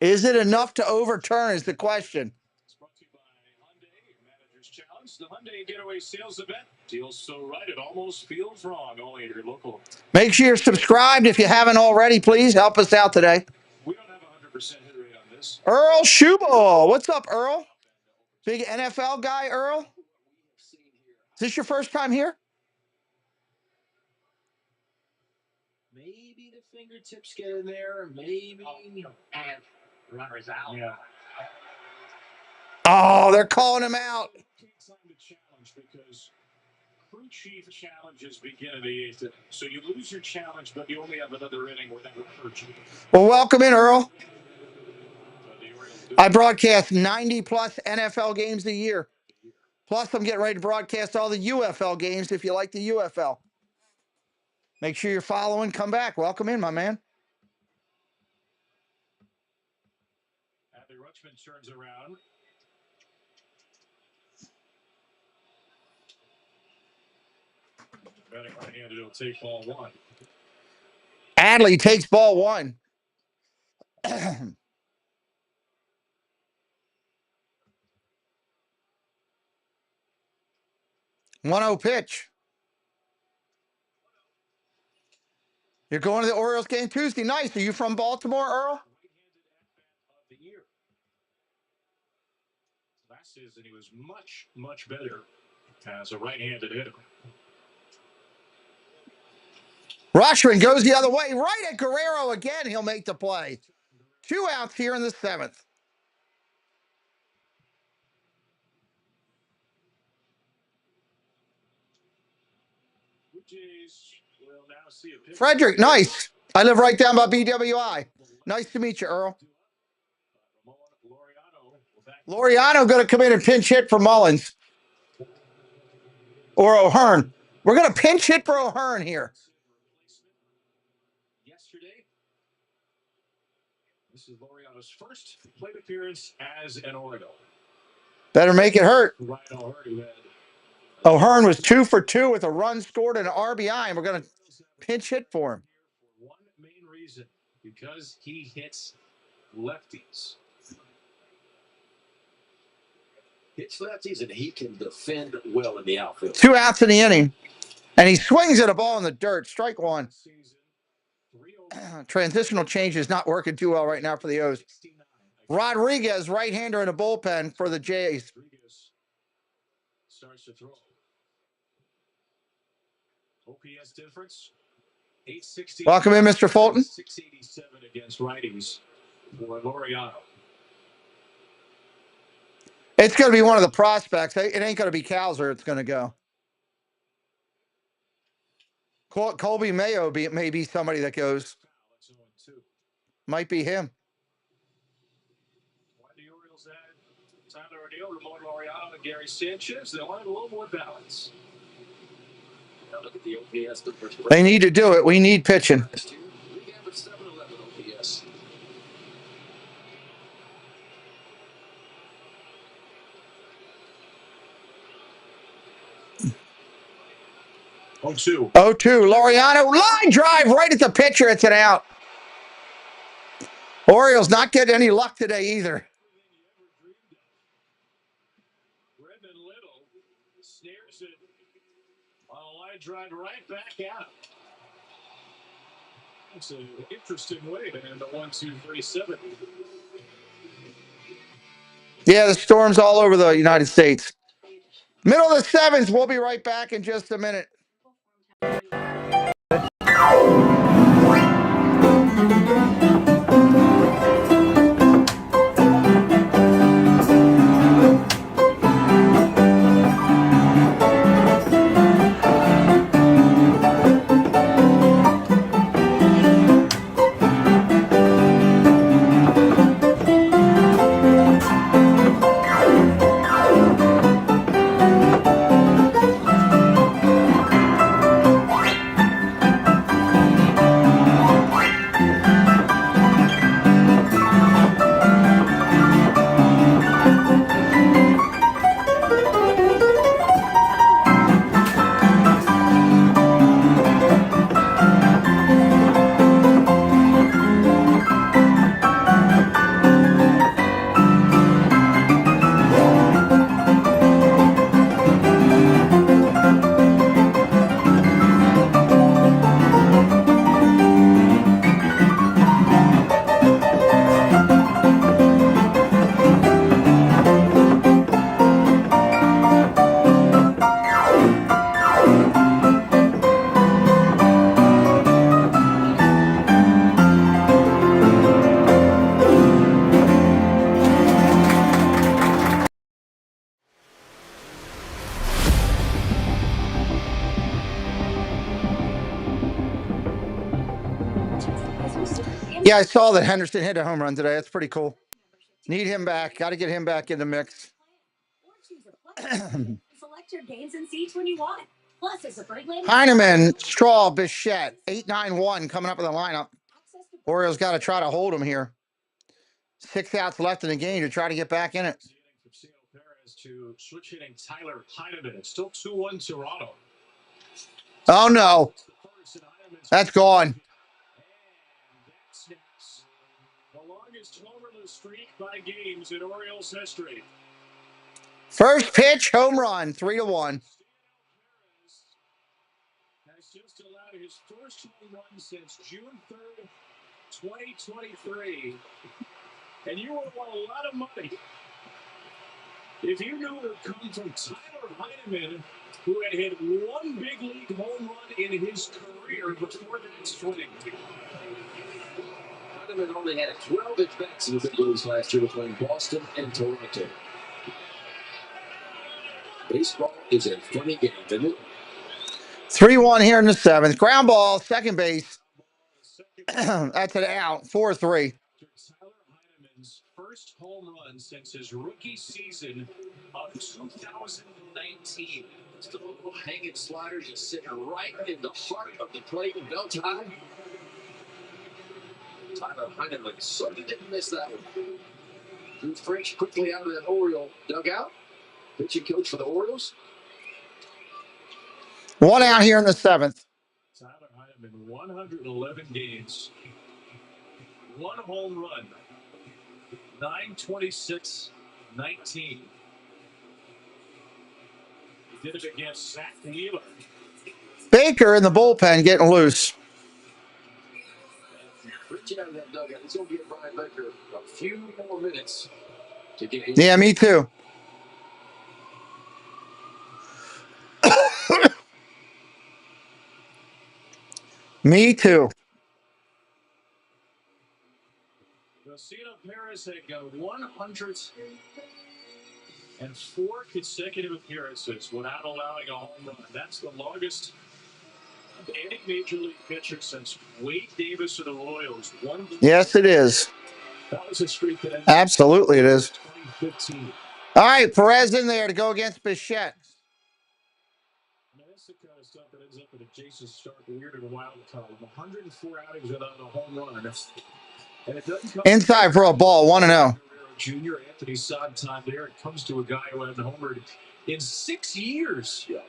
Is it enough to overturn is the question.
It's brought to you by Hyundai, Manager's Challenge, the Hyundai Getaway Sales Event. Feels so right, it almost feels wrong. Only at your local.
Make sure you're subscribed if you haven't already. Please help us out today.
We don't have a 100% hit rate on this.
Earl Schubel. What's up, Earl? Big NFL guy, Earl? Is this your first time here?
Maybe the fingertips get in there. Maybe.
And runner is out.
Yeah.
Oh, they're calling him out.
Time to challenge because crew chief challenges begin in the 8th inning. So you lose your challenge, but you only have another inning where that would hurt you.
Well, welcome in, Earl. I broadcast 90-plus NFL games a year. Plus, I'm getting ready to broadcast all the UFL games if you like the UFL. Make sure you're following. Come back. Welcome in, my man.
Adley Rutschman turns around. Batting right-handed, it'll take ball one.
Adley takes ball one. 1-0 pitch. You're going to the Orioles game Tuesday. Nice. Are you from Baltimore, Earl?
Right-handed at-bat of the year. Last season, he was much, much better as a right-handed hitter.
Rutschman goes the other way. Right at Guerrero again. He'll make the play. 2 outs here in the 7th. Frederick, nice. I live right down by BWI. Nice to meet you, Earl. Laureano going to come in and pinch hit for Mullins. Or O'Hearn. We're going to pinch hit for O'Hearn here.
Yesterday, this is Laureano's first plate appearance as an Oriole.
Better make it hurt.
Ryan O'Hearn, who had
O'Hearn was 2 for 2 with a run scored and an RBI, and we're going to pinch hit for him.
For one main reason, because he hits lefties.
Hits lefties, and he can defend well in the outfield.
2 outs in the inning, and he swings at a ball in the dirt. Strike one. Transitional change is not working too well right now for the O's. Rodriguez, right-hander in a bullpen for the Jays.
Starts to throw. OPS difference, 860.
Welcome in, Mr. Fulton.
687 against righties for Laureano.
It's going to be one of the prospects. It ain't going to be Cowser. It's going to go. Colby Mayo may be somebody that goes. Might be him.
Why the Orioles had Tyler O'Neill, Ramon Laureano, and Gary Sanchez? They wanted a little more balance.
Now look at the OPS.
They need to do it. We need pitching.
We have a 711 OPS.
Oh, 2.
0-2. Laureano, line drive right at the pitcher. It's an out. Orioles not getting any luck today either.
Brendan Little snares it on a line drive right back out. It's an interesting way to end a 1-2-3-7.
Yeah, the storm's all over the United States. Middle of the 7th. We'll be right back in just a minute. Yeah, I saw that Henderson hit a home run today. That's pretty cool. Need him back. Got to get him back in the mix.
Select your games and seats when you want. Plus, it's a Franklin.
Heineman, Straw, Bichette, 8-9-1 coming up in the lineup. Orioles got to try to hold him here. 6 outs left in the game to try to get back in it.
To switch hitting Tyler Heineman. It's still 2-1 Toronto.
Oh, no. That's gone.
The longest homerless streak by games in Orioles history.
First pitch, home run, 3-1.
Has just allowed his first home run since June 3rd, 2023. And you would want a lot of money if you knew it would come from Tyler Heineman, who had hit one big league home run in his career before that swing.
Heineman only had 12 at-bats in the big leagues last year between Boston and Toronto. Baseball is a funny game, isn't it?
3-1 here in the 7th. Ground ball, second base. That's an out, 4-3.
Tyler Heineman's first home run since his rookie season of 2019.
Just a little hanging slider just sitting right in the heart of the plate and belt high. Tyler Heineman certainly didn't miss that one. Drew French quickly out of that Oriole dugout. Pitching coach for the Orioles.
1 out here in the 7th.
Tyler Heineman, 111 games. 1 home run. 926-19. He did it against Zach Wheeler.
Baker in the bullpen getting loose.
Reaching out of that dugout. It's going to give Brian Baker a few more minutes to get his.
Yeah, me too. Me too.
Rosito Perez had got 104 consecutive appearances without allowing a home run. That's the longest of any major league pitcher since Wade Davis of the Royals.
Yes, it is.
That was a streak that ended
Absolutely, it is.
2015.
All right, Perez in there to go against Bichette.
That's the kind of stuff that ends up in a Jason Stark weird and wild column. 104 outings without a home run. And it doesn't come
Inside for a ball, 1-0.
Junior Anthony Sondheim there. It comes to a guy who hasn't homered in 6 years. Yeah.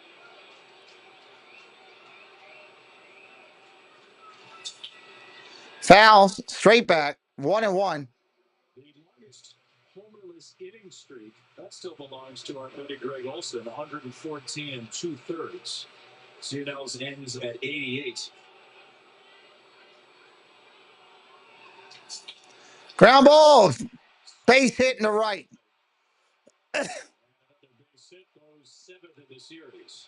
Foul, straight back, 1-1.
The longest homerless inning streak, that still belongs to our buddy Greg Olson, 114 2/3. CNL's ends at 88.
Ground ball, base hit in the right.
Another base hit goes 7th in the series.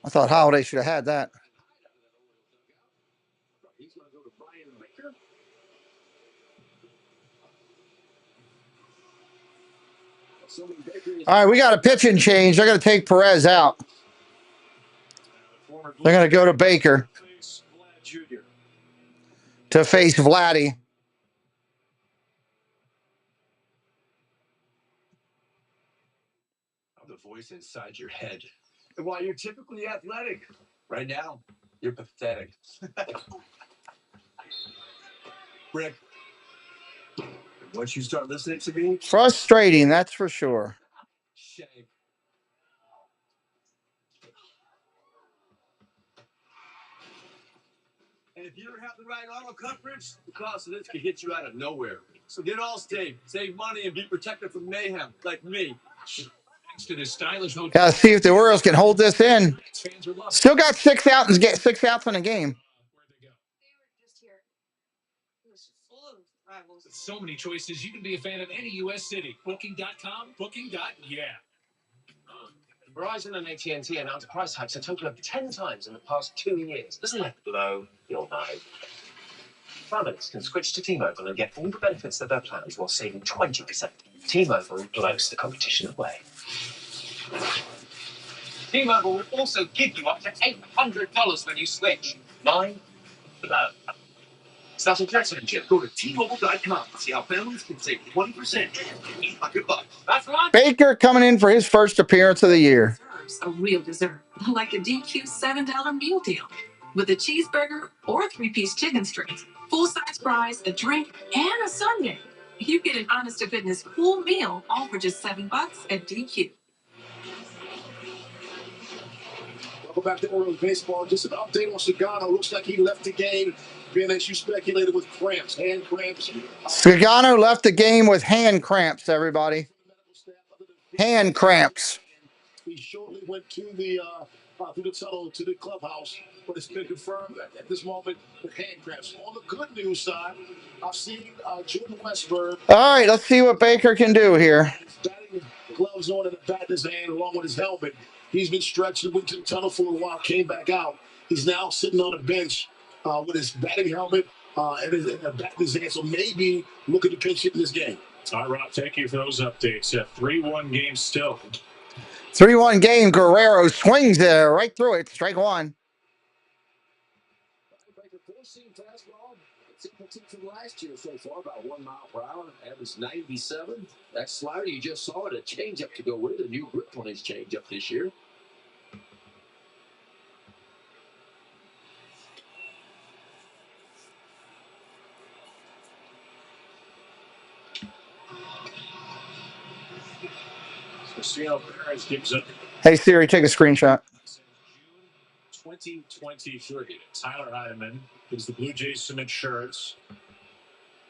I thought Holiday should have had that.
He's going to go to Brian Baker.
All right, we got a pitching change. They're going to take Perez out. They're going to go to Baker to face Vladdy.
I'm the voice inside your head.
While you're typically athletic.
Right now, you're pathetic. Rick, once you start listening to me,
Frustrating, that's for sure.
shame. And if you don't have the right auto coverage, the cost of this could hit you out of nowhere. So get Allstate, save money, and be protected from mayhem, like me.
Thanks to this stylish hotel.
Got to see if the Orioles can hold this in. Still got 6 outs and get 6 outs in a game.
With so many choices, you can be a fan of any U.S. city. Booking.com, booking.yeah.
Verizon and AT&T announced price hikes a total of 10 times in the past 2 years. Doesn't that blow your mind? Families can switch to T-Mobile and get all the benefits of their plans while saving 20%. T-Mobile blows the competition away. T-Mobile will also give you up to $800 when you switch. 9,
Special text engine. Go to T-Mobile.com. See how families can save 20% and $800.
That's right.
Baker coming in for his first appearance of the year.
A real dessert, like a DQ $7 meal deal with a cheeseburger or 3-piece chicken strips, full-size fries, a drink, and a sundae. You get an honest-to-goodness full meal all for just $7 at DQ.
Welcome back to Orioles baseball. Just an update on Sagano. Looks like he left the game, being as you speculated, with cramps, hand cramps.
Sagano left the game with hand cramps, everybody. Hand cramps.
He shortly went to the through the tunnel to the clubhouse, but it's been confirmed at this moment with hand cramps. On the good news side, I've seen Jordan Westburg.
All right, let's see what Baker can do here.
Batting gloves on and a bat in his hand along with his helmet. He's been stretched and went to the tunnel for a while, came back out. He's now sitting on a bench with his batting helmet and a bat in his hand. So maybe looking to pinch hit in this game.
All right, Rob, thank you for those updates. 3-1 game still.
3-1 game. Guerrero swings there right through it. Strike one.
It's equal to from last year so far, about 1 mile per hour. Average 97. That slider you just saw it, a changeup to go with it. A new grip on his changeup this year.
So Perez gives up.
Hey, Siri, take a screenshot.
June 2023. Tyler Heidemann is the Blue Jays some insurance.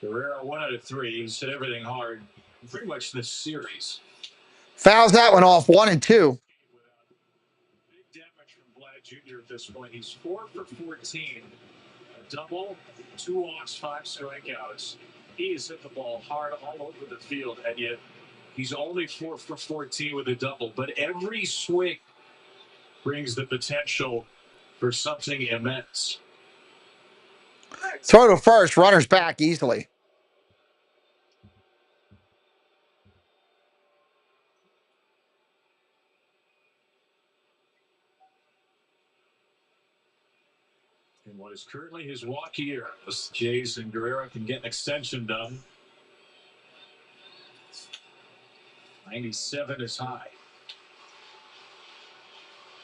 Guerrero 1 out of 3. He's hit everything hard pretty much this series.
Fouls that one off, 1 and 2.
Big damage from Vlad Jr. at this point. He's 4 for 14. A double, 2 walks, 5 strikeouts. He has hit the ball hard all over the field, and yet he's only 4 for 14 with a double. But every swing brings the potential for something immense.
Throw to first, runners back easily.
In what is currently his walk year, the Jays and Guerrero can get an extension done. 97 is high.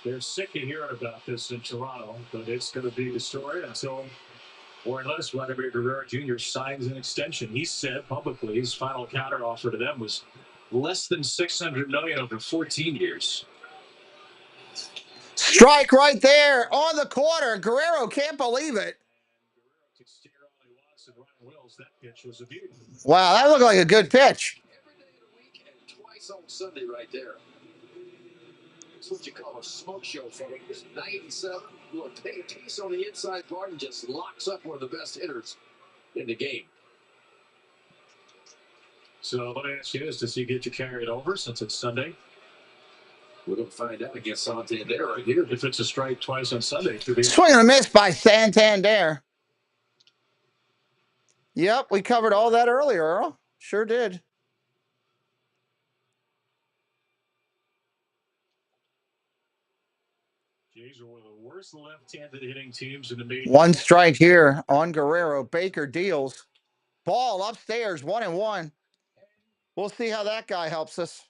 They're sick of hearing about this in Toronto, but it's going to be the story until or unless Vladimir Guerrero Jr. signs an extension. He said publicly his final counteroffer to them was less than $600 million over 14 years.
Strike right there on the corner. Guerrero can't believe it. Wow, that looked like a good pitch.
Every day of the week and twice on Sunday right there. It's what you call a smoke show, folks. 97. Look, take a piece on the inside part and just locks up one of the best hitters in the game.
So let me ask you this: does he get to carry it over since it's Sunday?
We're going to find out against Santander right here.
If it's a strike twice on Sunday,
swing and a miss by Santander. Yep, we covered all that earlier, Earl. Sure did.
Jays are one of the worst left-handed hitting teams in the major.
1 strike here on Guerrero. Baker deals. Ball upstairs, 1-1. We'll see how that guy helps us.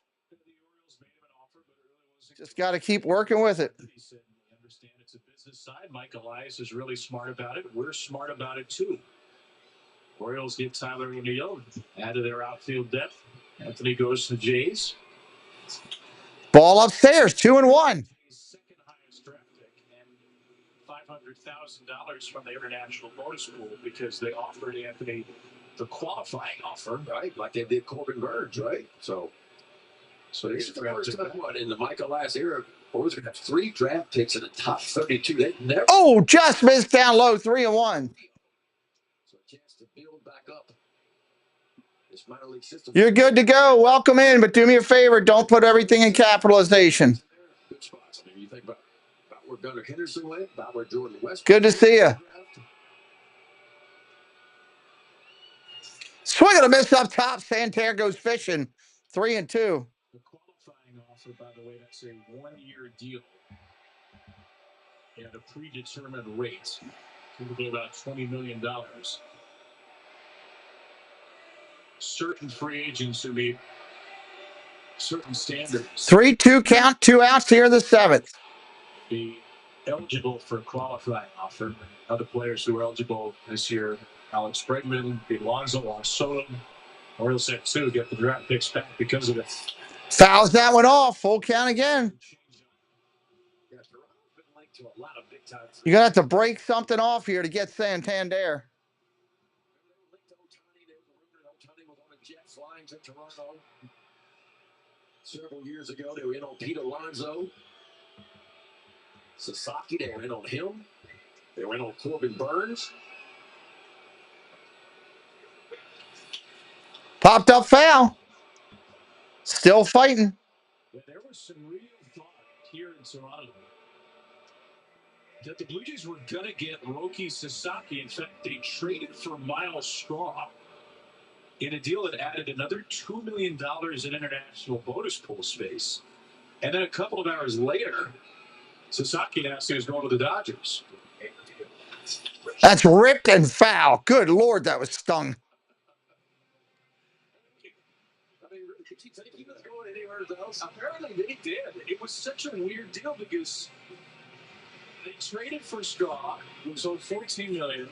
Just got to keep working with it.
He said, "We understand it's a business side. Mike Elias is really smart about it. We're smart about it too." Orioles get Tyler O'Neill, add to their outfield depth. Anthony goes to the Jays.
Ball upstairs, 2-1.
Second highest draft pick and $500,000 from the international bonus pool because they offered Anthony the qualifying offer,
right? Like they did Corbin Burns, right? So this is the first time, what, in the Mike Elias era, Orioles are going to have 3 draft picks in the top 32. They never.
Oh, just missed down low, 3-1.
So a chance to build back up this minor league system.
You're good to go. Welcome in, but do me a favor. Don't put everything in capitalization.
Good spots. I mean, you think about where Gunnar Henderson went, about where Jordan West.
Good to see you. Swing and a miss up top. Santander goes fishing. 3-2.
The qualifying offer, by the way, that's a 1-year deal and a predetermined rate. It'll be about $20 million. Certain free agents who meet certain standards.
3-2 count, 2 outs here in the 7th.
Be eligible for a qualifying offer. Other players who are eligible this year: Alex Bregman, Alonso, Soto. Orioles have 2 get the draft picks back because of it.
Fouls that one off. Full count again. You're going to have to break something off here to get Santander.
Several years ago, they were in on Pete Alonso. Sasaki, they were in on him. They were in on Corbin Burns.
Popped up foul. Still fighting.
Yeah, there was some real thought here in Toronto that the Blue Jays were going to get Roki Sasaki. In fact, they traded for Miles Straw in a deal that added another $2 million in international bonus pool space. And then a couple of hours later, Sasaki announced he was going to the Dodgers.
That's ripped and foul. Good Lord, that was stung.
Apparently they did. It was such a weird deal because they traded for Straw, who was owed $14 million.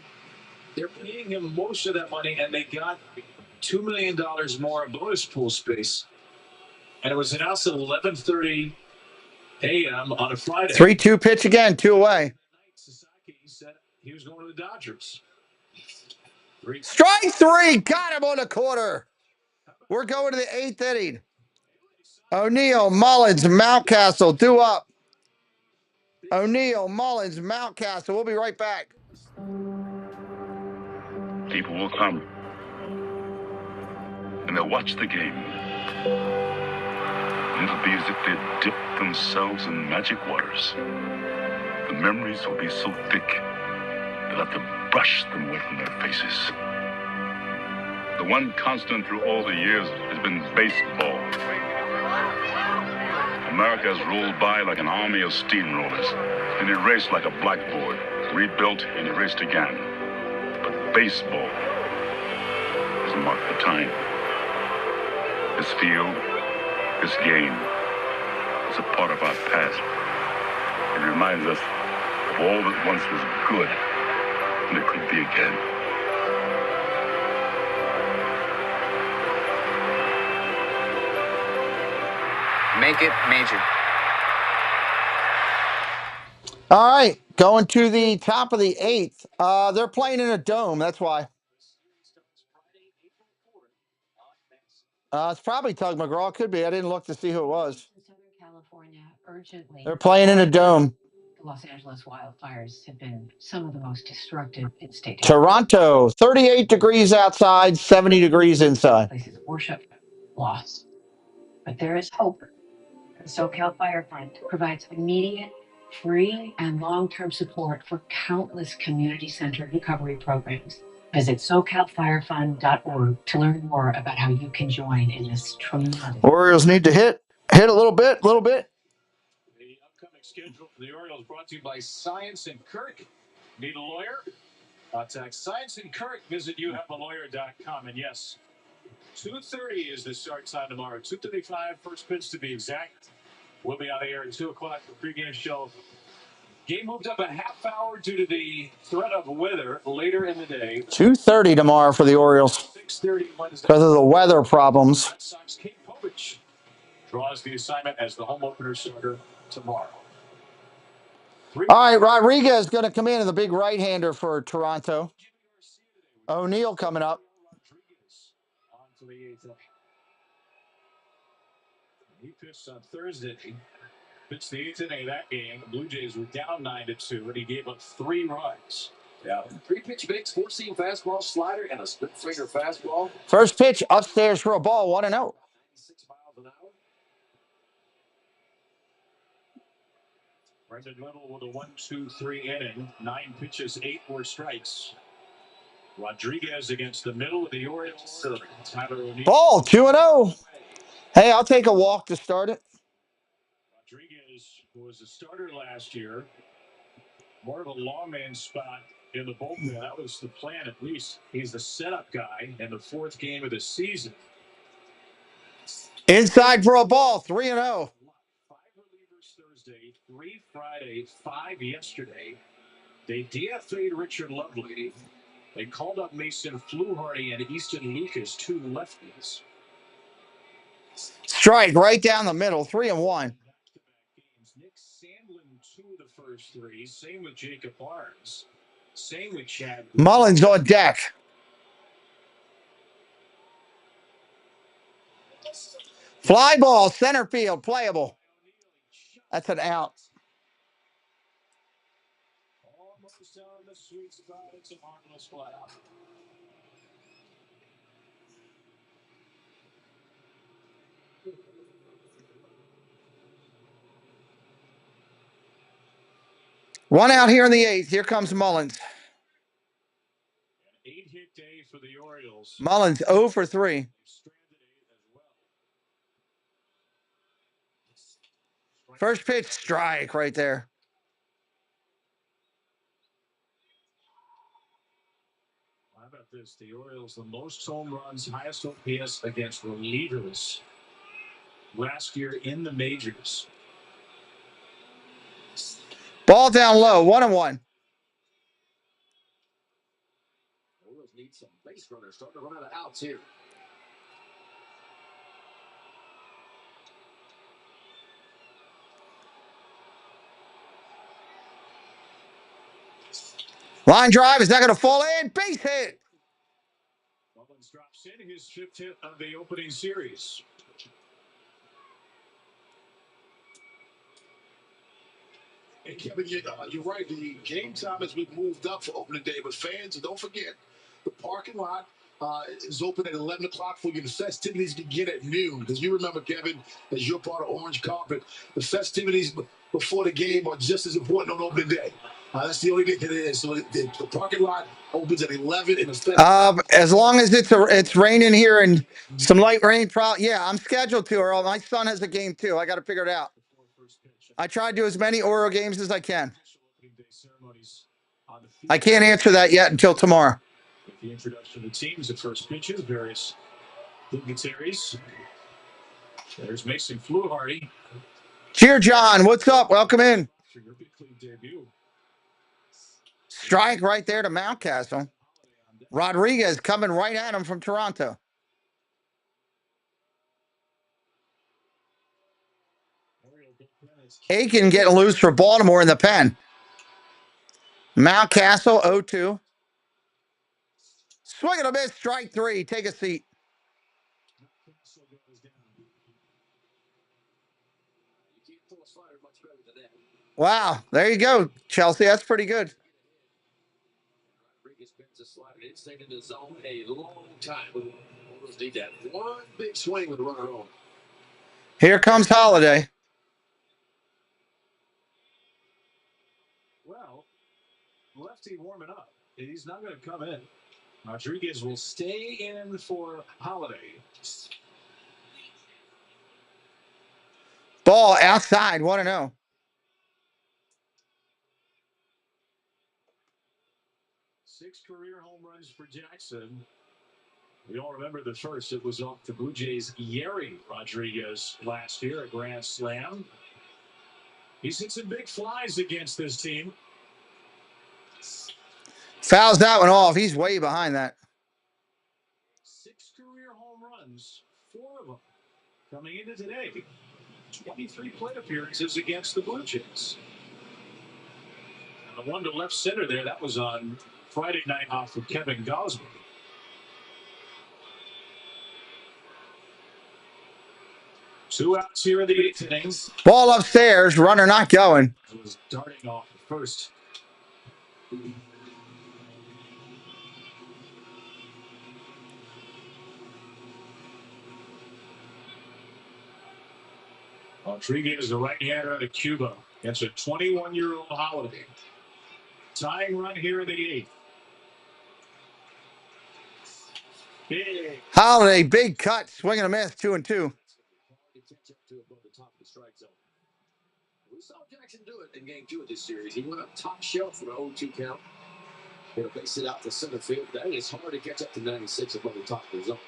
They're paying him most of that money, and they got $2 million more in bonus pool space. And it was announced at 11:30 a.m. on a Friday.
3-2 pitch again, 2 away.
Sasaki said he was going to the Dodgers.
Strike 3. Got him on the quarter. We're going to the 8th inning. O'Neill, Mullins, Mountcastle, due up. O'Neill, Mullins, Mountcastle. We'll be right back.
People will come, and they'll watch the game. And it'll be as if they'd dipped themselves in magic waters. The memories will be so thick, they'll have to brush them away from their faces. The one constant through all the years has been baseball. America has rolled by like an army of steamrollers, been erased like a blackboard, rebuilt and erased again. But baseball has marked the time. This field, this game, is a part of our past. It reminds us of all that once was good, and it could be again.
Make it major.
All right, going to the top of the 8th. They're playing in a dome. That's why. It's probably Tug McGraw. Could be. I didn't look to see who it was.
Southern California urgently.
They're playing in a dome.
The Los Angeles wildfires have been some of the most destructive in state.
Toronto, 38 degrees outside, 70 degrees inside.
Places of worship, loss. But there is hope. The SoCal Fire Fund provides immediate, free, and long-term support for countless community-centered recovery programs. Visit SoCalFireFund.org to learn more about how you can join in this tremendous.
Orioles need to hit a little bit.
The upcoming schedule for the Orioles brought to you by Science and Kirk. Need a lawyer? Contact Science and Kirk. Visit youhavealawyer.com. And yes, 2:30 is the start time tomorrow. 2:35, first pitch to be exact. We'll be on the air at 2 o'clock for pregame show. Game moved up a half hour due to the threat of weather later in the day.
2:30 tomorrow for the Orioles
6:30 Wednesday.
because of the weather problems.
Red Sox Kate Povich draws the assignment as the home opener starter tomorrow.
All right, Rodriguez is going to come in as the big right-hander for Toronto. O'Neill coming up.
He pitched on Thursday. Pitched the 8th inning of that game. The Blue Jays were down 9-2, and he gave up 3 runs.
Yeah, 3-pitch mix, 4-seam fastball, slider, and a split-finger fastball.
First pitch upstairs for a ball, 1-0.
96 miles an hour.
Brendan Little with a 1-2-3 inning. 9 pitches, 8 were strikes. Rodriguez against the middle of the Orioles. Tyler O'Neill.
Ball, 2-0. Hey, I'll take a walk to start it.
Rodriguez was a starter last year. More of a lawman spot in the bullpen. That was the plan, at least. He's the setup guy in the 4th game of the season.
Inside for a ball, 3-0.
5 relievers Thursday, 3 Friday, 5 yesterday. They DFA'd Richard Lovely. They called up Mason Fluharty and Easton Lucas, 2 lefties.
Strike right down the middle, 3-1.
Nick Sandlin 2 of the first 3. Same with Jacob Barnes. Same with Chad.
Mullins on deck. Fly ball, center field, playable. That's an out.
Almost on the sweet spot. It's a marvelous fly.
One out here in the 8th. Here comes Mullins.
An 8-hit day for the Orioles.
Mullins 0 for 3. First pitch, strike right there.
How about this? The Orioles, the most home runs, highest OPS against relievers last year in the majors.
Ball down low, 1-1.
Orioles need some base runners. Starting to run out of outs here.
Line drive is not going to fall in. Base hit.
Mullins drops in his 5th hit of the opening series.
And Kevin, you're right. The game time has been moved up for opening day, but fans, don't forget, the parking lot is open at 11 o'clock for you. The festivities begin at noon. Because you remember, Kevin, as you're part of Orange Carpet, the festivities before the game are just as important on opening day. That's the only thing it is. So the parking lot opens at 11. And
as long as it's raining here and some light rain, yeah, I'm scheduled to. Earl. My son has a game too. I got to figure it out. I try to do as many Oriole games as I can. I can't answer that yet until tomorrow.
With the introduction of the teams, the first pitches, various dignitaries. There's Mason Fluharty.
Cheer, John. What's up? Welcome in.
Your big league debut.
Strike right there to Mountcastle. Rodriguez coming right at him from Toronto. Aiken getting loose for Baltimore in the pen. Mountcastle 0-2. Swing and a miss, strike 3. Take a seat. Wow, there you go, Chelsea. That's pretty good.
Rodriguez spins a slider. It's taken the zone a long time. Orioles need that one big swing with a runner on.
Here comes Holiday.
Well, lefty warming up. He's not going to come in. Rodriguez will stay in for Holiday.
Ball outside, 1-0.
Six career home runs for Jackson. We all remember the first. It was off the Blue Jays' Yerry Rodriguez last year, a grand slam. He's hit some big flies against this team.
Fouls that one off. He's way behind that.
6 career home runs, 4 of them coming into today. 23 plate appearances against the Blue Jays. And the one to left center there, that was on Friday night off of Kevin Gosman. Two outs here in the 8th inning.
Ball upstairs, runner not going.
It was darting off the first. Rodriguez, the right-hander out of Cuba, against a 21-year-old Holiday. Tying run here in the 8th. Big.
Holiday, big cut, swing and a miss, 2-2.
We saw Jackson do it in game 2 of this series. He went up top shelf for the 0-2 count. If they sit out to center field, that is hard to catch up to 96 above the top of the zone.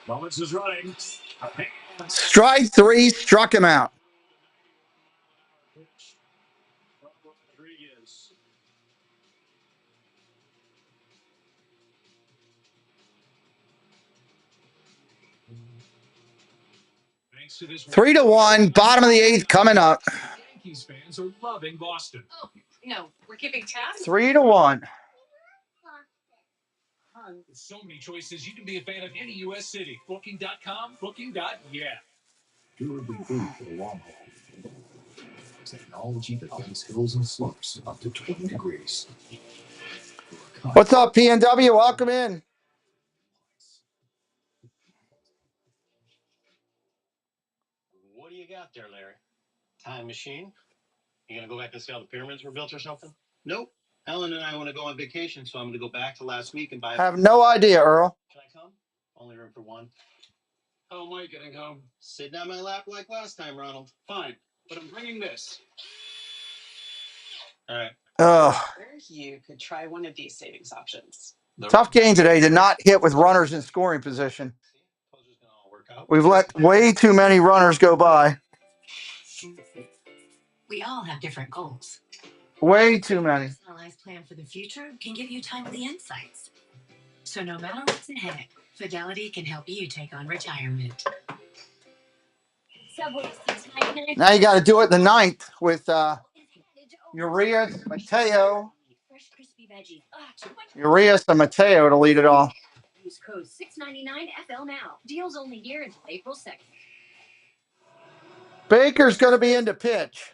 Moments is running.
Strike three, struck him out.
Rodriguez.
3-1, bottom of the eighth coming up.
Yankees fans are loving Boston.
Oh, no, we're keeping tabs?
3-1.
So many choices. You can be a fan of any U.S. city. Booking.com, booking.yeah.
Durably free for the long haul. Technology that bends hills and slopes up to 20 degrees.
What's up, PNW? Welcome in.
What do you got there, Larry? Time machine? You gonna go back and see how the pyramids were built or something? Nope. Ellen and I want to go on vacation, so I'm gonna go back to last week and buy.
Have no idea, Earl.
Can I come? Only room for one.
How am I getting home?
Sitting on my lap like last time, Ronald.
Fine, but I'm bringing this.
All right.
You could try one of these savings options.
Tough game today. Did not hit with runners in scoring position. We've let way too many runners go by.
We all have different goals.
Way too many.
A personalized plan for the future can give you timely insights. So no matter what's ahead, Fidelity can help you take on retirement.
Now you got to do it in the ninth with Urias, Mateo. Urias and Mateo to lead it off.
Use code 699FL now. Deals only here until April 2nd.
Baker's going to be into pitch.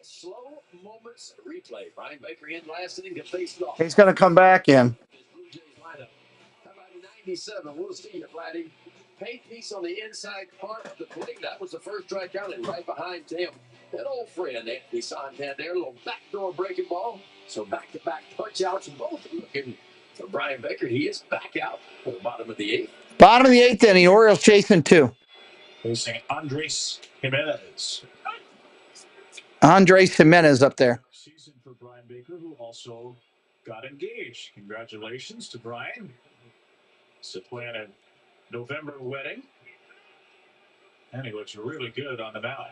Slow moments replay. Brian Baker in last inning to face it off.
He's going to come back in.
How about 97? We'll see you, Vladdy. Paint piece on the inside part of the plate. That was the first strikeout, and right behind him, that old friend Anthony Santander, a little backdoor breaking ball. So back-to-back punch outs, both looking for Brian Baker. He is back out for the bottom of the eighth.
Bottom of the eighth inning. Orioles chasing two.
Facing Andres Jimenez.
Andres Jimenez up there.
Season for Brian Baker, who also got engaged. Congratulations to Brian. It's a planned November wedding. And he looks really good on the mound.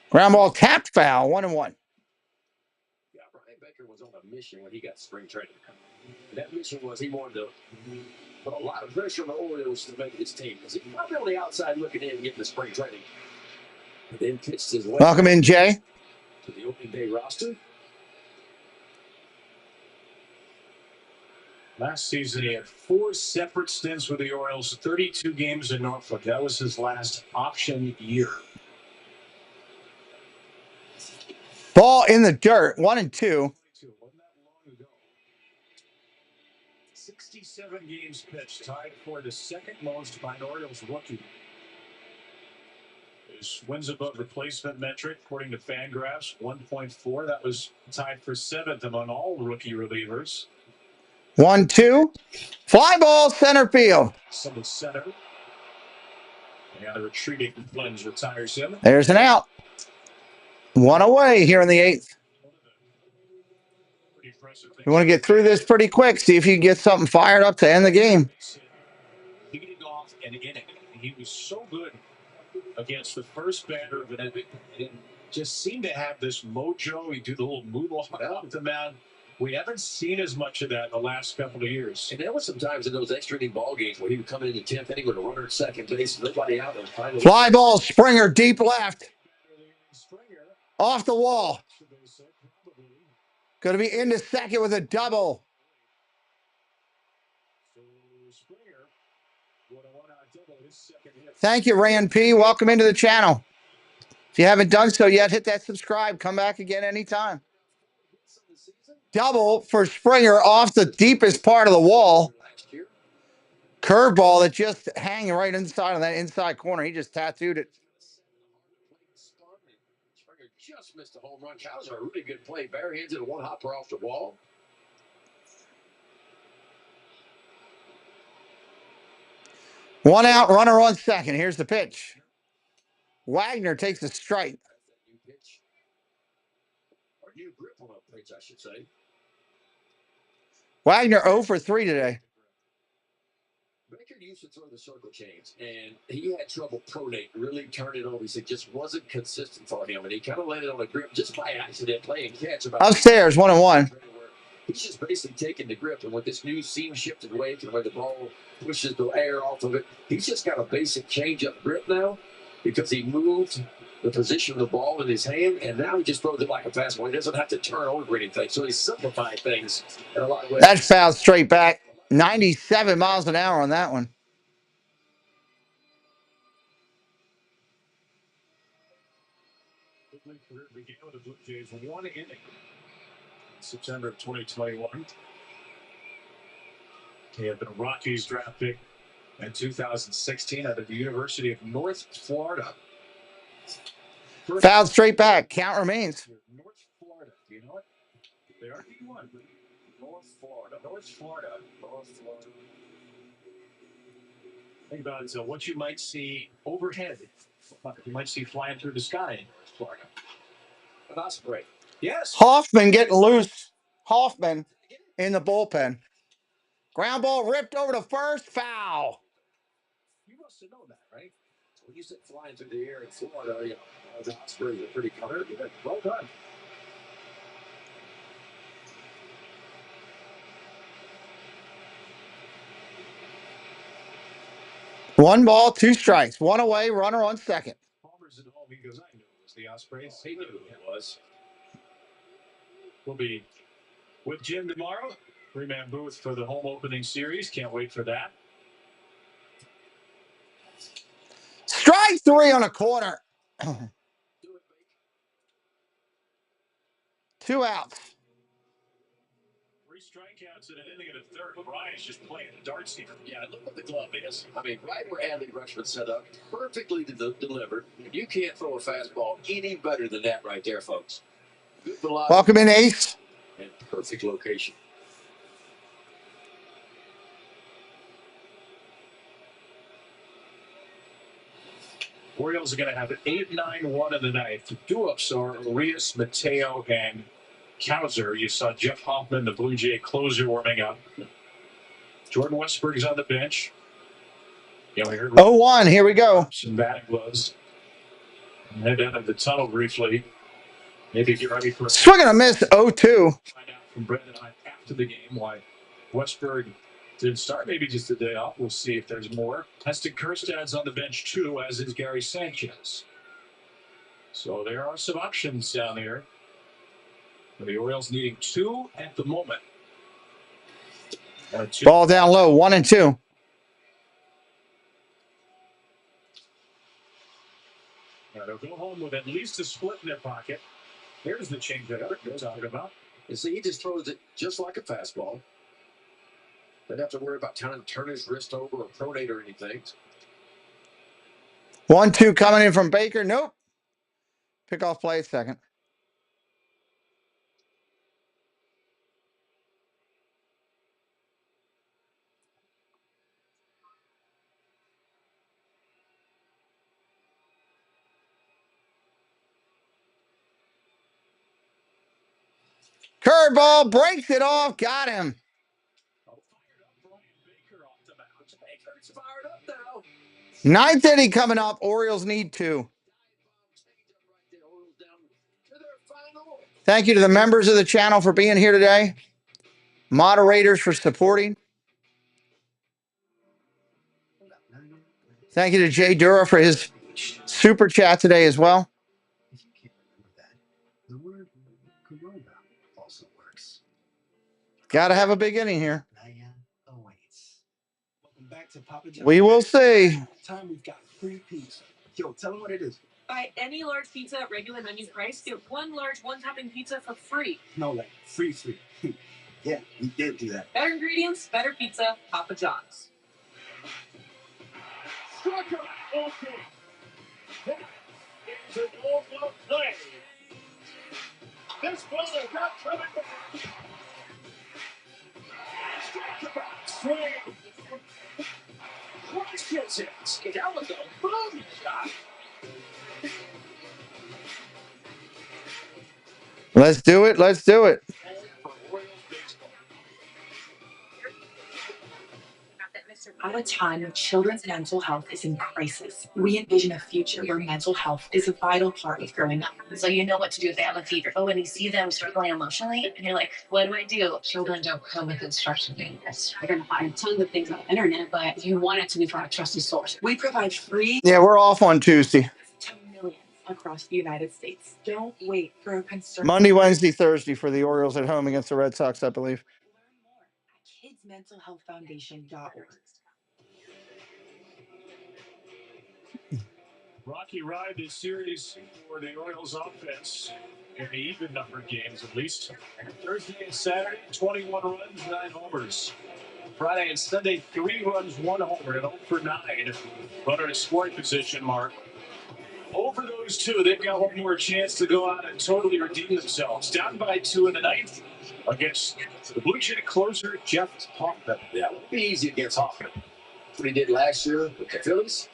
Ground ball tapped foul, 1-1.
Yeah, Brian Baker was on a mission when he got spring training. That mission was he wanted to put a lot of pressure on the Orioles to make his team, because he's probably on the outside looking in and getting the spring training. And then pitched his way.
Welcome in, Jay.
To the opening day roster.
Last season, he had 4 separate stints with the Orioles, 32 games in Norfolk. That was his last option year.
Ball in the dirt, 1-2.
Wasn't that long ago? 67 games pitched, tied for the second most by an Orioles rookie. His wins above replacement metric, according to Fangraphs, 1.4. That was tied for 7th among all rookie relievers.
1-2. Fly ball, center field.
Some center. And the retreating Flens retires him.
There's an out. 1 away here in the eighth. You want to get through this pretty quick. See if you can get something fired up to end the game.
Leading off an inning. He was so good against the first batter of an inning. It just seemed to have this mojo. He'd do the little moonwalk off the mound. We haven't seen as much of that in the last couple of years.
And there was some times in those extra inning ball games where he would come in the 10th inning with a runner at second base, nobody out there.
Fly ball, Springer, deep left. Off the wall. Going to be into second with a double. Thank you, Rand P. Welcome into the channel. If you haven't done so yet, hit that subscribe. Come back again anytime. Double for Springer off the deepest part of the wall. Curveball that just hanging right inside of that inside corner. He just tattooed it.
Springer just missed a home run. That was a really good play. Barehands and one hopper off the wall.
One out, runner on second. Here's the pitch. Wagner takes a strike.
new grip on upgrades, I should say.
Wagner 0 for 3 today.
Baker used to throw the circle chains, and he had trouble pronating, really turning it over. He said it just wasn't consistent for him, and he kind of landed on a grip just by accident, playing catch.
Upstairs, 1-1.
He's just basically taking the grip, and with this new seam shifted weight and where the ball pushes the air off of it, he's just got a basic change-up grip now because he moved the position of the ball in his hand, and now he just throws it like a fastball. He doesn't have to turn over anything, so he's simplifying things in a lot of ways.
That's fouled straight back. 97 miles an hour on that one.
Career began with the Blue Jays 1 inning in September of 2021. He had been a Rockies draft pick in 2016 out of the University of North Florida.
Fouled straight back. Count remains.
North Florida. Do you know it? They are D1. North Florida. North Florida. North Florida. Think about what you might see overhead. You might see flying through the sky in North Florida.
An osprey.
Yes.
Hoffman getting loose. Hoffman in the bullpen. Ground ball ripped over to first. Foul.
You must have known that, right? When you said flying through the air in Florida, you know, the ospreys are pretty common. Well done.
One ball, 2 strikes. 1 away, runner on second.
Palmer's at home. He goes, I knew it was the Ospreys. He knew it was. We'll be with Jim tomorrow. 3-man booth for the home opening series. Can't wait for that.
Strike 3 on a corner. 2 outs.
3 strikeouts in an inning and a third. Brian's just playing the darts here.
Yeah, look what the glove is. I mean, right where Adley Rushman set up, perfectly delivered. You can't throw a fastball any better than that right there, folks. Good velocity.
Welcome in, Ace.
And perfect location.
Orioles are going to have an 8-9-1 in the ninth. The two-ups are Arias, Mateo, and Kauser. You saw Jeff Hoffman, the Blue Jay closer, warming up. Jordan Westberg is on the bench. Yeah, we heard
0-1. Here we go.
some batting gloves. And head down to the tunnel briefly. Maybe get ready for a
Swing and a miss. 0-2.
Find out from Brendan and I after the game why Westberg didn't start. Maybe just a day off. We'll see if there's more. Heston Kjerstad's on the bench too, as is Gary Sanchez. So there are some options down there. The Orioles needing 2 at the moment. 2.
Ball down low. 1-2.
Now they'll go home with at least a split in their pocket. There's the change that Eric was talking about.
You see, he just throws it just like a fastball. Doesn't have to worry about trying to turn his wrist over or pronate or anything.
1-2 coming in from Baker. Nope. Pick off play at second. Curveball breaks it off. Got him.
Baker's fired up now.
9th inning coming up. Orioles need 2. Thank you to the members of the channel for being here today. Moderators for supporting. Thank you to Jay Dura for his super chat today as well.
If you can't remember that, the word corona also works.
Got to have a big inning here.
Awaits. Welcome back to Papa John's.
We will see.
Time we've got free pizza. Yo, tell them what it is.
Buy any large pizza at regular menu price. Get 1 large, 1-topping pizza for free.
No, like free. Yeah, we did do that.
Better ingredients, better pizza, Papa John's.
Struck him. Okay. That is an awful play. This brother got coming back. Struck him out. Swing. Crushes it. That was a boom shot.
Let's do it. Let's do it.
For Orioles baseball.
At a time when children's mental health is in crisis, we envision a future where mental health is a vital part of growing up.
So you know what to do if they have a fever. But when you see them struggling emotionally, and you're like, what do I do? Children don't come with instruction manuals. You're going to find tons of things on the internet, but you want it to be from a trusted source.
We provide free
Yeah, we're off on Tuesday.
to millions across the United States. Don't wait for a concern.
Monday, Wednesday, Thursday for the Orioles at home against the Red Sox, I believe.
Learn more at kidsmentalhealthfoundation.org.
Rocky ride this series for the Orioles offense in the even numbered games, at least. Thursday and Saturday, 21 runs, 9 homers. Friday and Sunday, 3 runs, 1 homer, and 0 for 9. Runner in scoring position, Mark. Over those two, they've got one more chance to go out and totally redeem themselves. Down by 2 in the ninth against the Blue Jay closer, Jeff Hoffman.
Yeah, it won't be easy against Hoffman. That's what he did last year with the Phillies.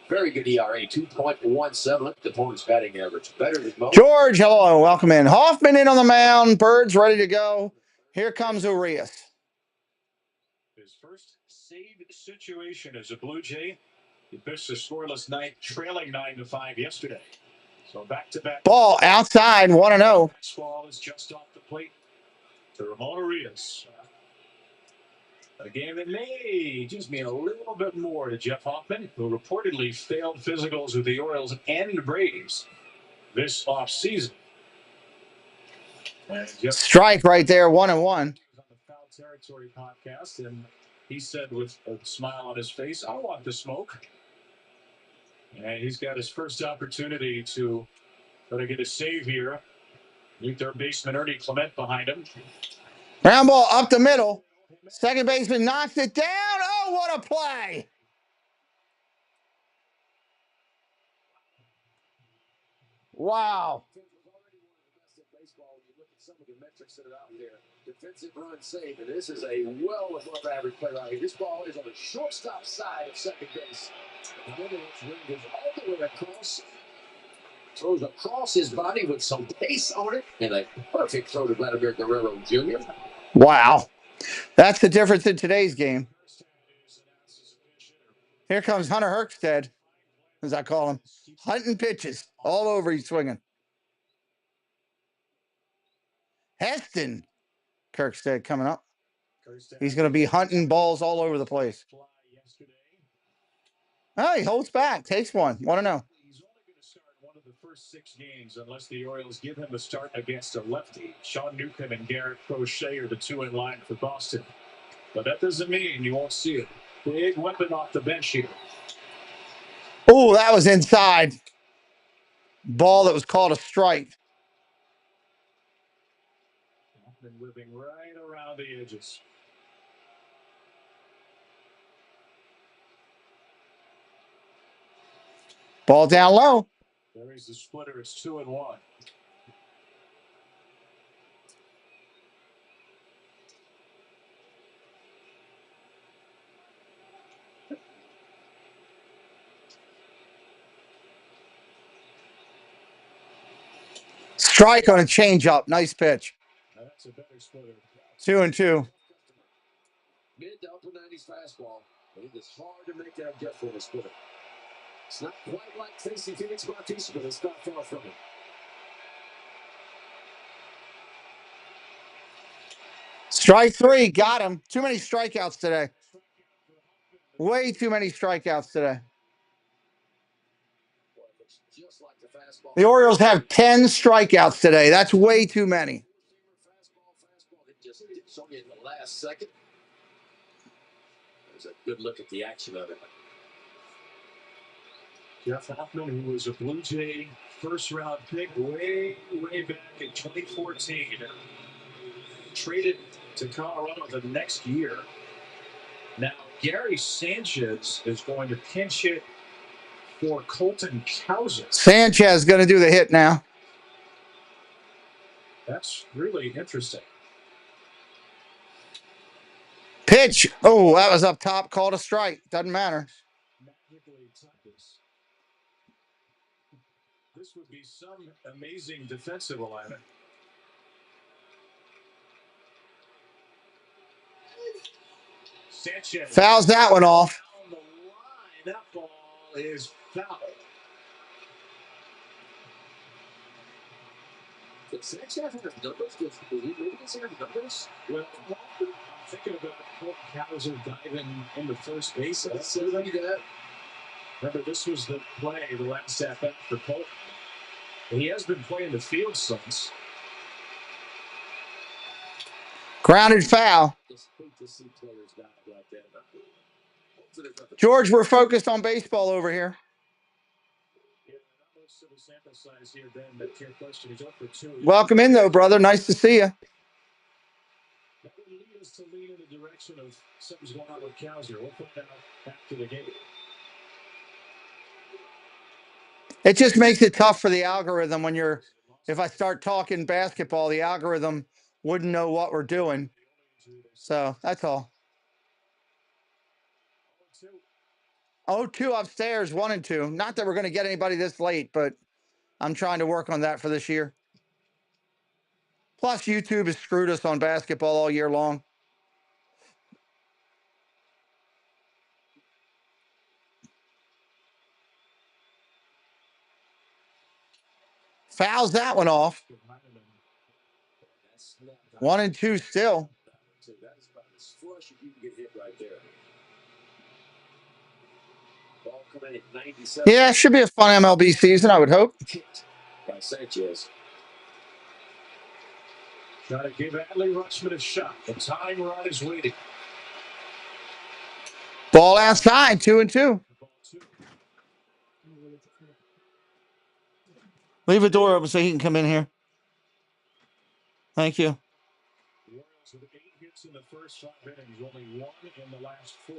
Very good ERA, 2.17. Look at the opponent's batting average. Better than most.
George, hello, welcome in. Hoffman in on the mound. Birds ready to go. Here comes Urias.
His first save situation as a Blue Jay. He pitched a scoreless night, trailing 9-5 yesterday. So back-to-back.
Ball outside, 1-0.
Fastball is just off the plate to Ramon Urias. A game that may just mean a little bit more to Jeff Hoffman, who reportedly failed physicals with the Orioles and Braves this offseason.
Strike right there, 1-1.
On the Foul Territory podcast, and he said with a smile on his face, I want the smoke. And he's got his first opportunity to get a save here. With their baseman Ernie Clement behind him.
Ground ball up the middle. Second baseman knocks it down. Oh, what a play. Wow.
Some of the metrics that are out there. Defensive run save, and this is a well above average play right here. This ball is on the shortstop side of second base. And then it's goes all the way across. Throws across his body with some pace on it, and a perfect throw to Vladimir Guerrero Jr.
Wow. That's the difference in today's game. Here comes Hunter Herkstead, as I call him. Hunting pitches all over, he's swinging. Heston Kirkstead coming up. He's going to be hunting balls all over the place. Oh, he holds back. Takes one. 1-0.
He's only going to start one of the first 6 games unless the Orioles give him a start against a lefty. Sean Newcomb and Garrett Crochet are the 2 in line for Boston. But that doesn't mean you won't see it. Big weapon off the bench here.
Oh, that was inside. Ball that was called a strike.
Been living right around the edges.
Ball down low.
There's the splitter. It's 2-1.
Strike on a changeup. Nice pitch.
That's a better splitter.
2-2.
Mid to upper 90s fastball. But it is hard to make that get for the splitter. It's not quite like facing Felix Bautista, but it's not far from it.
Strike 3. Got him. Too many strikeouts today. Way too many strikeouts today. The Orioles have 10 strikeouts today. That's way too many.
Just dips on you in the last second. There's a good look at the action of it.
Jeff Hoffman, who was a Blue Jay first-round pick way back in 2014. Traded to Colorado the next year. Now, Gary Sanchez is going to pinch hit for Colton Cowser.
Sanchez is going to do the hit now.
That's really interesting.
Pitch. Oh, that was up top. Called a strike. Doesn't matter.
This would be some amazing defensive alignment.
Fouls that one off.
On the line, that ball is foul. Did Sanchez have his numbers? Did he maybe have numbers? Well, I'm thinking about Colt Hauser diving into first base. Remember, this was the play, the last at bat for Colt. And he has been playing the field since.
Grounded foul. George, we're focused on baseball over here. Welcome in, though, brother. Nice to see you.
That would lead us to lean in the direction of something's going on with Hauser. We'll find out after the game.
It just makes it tough for the algorithm when you're, if I start talking basketball, the algorithm wouldn't know what we're doing. So that's all. 0-2 upstairs, 1 and 2. Not that we're going to get anybody this late, but I'm trying to work on that for this year. Plus, YouTube has screwed us on basketball all year long. Fouls that one off. 1 and 2 still.
That's about as flush as you can get hit right there. Ball coming at 97.
Yeah, it should be a fun MLB season, I would hope.
By Sanchez. Trying to give Adley Rutschman a shot. The time run is waiting.
Ball outside, 2 and 2. Leave the door open so he can come in here. Thank you.
The Orioles with 8 hits in the first 5 innings, only 1 in the last 4.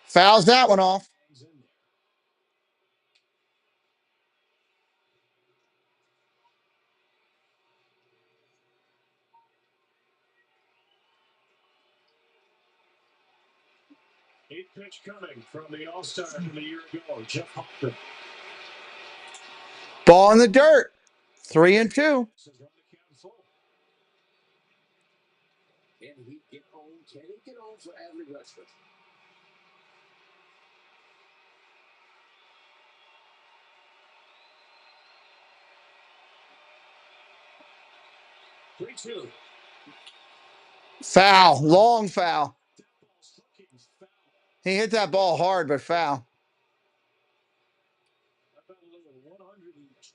Fouls that one off.
Eighth pitch coming from the All-Star from a year ago, Jeff Hoffman.
Ball in the dirt. 3 and 2.
Can he get home? Can he get home for Adley Rutschman? Three-two.
Foul. Long foul. He hit that ball hard, but foul.
About a little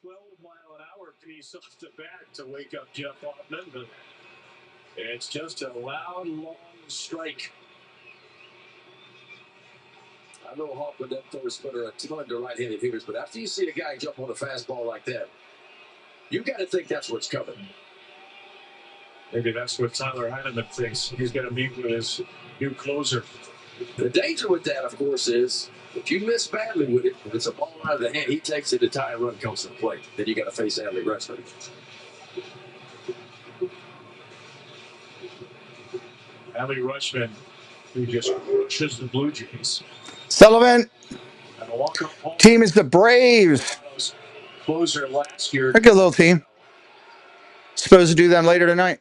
112-mile-an-hour piece off the bat to wake up Jeff Hoffman, but it's just a loud, long strike. I know Hoffman doesn't throw a splitter a ton to right-handed hitters, but after you see a guy jump on a fastball like that, you got to think that's what's coming. Maybe that's what Tyler Heineman thinks. He's going to meet with his new closer. The danger with that, of course, is if you miss badly with it, if it's a ball out of the hand, he takes it, the tie and run comes to the plate. Then you got to face Adley Rutschman. Adley Rutschman, who just crushes the Blue Jays.
Sullivan. Team is the Braves.
Closer last year.
A good little team. Supposed to do them later tonight.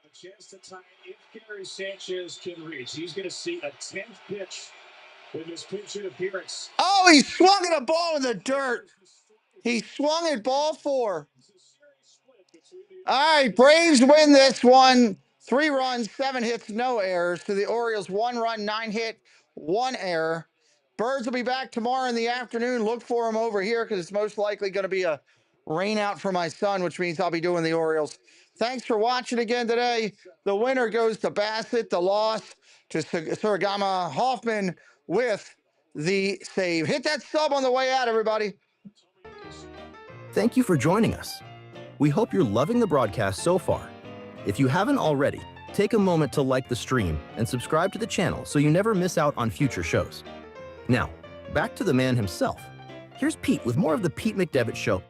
A chance to tie if Gary Sanchez can reach. He's going to see a 10th pitch in his pinch-hit appearance.
Oh, he swung at a ball in the dirt. He swung at ball 4. All right, Braves win this one. 3 runs, 7 hits, no errors. To the Orioles, 1 run, 9 hit, 1 error. Birds will be back tomorrow in the afternoon. Look for them over here because it's most likely going to be a rain out for my son, which means I'll be doing the Orioles. Thanks for watching again today. The winner goes to Bassett. The loss to Surigama. Hoffman with the save. Hit that sub on the way out, everybody.
Thank you for joining us. We hope you're loving the broadcast so far. If you haven't already, take a moment to like the stream and subscribe to the channel so you never miss out on future shows. Now, back to the man himself. Here's Pete with more of the Pete McDevitt Show.